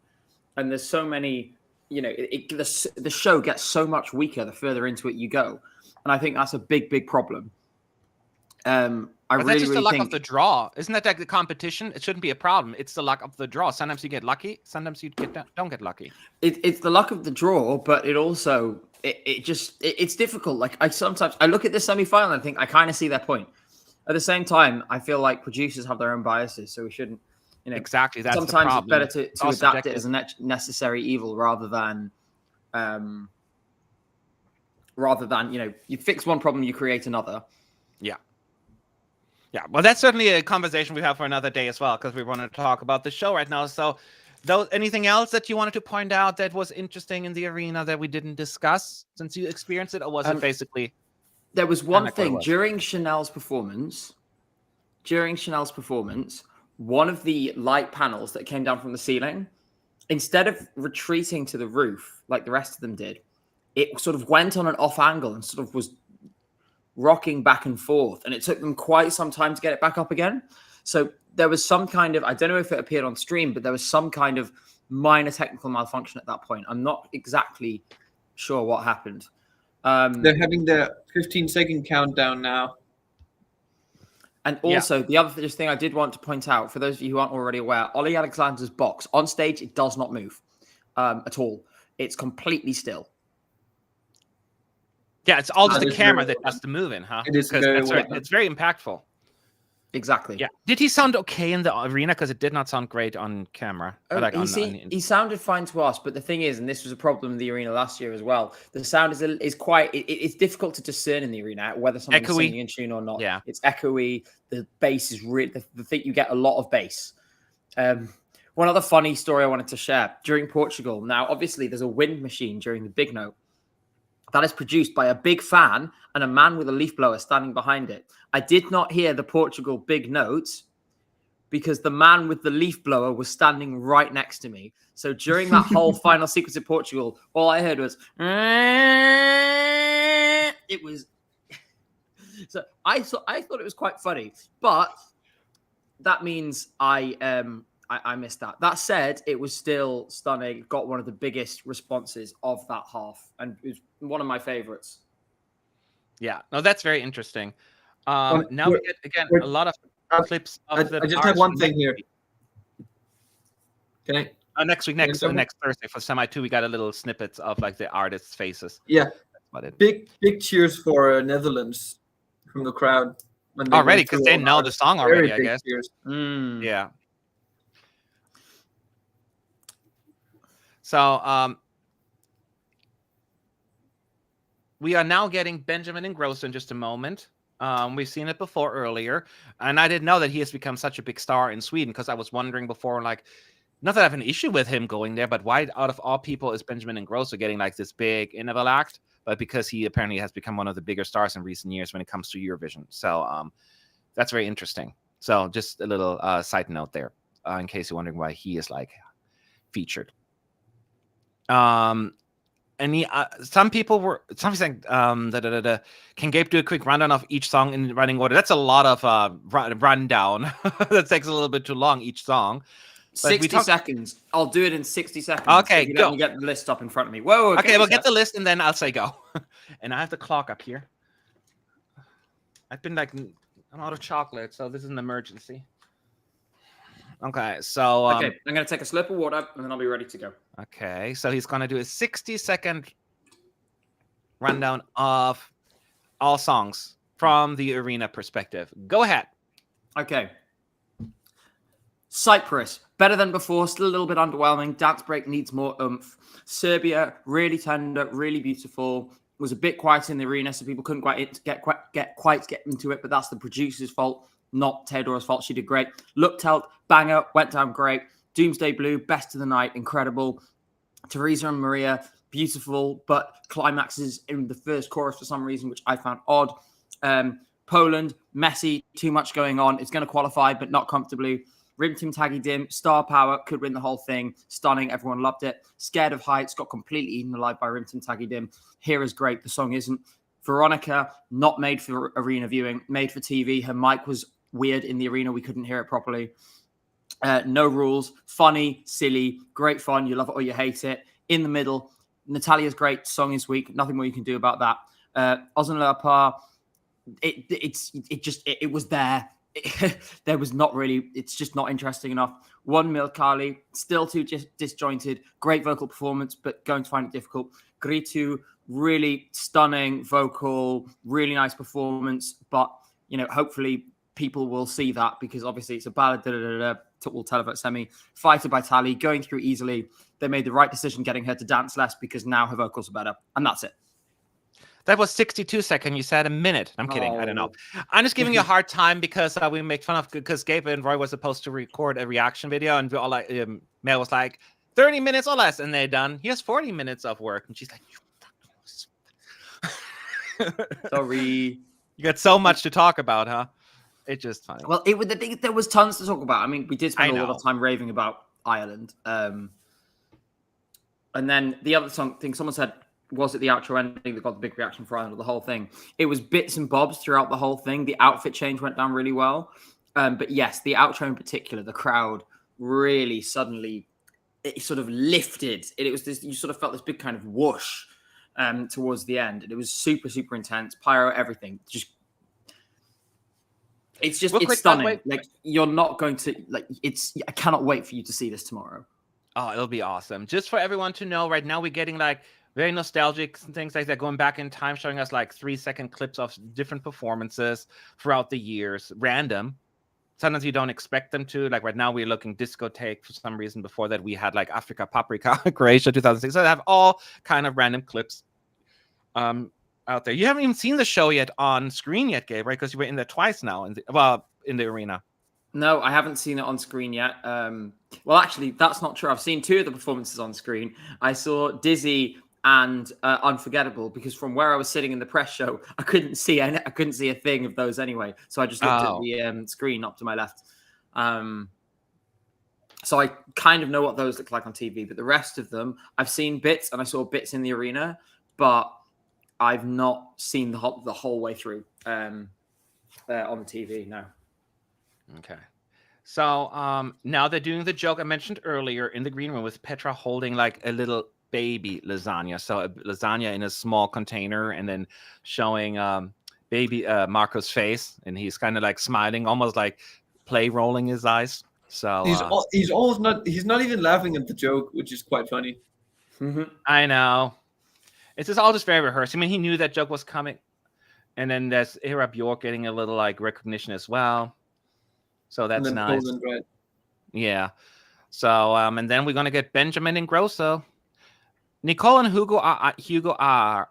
E: and there's so many. You know, the show gets so much weaker the further into it you go, and I think that's a big problem.
B: But that's just the luck of the draw, isn't that like the competition? It shouldn't be a problem. It's the luck of the draw. Sometimes you get lucky, sometimes you don't get lucky.
E: It's the luck of the draw, but it also it's difficult. Like I look at the semi-final and think I kind of see their point. At the same time, I feel like producers have their own biases, so we shouldn't. You know,
B: exactly. That's
E: sometimes
B: the problem.
E: it's better to adapt subjective. It as a necessary evil rather than you know, you fix one problem, you create another.
B: Yeah. Yeah. Well, that's certainly a conversation we have for another day as well, because we want to talk about the show right now. So, anything else that you wanted to point out that was interesting in the arena that we didn't discuss since you experienced it, or was it basically?
E: There was one thing during Chanel's performance. One of the light panels that came down from the ceiling, instead of retreating to the roof like the rest of them did, it sort of went on an off angle and sort of was rocking back and forth. And it took them quite some time to get it back up again. So there was some kind of, I don't know if it appeared on stream, but there was some kind of minor technical malfunction at that point. I'm not exactly sure what happened.
A: They're having the 15-second countdown now.
E: And also, the other thing I did want to point out, for those of you who aren't already aware, Ollie Alexander's box, on stage, it does not move at all. It's completely still.
B: Yeah, it's all just the camera that has to move in, huh?
A: It is
B: it's very impactful.
E: Exactly.
B: Yeah. Did he sound okay in the arena? Because it did not sound great on camera.
E: He sounded fine to us, but the thing is, and this was a problem in the arena last year as well, the sound is quite, it's difficult to discern in the arena whether someone's singing in tune or not.
B: Yeah.
E: It's echoey. The bass is really, the thing, you get a lot of bass. One other funny story I wanted to share during Portugal. Now, obviously, there's a wind machine during the big note that is produced by a big fan and a man with a leaf blower standing behind it. I did not hear the Portugal big notes because the man with the leaf blower was standing right next to me. So during that whole final sequence of Portugal, all I heard was, it was, so I thought it was quite funny, but that means I missed that. That said, it was still stunning. Got one of the biggest responses of that half, and it was one of my favorites.
B: Yeah, no, that's very interesting. Now we get again a lot of clips of the.
A: I just have one thing here. Can I?
B: Next Thursday for semi 2, we got a little snippets of like the artists' faces.
A: Yeah, big cheers for Netherlands from the crowd.
B: Already, because they know the song already, I guess. Yeah. So we are now getting Benjamin Ingrosso in just a moment. We've seen it before earlier, and I didn't know that he has become such a big star in Sweden, because I was wondering before, like, not that I have an issue with him going there, but why out of all people is Benjamin Ingrosso getting like this big interval act? But because he apparently has become one of the bigger stars in recent years when it comes to Eurovision. So that's very interesting. So just a little side note there, in case you're wondering why he is like featured. And some people were saying, can Gabe do a quick rundown of each song in running order? That's a lot of rundown. That takes a little bit too long, each song. But
E: 60 seconds. I'll do it in 60 seconds.
B: Okay,
E: you
B: go.
E: Let me get the list up in front of me. Whoa.
B: Okay, we'll get the list and then I'll say go. And I have the clock up here. I've been like, I'm out of chocolate, so this is an emergency. Okay, so
E: Okay, I'm going to take a slip of water, and then I'll be ready to go.
B: Okay, so he's going to do a 60-second rundown of all songs from the arena perspective. Go ahead.
E: Okay. Cyprus, better than before, still a little bit underwhelming. Dance break needs more oomph. Serbia, really tender, really beautiful. Was a bit quiet in the arena, so people couldn't quite get into it, but that's the producer's fault, not Teodor's fault. She did great. Luktelk, banger, went down great. Doomsday Blue, best of the night, incredible. Teresa and Maria, beautiful, but climaxes in the first chorus for some reason, which I found odd. Poland, messy, too much going on. It's going to qualify, but not comfortably. Rimtim Tagi Dim, star power, could win the whole thing. Stunning, everyone loved it. Scared of Heights, got completely eaten alive by Rimtim Tagi Dim. HERA's great, the song isn't. Veronica, not made for arena viewing, made for TV. Her mic was weird in the arena, we couldn't hear it properly. No rules, funny, silly, great fun. You love it or you hate it. In the middle, Natalia's great, song is weak. Nothing more you can do about that. Özünlə Apar, it was there. There was not really, it's just not interesting enough. One Milkali, still too disjointed. Great vocal performance, but going to find it difficult. Gritu, really stunning vocal, really nice performance. But, you know, hopefully people will see that because obviously it's a ballad, we'll tell about semi. Fighter by TALI, going through easily. They made the right decision getting her to dance less because now her vocals are better. And that's it.
B: That was 62 seconds. You said a minute. I'm kidding. I don't know. I'm just giving you a hard time because we make fun of, because Gabe and Roy was supposed to record a reaction video, and we all like, Mel was like 30 minutes or less, and they're done. He has 40 minutes of work, and she's like,
E: sorry.
B: You got so much to talk about, huh? It's just funny.
E: Well, there was tons to talk about. I mean, we did spend a lot of time raving about Ireland. And then the other thing someone said, was it the outro ending that got the big reaction for Ireland, the whole thing? It was bits and bobs throughout the whole thing. The outfit change went down really well. But yes, the outro in particular, the crowd really suddenly, it sort of lifted. It was this, you sort of felt this big kind of whoosh towards the end. And it was super, super intense. Pyro, everything. It's stunning. Like, you're not going to, I cannot wait for you to see this tomorrow.
B: Oh, it'll be awesome. Just for everyone to know, right now we're getting like very nostalgic things like that, going back in time, showing us like 3-second clips of different performances throughout the years. Random. Sometimes you don't expect them to. Like right now we're looking discotheque for some reason. Before that we had like Africa Paprika, Croatia 2006. So they have all kind of random clips out there. You haven't even seen the show yet on screen yet, Gabe, right? Because you were in there twice now in the arena.
E: No, I haven't seen it on screen yet. Well, actually, that's not true. I've seen 2 of the performances on screen. I saw Dizzy and Unforgettable, because from where I was sitting in the press show, I couldn't see a thing of those anyway. So I just looked at the screen up to my left. So I kind of know what those look like on TV, but the rest of them, I've seen bits, and I saw bits in the arena, but I've not seen the whole way through on the TV. No.
B: Okay. So now they're doing the joke I mentioned earlier in the green room with Petra holding like a little baby lasagna. So a lasagna in a small container, and then showing baby Marco's face, and he's kind of like smiling, almost like play rolling his eyes. So
A: he's not even laughing at the joke, which is quite funny.
B: I know. It's just all just very rehearsed. I mean, he knew that joke was coming. And then there's BJÖRK getting a little like recognition as well. So that's nice.
A: Poland, right?
B: Yeah. So and then we're gonna get Benjamin and Grosso. Nicole and Hugo are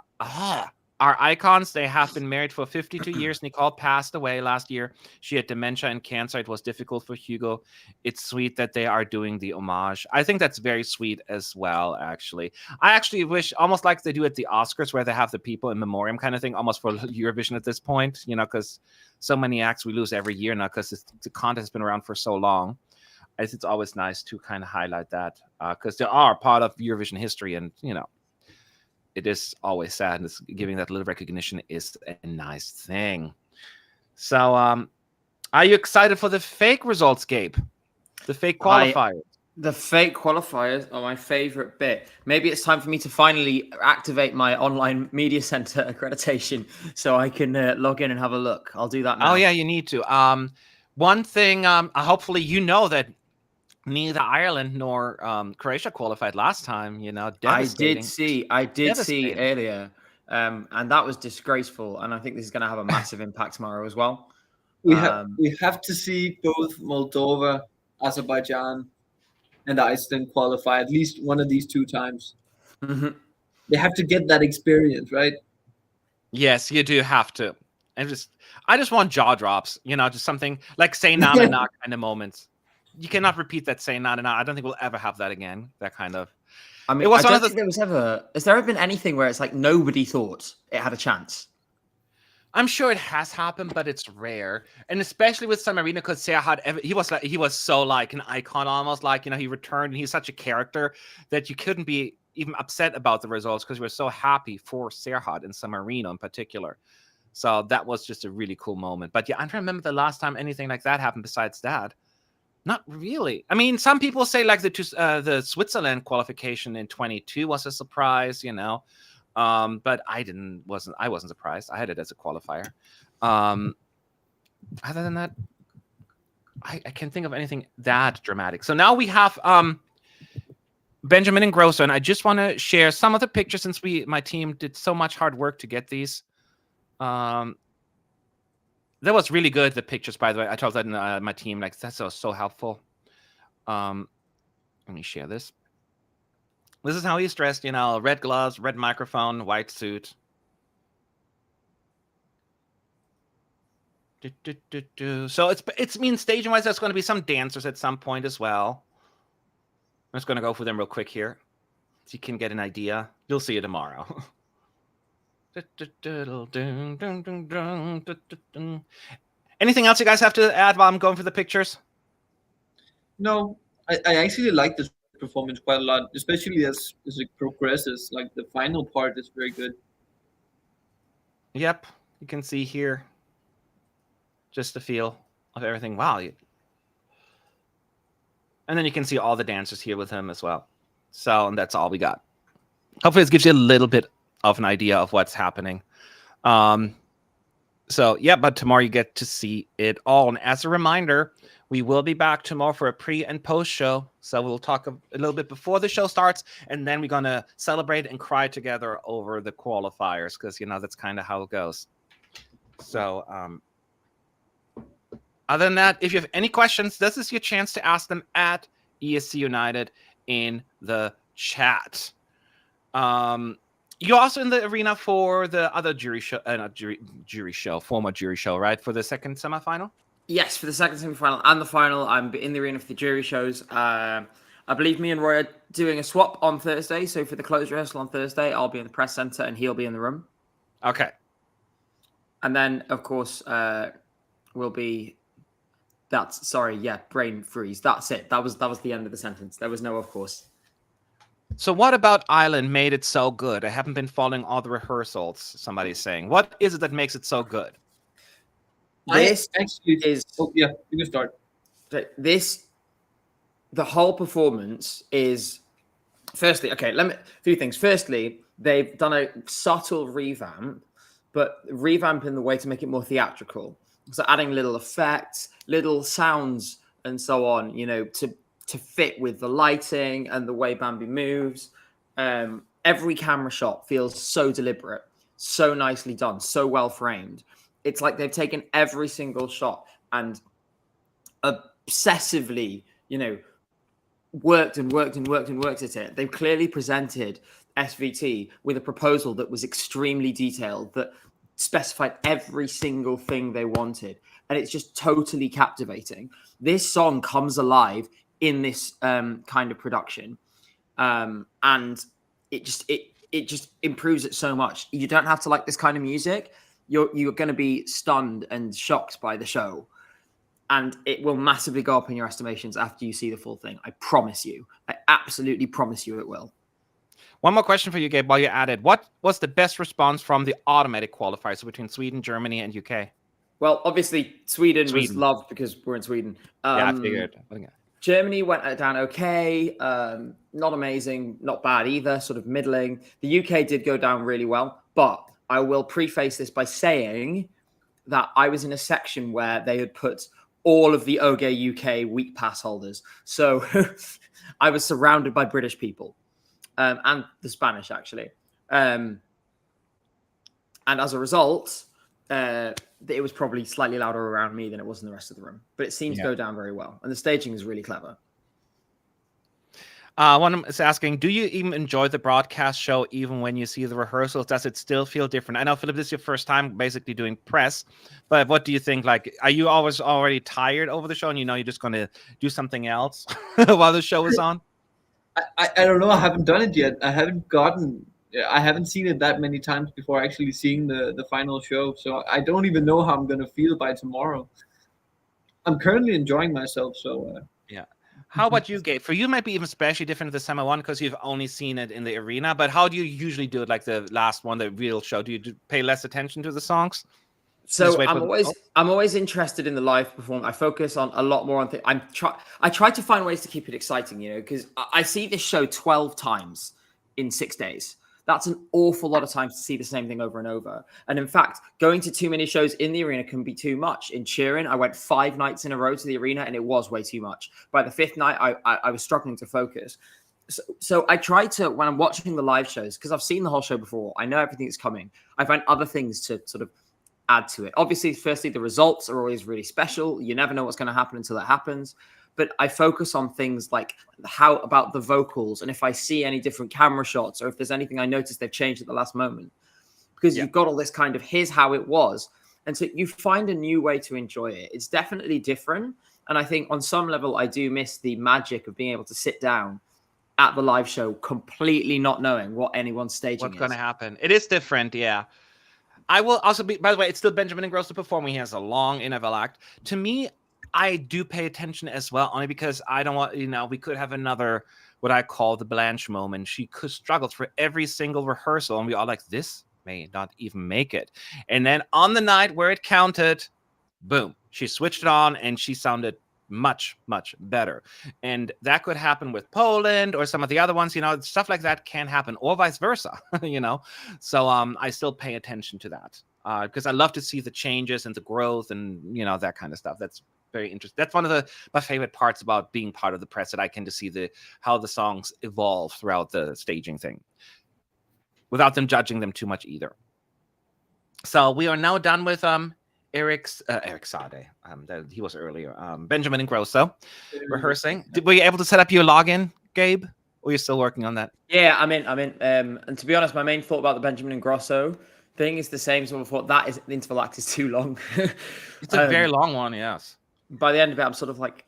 B: icons. They have been married for 52 years. Nicole passed away last year. She had dementia and cancer. It was difficult for Hugo. It's sweet that they are doing the homage. I think that's very sweet as well, actually. I actually wish, almost like they do at the Oscars, where they have the people in memoriam kind of thing, almost for Eurovision at this point, you know, because so many acts we lose every year now because the contest has been around for so long. It's always nice to kind of highlight that because they are part of Eurovision history, and, you know, it is always sad, and giving that little recognition is a nice thing. So, are you excited for the fake results, Gabe? The fake qualifiers?
E: The fake qualifiers are my favorite bit. Maybe it's time for me to finally activate my online media center accreditation so I can log in and have a look. I'll do that now.
B: Oh, yeah, you need to. One thing, hopefully you know that neither Ireland nor Croatia qualified last time. You know,
E: I
B: devastating.
E: did see earlier, and that was disgraceful. And I think this is going to have a massive impact tomorrow as well.
A: We have to see both Moldova, Azerbaijan, and Iceland qualify at least one of these 2 times.
E: Mm-hmm.
A: They have to get that experience, right?
B: Yes, you do have to. And I just want jaw drops, you know, just something like say na na na kind of moments. You cannot repeat that say na na na. I don't think we'll ever have that again. That kind of.
E: I mean, I don't think there was ever. Has there ever been anything where it's like nobody thought it had a chance?
B: I'm sure it has happened, but it's rare, and especially with San Marino, because Serhat, he was so like an icon, almost like, you know, he returned, and he's such a character that you couldn't be even upset about the results because we were so happy for Serhat and San Marino in particular. So that was just a really cool moment. But yeah, I don't remember the last time anything like that happened. Besides that, not really. I mean, some people say like the Switzerland qualification in 22 was a surprise, you know. But I wasn't surprised. I had it as a qualifier. Other than that, I can't think of anything that dramatic. So now we have Benjamin and Grosso, and I just want to share some of the pictures since my team did so much hard work to get these. That was really good, the pictures, by the way. I told that in my team, like, that's so helpful. Let me share this. This is how he's dressed, you know, red gloves, red microphone, white suit. So it's mean staging wise, there's going to be some dancers at some point as well. I'm just going to go through them real quick here, so you can get an idea. You'll see it tomorrow. Anything else you guys have to add while I'm going for the pictures?
A: No, I actually like this performance quite a lot, especially as it progresses. Like the final part is very good.
B: Yep, you can see here just the feel of everything. Wow. And then you can see all the dancers here with him as well. So, and that's all we got. Hopefully this gives you a little bit of an idea of what's happening. So yeah, but tomorrow you get to see it all. And as a reminder, we will be back tomorrow for a pre and post show. So we'll talk a little bit before the show starts, and then we're going to celebrate and cry together over the qualifiers, because, you know, that's kind of how it goes. So other than that, if you have any questions, this is your chance to ask them at ESC United in the chat. You're also in the arena for the other former jury show, right? For the second semifinal?
E: Yes, for the second semi-final and the final, I'm in the arena for the jury shows. I believe me and Roy are doing a swap on Thursday. So for the closed rehearsal on Thursday, I'll be in the press center and he'll be in the room.
B: Okay.
E: And then, of course, will be... brain freeze. That's it. That was the end of the sentence. There was no of course.
B: So what about Ireland made it so good? I haven't been following all the rehearsals, somebody's saying. What is it that makes it so good?
E: This actually is...
A: Oh, yeah, you can start.
E: The whole performance is... Firstly, okay, a few things. Firstly, they've done a subtle revamp, but revamp in the way to make it more theatrical. So adding little effects, little sounds, and so on, you know, to fit with the lighting and the way Bambi moves. Every camera shot feels so deliberate, so nicely done, so well framed. It's like they've taken every single shot and obsessively, you know, worked at it. They've clearly presented SVT with a proposal that was extremely detailed, that specified every single thing they wanted. And it's just totally captivating. This song comes alive in this kind of production. And it just improves it so much. You don't have to like this kind of music. You're going to be stunned and shocked by the show. And it will massively go up in your estimations after you see the full thing. I promise you. I absolutely promise you it will.
B: One more question for you, Gabe, while you're at it. What was the best response from the automatic qualifiers between Sweden, Germany, and UK?
E: Well, obviously, Sweden was loved because we're in Sweden.
B: Yeah, I figured.
E: Germany went down okay. Not amazing, not bad either, sort of middling. The UK did go down really well. But I will preface this by saying that I was in a section where they had put all of the OGE UK week pass holders. So I was surrounded by British people and the Spanish, actually. And as a result, it was probably slightly louder around me than it was in the rest of the room. But it seemed to go down very well. And the staging is really clever.
B: One is asking, do you even enjoy the broadcast show even when you see the rehearsals? Does it still feel different? I know, Philip, this is your first time basically doing press, but what do you think? Like, are you always already tired over the show and you're just going to do something else while the show is on?
A: I don't know. I haven't done it yet. I haven't seen it that many times before actually seeing the final show. So I don't even know how I'm going to feel by tomorrow. I'm currently enjoying myself. So
B: yeah. How about you, Gabe? For you, it might be even especially different the summer one because you've only seen it in the arena. But how do you usually do it? Like the last one, the real show? Do you pay less attention to the songs?
E: So I'm always interested in the live performance. I focus on a lot more on things. I try to find ways to keep it exciting, because I see this show 12 times in 6 days. That's an awful lot of times to see the same thing over and over. And in fact, going to too many shows in the arena can be too much. In Turin, I went 5 nights in a row to the arena and it was way too much. By the 5th night, I was struggling to focus. So I try to, when I'm watching the live shows, because I've seen the whole show before, I know everything that's coming. I find other things to sort of add to it. Obviously, firstly, the results are always really special. You never know what's going to happen until that happens. But I focus on things like how about the vocals and if I see any different camera shots or if there's anything I noticed they've changed at the last moment. Because you've got all this kind of, here's how it was. And so you find a new way to enjoy it. It's definitely different. And I think on some level, I do miss the magic of being able to sit down at the live show completely not knowing what anyone's staging
B: What's going to happen. It is different, yeah. I will also be, by the way, it's still Benjamin Ingrosso performing. He has a long interval act. To me, I do pay attention as well, only because I don't want, we could have another, what I call the Blanche moment. She could struggle through every single rehearsal, and we are like, this may not even make it. And then on the night where it counted, boom, she switched it on, and she sounded much, much better. And that could happen with Poland or some of the other ones, stuff like that can happen, or vice versa, So I still pay attention to that because I love to see the changes and the growth and, that kind of stuff. That's very interesting. That's one of my favorite parts about being part of the press, that I can to see how the songs evolve throughout the staging thing without them judging them too much either. So we are now done with Eric Sade. He was earlier. Benjamin Ingrosso rehearsing. Were you able to set up your login, Gabe? Or are you still working on that?
E: Yeah, I'm in. And to be honest, my main thought about the Benjamin Ingrosso thing is the same as what I thought. The interval act is too long.
B: It's a very long one, yes.
E: By the end of it, I'm sort of like,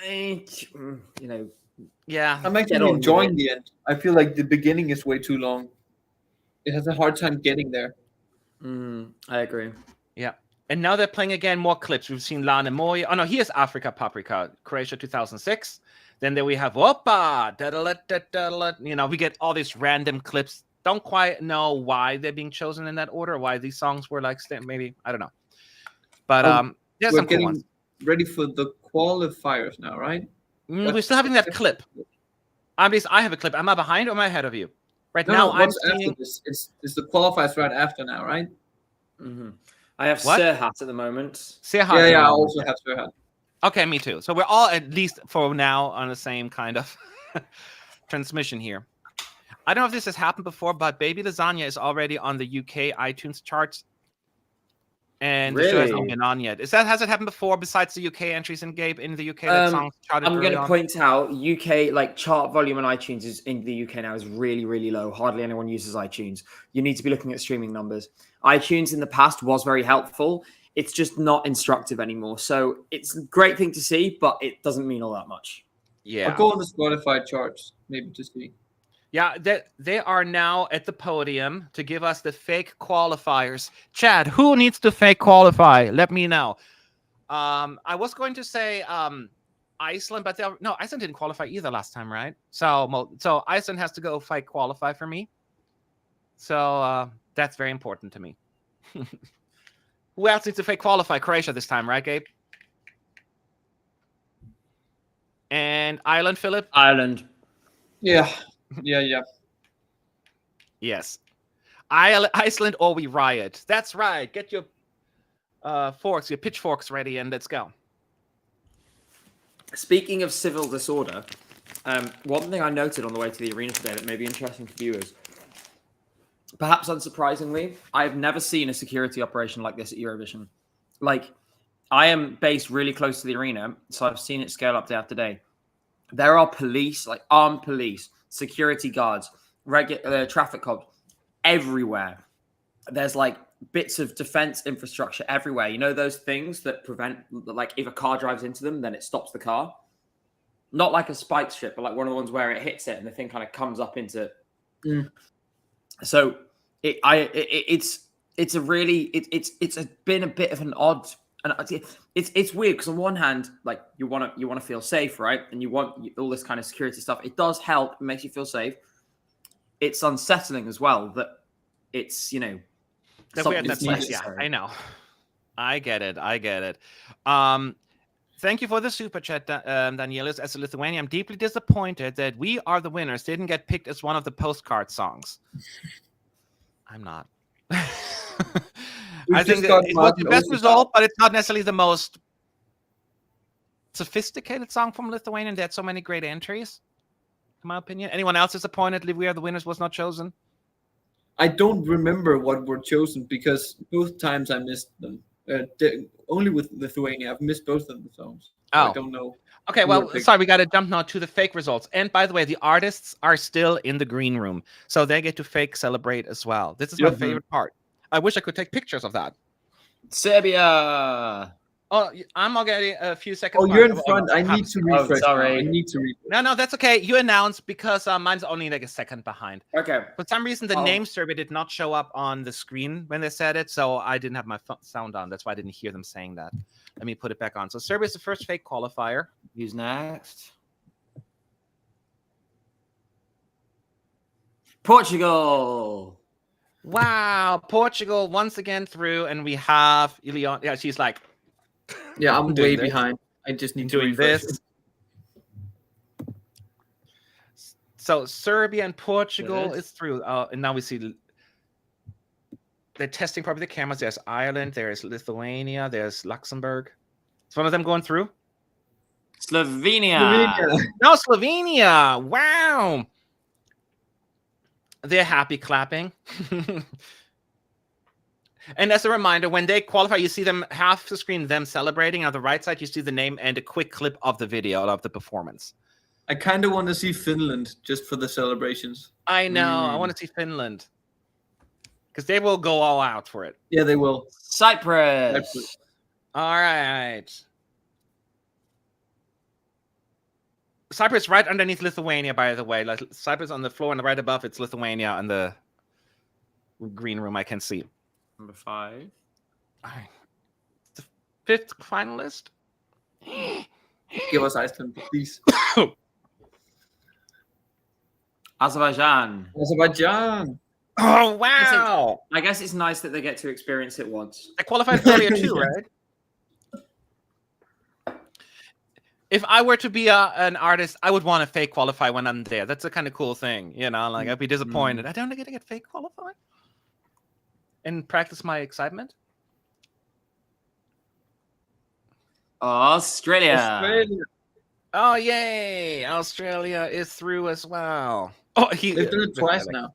B: yeah.
A: I'm actually enjoying the end. I feel like the beginning is way too long. It has a hard time getting there.
E: I agree.
B: Yeah. And now they're playing again more clips. We've seen Lana Moy. Oh, no, here's Africa Paprika, Croatia 2006. Then there we have Opa. We get all these random clips. Don't quite know why they're being chosen in that order, why these songs were like, maybe, I don't know. But there's some cool ones.
A: Ready for the qualifiers now, right?
B: We're still having that clip. I have a clip. Am I behind or am I ahead of you?
A: Now I'm seeing... It's the qualifiers right after now, right?
E: Mm-hmm. I have Serhat at the moment.
B: Serhat.
A: Yeah, I also have Serhat.
B: Okay, me too. So we're all, at least for now, on the same kind of transmission here. I don't know if this has happened before, but Baby Lasagna is already on the UK iTunes charts. And the show hasn't been on yet. Has it happened before besides the UK entries in Gabe in the UK? That song charted
E: I'm going to point out UK chart volume on iTunes is in the UK now is really, really low. Hardly anyone uses iTunes. You need to be looking at streaming numbers. iTunes in the past was very helpful. It's just not instructive anymore. So it's a great thing to see, but it doesn't mean all that much.
B: Yeah.
A: I'll go on the Spotify charts maybe to see.
B: Yeah, they are now at the podium to give us the fake qualifiers. Chad, who needs to fake qualify? Let me know. I was going to say Iceland, but Iceland didn't qualify either last time, right? So Iceland has to go fake qualify for me. So that's very important to me. Who else needs to fake qualify? Croatia this time, right, Gabe? And Ireland, Philip?
E: Ireland.
A: Yeah.
B: Yes. Iceland or we riot. That's right. Get your forks, your pitchforks ready, and let's go.
E: Speaking of civil disorder, one thing I noted on the way to the arena today that may be interesting for viewers, perhaps unsurprisingly, I've never seen a security operation like this at Eurovision. Like, I am based really close to the arena, so I've seen it scale up day after day. There are police, like armed police, security guards, traffic cops everywhere. There's like bits of defense infrastructure everywhere. You know those things that prevent, like, if a car drives into them, then it stops the car. Not like a spike strip, but like one of the ones where it hits it and the thing kind of comes up into. So it's been a bit of an odd, and it's weird because on one hand, like you want to feel safe, right? And you want all this kind of security stuff. It does help. It makes you feel safe. It's unsettling as well that it's, you know,
B: that's necessary. Yeah, I know. I get it. Thank you for the super chat, Danielis. As a Lithuanian, I'm deeply disappointed that We Are the Winners didn't get picked as one of the postcard songs. I'm not. I think it was the best result, but it's not necessarily the most sophisticated song from Lithuania. They had so many great entries, in my opinion. Anyone else disappointed We Are the Winners was not chosen?
A: I don't remember what were chosen because both times I missed them. Only with Lithuania, I've missed both of the songs. So I don't know.
B: Okay, well, sorry, we got to jump now to the fake results. And by the way, the artists are still in the green room, so they get to fake celebrate as well. This is my favorite part. I wish I could take pictures of that.
E: Serbia.
B: Oh, I'm already a few seconds.
A: Oh, you're in front. I need to refresh.
E: Sorry.
A: I need to refresh.
B: No, that's okay. You announced because mine's only like a second behind.
E: Okay.
B: For some reason, the name Serbia did not show up on the screen when they said it, so I didn't have my sound on. That's why I didn't hear them saying that. Let me put it back on. So Serbia is the first fake qualifier.
E: Who's next? Portugal.
B: Wow, Portugal once again through, and we have Ilion. Yeah, she's like,
A: yeah, I'm way behind. I just need to refresh.
B: This. So Serbia and Portugal is through, and now we see they're testing probably the cameras. There's Ireland, there's Lithuania, there's Luxembourg. Is one of them going through?
E: Slovenia.
B: No, Slovenia. Wow. They're happy clapping. And as a reminder, when they qualify, you see them half the screen, them celebrating. On the right side, you see the name and a quick clip of the video of the performance.
A: I kind of want to see Finland just for the celebrations.
B: I know. I want to see Finland. Because they will go all out for it.
A: Yeah, they will.
E: Cyprus.
B: All right. Cyprus right underneath Lithuania, by the way. Like Cyprus on the floor and right above, it's Lithuania in the green room I can see.
E: Number 5.
B: All right. The 5th finalist.
A: Give us Iceland, please.
E: Azerbaijan.
B: Oh, wow.
E: I guess it's nice that they get to experience it once.
B: I qualified earlier too, right? If I were to be an artist, I would want to fake qualify when I'm there. That's a kind of cool thing, you know. Like I'd be disappointed. I don't get to get fake qualify and practice my excitement.
E: Australia.
B: Oh yay! Australia is through as well. Oh,
A: they've done it twice now.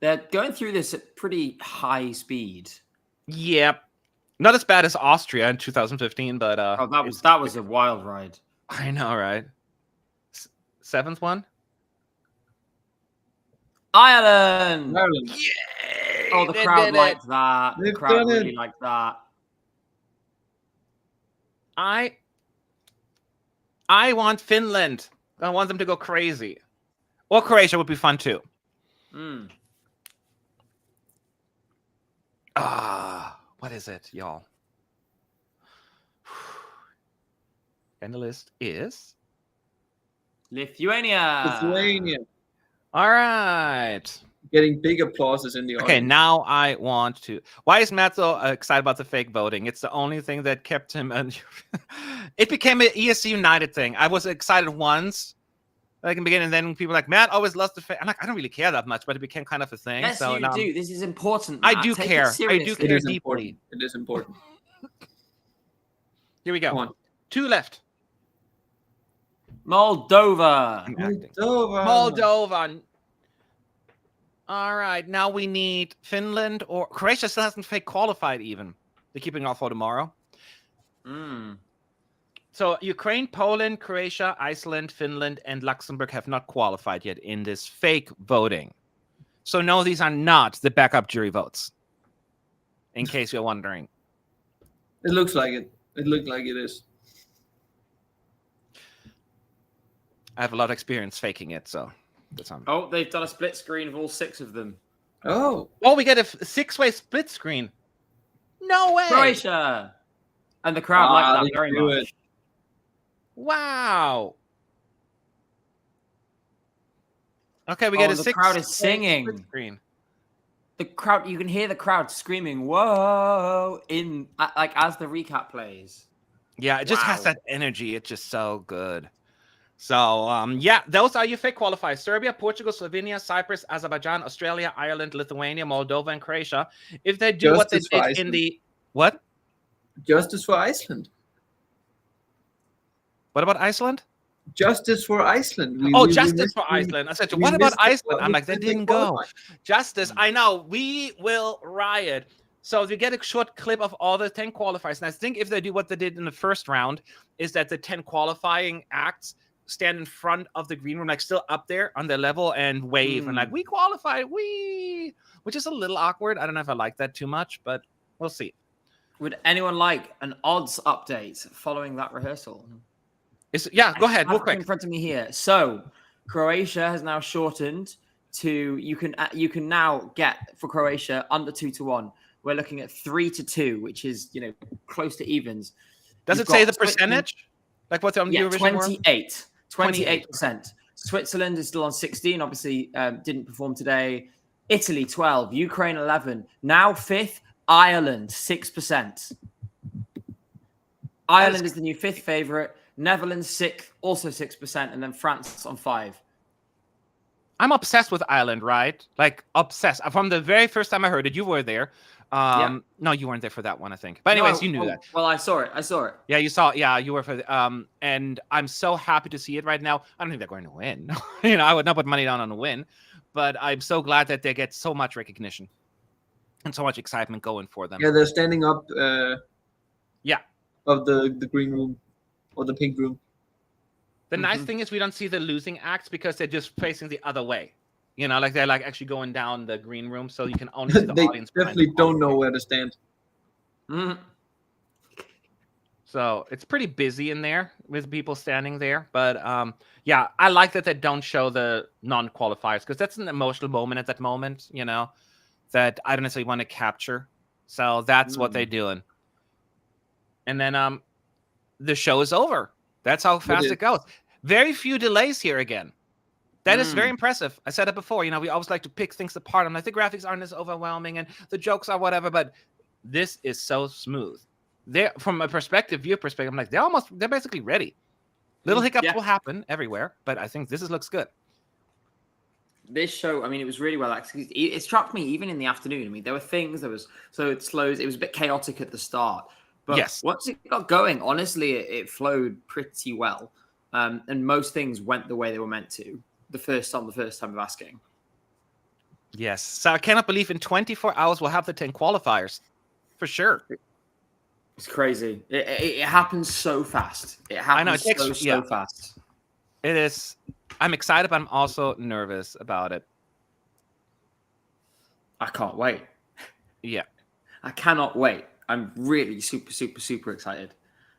E: They're going through this at pretty high speed.
B: Yep. Not as bad as Austria in 2015, but
E: that was a wild ride.
B: I know, right? 7th one.
E: Ireland.
B: Yay!
E: Oh, the crowd liked that. The crowd really liked that.
B: I want Finland. I want them to go crazy. Or Croatia would be fun too. What is it, y'all? And the list is
E: Lithuania.
B: All right.
A: Getting big applauses in the audience.
B: Okay, now I want to. Why is Matt so excited about the fake voting? It's the only thing that kept him. It became an ESC United thing. I was excited once, like in the beginning, and then people were like, Matt always loves the fake. I'm like, I don't really care that much, but it became kind of a thing.
E: Yes,
B: so
E: you do. This is important.
B: I do care. I do care deeply.
A: It is important.
B: Here we
A: Come
B: go.
A: on.
B: 2 left.
E: Moldova.
B: I'm acting.
A: Moldova.
B: Moldova. All right. Now we need Finland or Croatia still hasn't fake qualified even. They're keeping off for tomorrow. So Ukraine, Poland, Croatia, Iceland, Finland, and Luxembourg have not qualified yet in this fake voting. So no, these are not the backup jury votes. In case you're wondering.
A: It looks like it. It looked like it is.
B: I have a lot of experience faking it, so that's on.
E: Oh, they've done a split screen of all 6 of them.
A: Oh.
B: Oh, we get a 6-way split screen. No way.
E: Croatia. And the crowd like that
A: they
E: very
A: do
E: much.
A: it.
B: Wow. Okay, we get a
E: the
B: 6.
E: crowd is singing.
B: Screen.
E: The crowd, you can hear the crowd screaming, "Whoa!" in like as the recap plays.
B: Yeah, it just has that energy. It's just so good. So, yeah, those are your fake qualifiers. Serbia, Portugal, Slovenia, Cyprus, Azerbaijan, Australia, Ireland, Lithuania, Moldova, and Croatia. If they do what they
A: Justice for
B: did in
A: Iceland.
B: the... What?
A: Justice for Iceland.
B: What about Iceland?
A: Justice for Iceland.
B: Justice for Iceland. I said, what about Iceland? I'm like, they didn't go. Justice, I know. We will riot. So you get a short clip of all the 10 qualifiers. And I think if they do what they did in the first round, is that the 10 qualifying acts stand in front of the green room, like still up there on their level and wave and like, we qualified, which is a little awkward. I don't know if I like that too much, but we'll see.
E: Would anyone like an odds update following that rehearsal?
B: Yeah, go ahead,
E: I
B: real
E: have it
B: quick.
E: in front of me here. So Croatia has now shortened to you can now get for Croatia under 2-1. We're looking at 3-2, which is close to evens.
B: Does
E: You've
B: it say
E: got
B: the percentage? Like what's on Eurovision?
E: 28%. Switzerland is still on 16. Obviously, didn't perform today. Italy 12. Ukraine 11. Now 5th. Ireland 6%. Ireland is the new 5th favorite. Netherlands 6th, also 6%, and then France on 5.
B: I'm obsessed with Ireland, right? Like obsessed. From the very first time I heard it, you were there. No, you weren't there for that one, I think. But anyways, you knew that.
E: Well, I saw it.
B: Yeah, you saw it. Yeah, you were for the, and I'm so happy to see it right now. I don't think they're going to win. I would not put money down on a win, but I'm so glad that they get so much recognition and so much excitement going for them.
A: Yeah, they're standing up. Of the green room or the pink room.
B: The nice thing is we don't see the losing acts because they're just facing the other way. Like they're like actually going down the green room, so you can only see the
A: They
B: audience.
A: definitely don't know where to stand.
B: So it's pretty busy in there with people standing there. But yeah, I like that they don't show the non-qualifiers because that's an emotional moment at that moment, that I don't necessarily want to capture. So that's what they're doing. And then the show is over. That's how fast it goes. Very few delays here again. That is very impressive. I said it before. We always like to pick things apart. I'm like, the graphics aren't as overwhelming and the jokes are whatever, but this is so smooth. From a viewer perspective, I'm like, they're basically ready. Little hiccups will happen everywhere, but I think this looks good.
E: This show, it was really well executed. It struck me even in the afternoon. There were things it was a bit chaotic at the start. But once it got going, honestly, it flowed pretty well. And most things went the way they were meant to the first time of asking.
B: Yes. So I cannot believe in 24 hours we'll have the 10 qualifiers. For sure.
E: It's crazy. It happens so fast. It happens so fast.
B: It is. I'm excited, but I'm also nervous about it.
E: I can't wait.
B: Yeah.
E: I cannot wait. I'm really super, super, super excited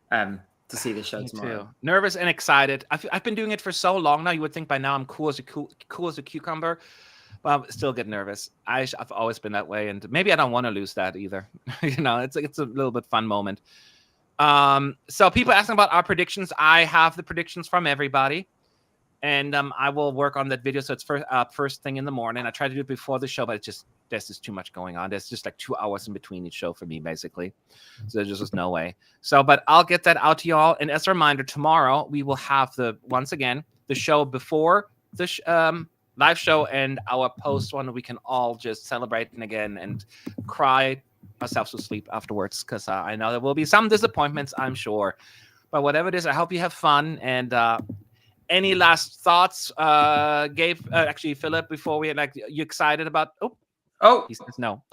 E: to see this show tomorrow.
B: Too. Nervous and excited. I've been doing it for so long now. You would think by now I'm cool as a cucumber, but I still get nervous. I've always been that way, and maybe I don't want to lose that either. It's a little bit fun moment. So people asking about our predictions. I have the predictions from everybody, and I will work on that video. So it's first thing in the morning. I try to do it before the show, but there's just too much going on. There's just like 2 hours in between each show for me, basically. So there's just no way. So, but I'll get that out to y'all. And as a reminder, tomorrow we will have once again, the show before the live show and our post one. We can all just celebrate again and cry ourselves to sleep afterwards, because I know there will be some disappointments, I'm sure. But whatever it is, I hope you have fun. And any last thoughts, Gabe? Actually, Philip, before we you excited about?
E: Oh,
B: he says no.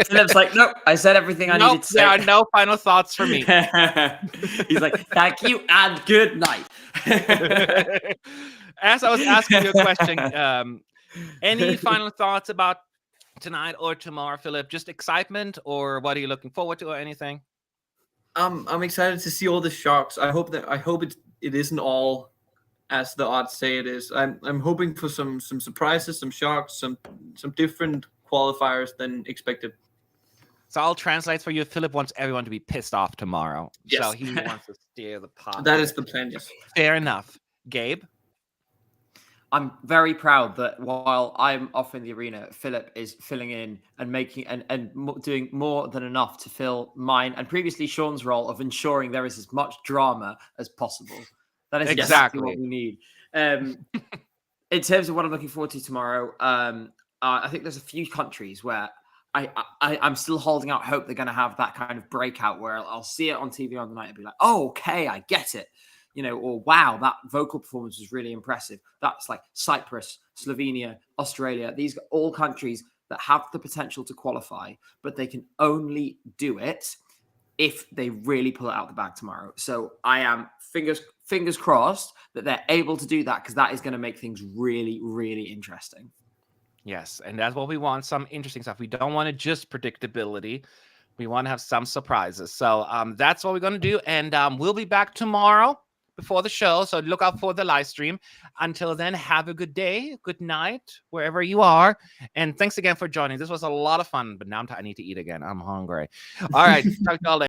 E: Philip's like, no, I said everything I needed to say.
B: There are no final thoughts for me.
E: He's like, thank you and good night.
B: As I was asking you a question, any final thoughts about tonight or tomorrow, Philip? Just excitement, or what are you looking forward to, or anything?
A: I'm excited to see all the shocks. I hope it isn't all as the odds say it is. I'm hoping for some surprises, some shocks, some different qualifiers than expected.
B: So I'll translate for you. Philip wants everyone to be pissed off tomorrow.
A: Yes.
B: So he wants to steer the pot.
A: That is the plan, yes.
B: Fair enough. Gabe?
E: I'm very proud that while I'm off in the arena, Philip is filling in and making and doing more than enough to fill mine and previously Sean's role of ensuring there is as much drama as possible. That is exactly what we need. In terms of what I'm looking forward to tomorrow, I think there's a few countries where I'm still holding out hope they're going to have that kind of breakout where I'll see it on TV on the night and be like, oh, okay, I get it. You know, or wow, that vocal performance was really impressive. That's like Cyprus, Slovenia, Australia. These are all countries that have the potential to qualify, but they can only do it if they really pull it out the bag tomorrow. So I am fingers crossed that they're able to do that, because that is going to make things really, really interesting.
B: Yes, and that's what we want, some interesting stuff. We don't want to just predictability. We want to have some surprises. So that's what we're going to do. And we'll be back tomorrow before the show. So look out for the live stream. Until then, have a good day, good night, wherever you are. And thanks again for joining. This was a lot of fun, but now I need to eat again. I'm hungry. All right. Talk to y'all later.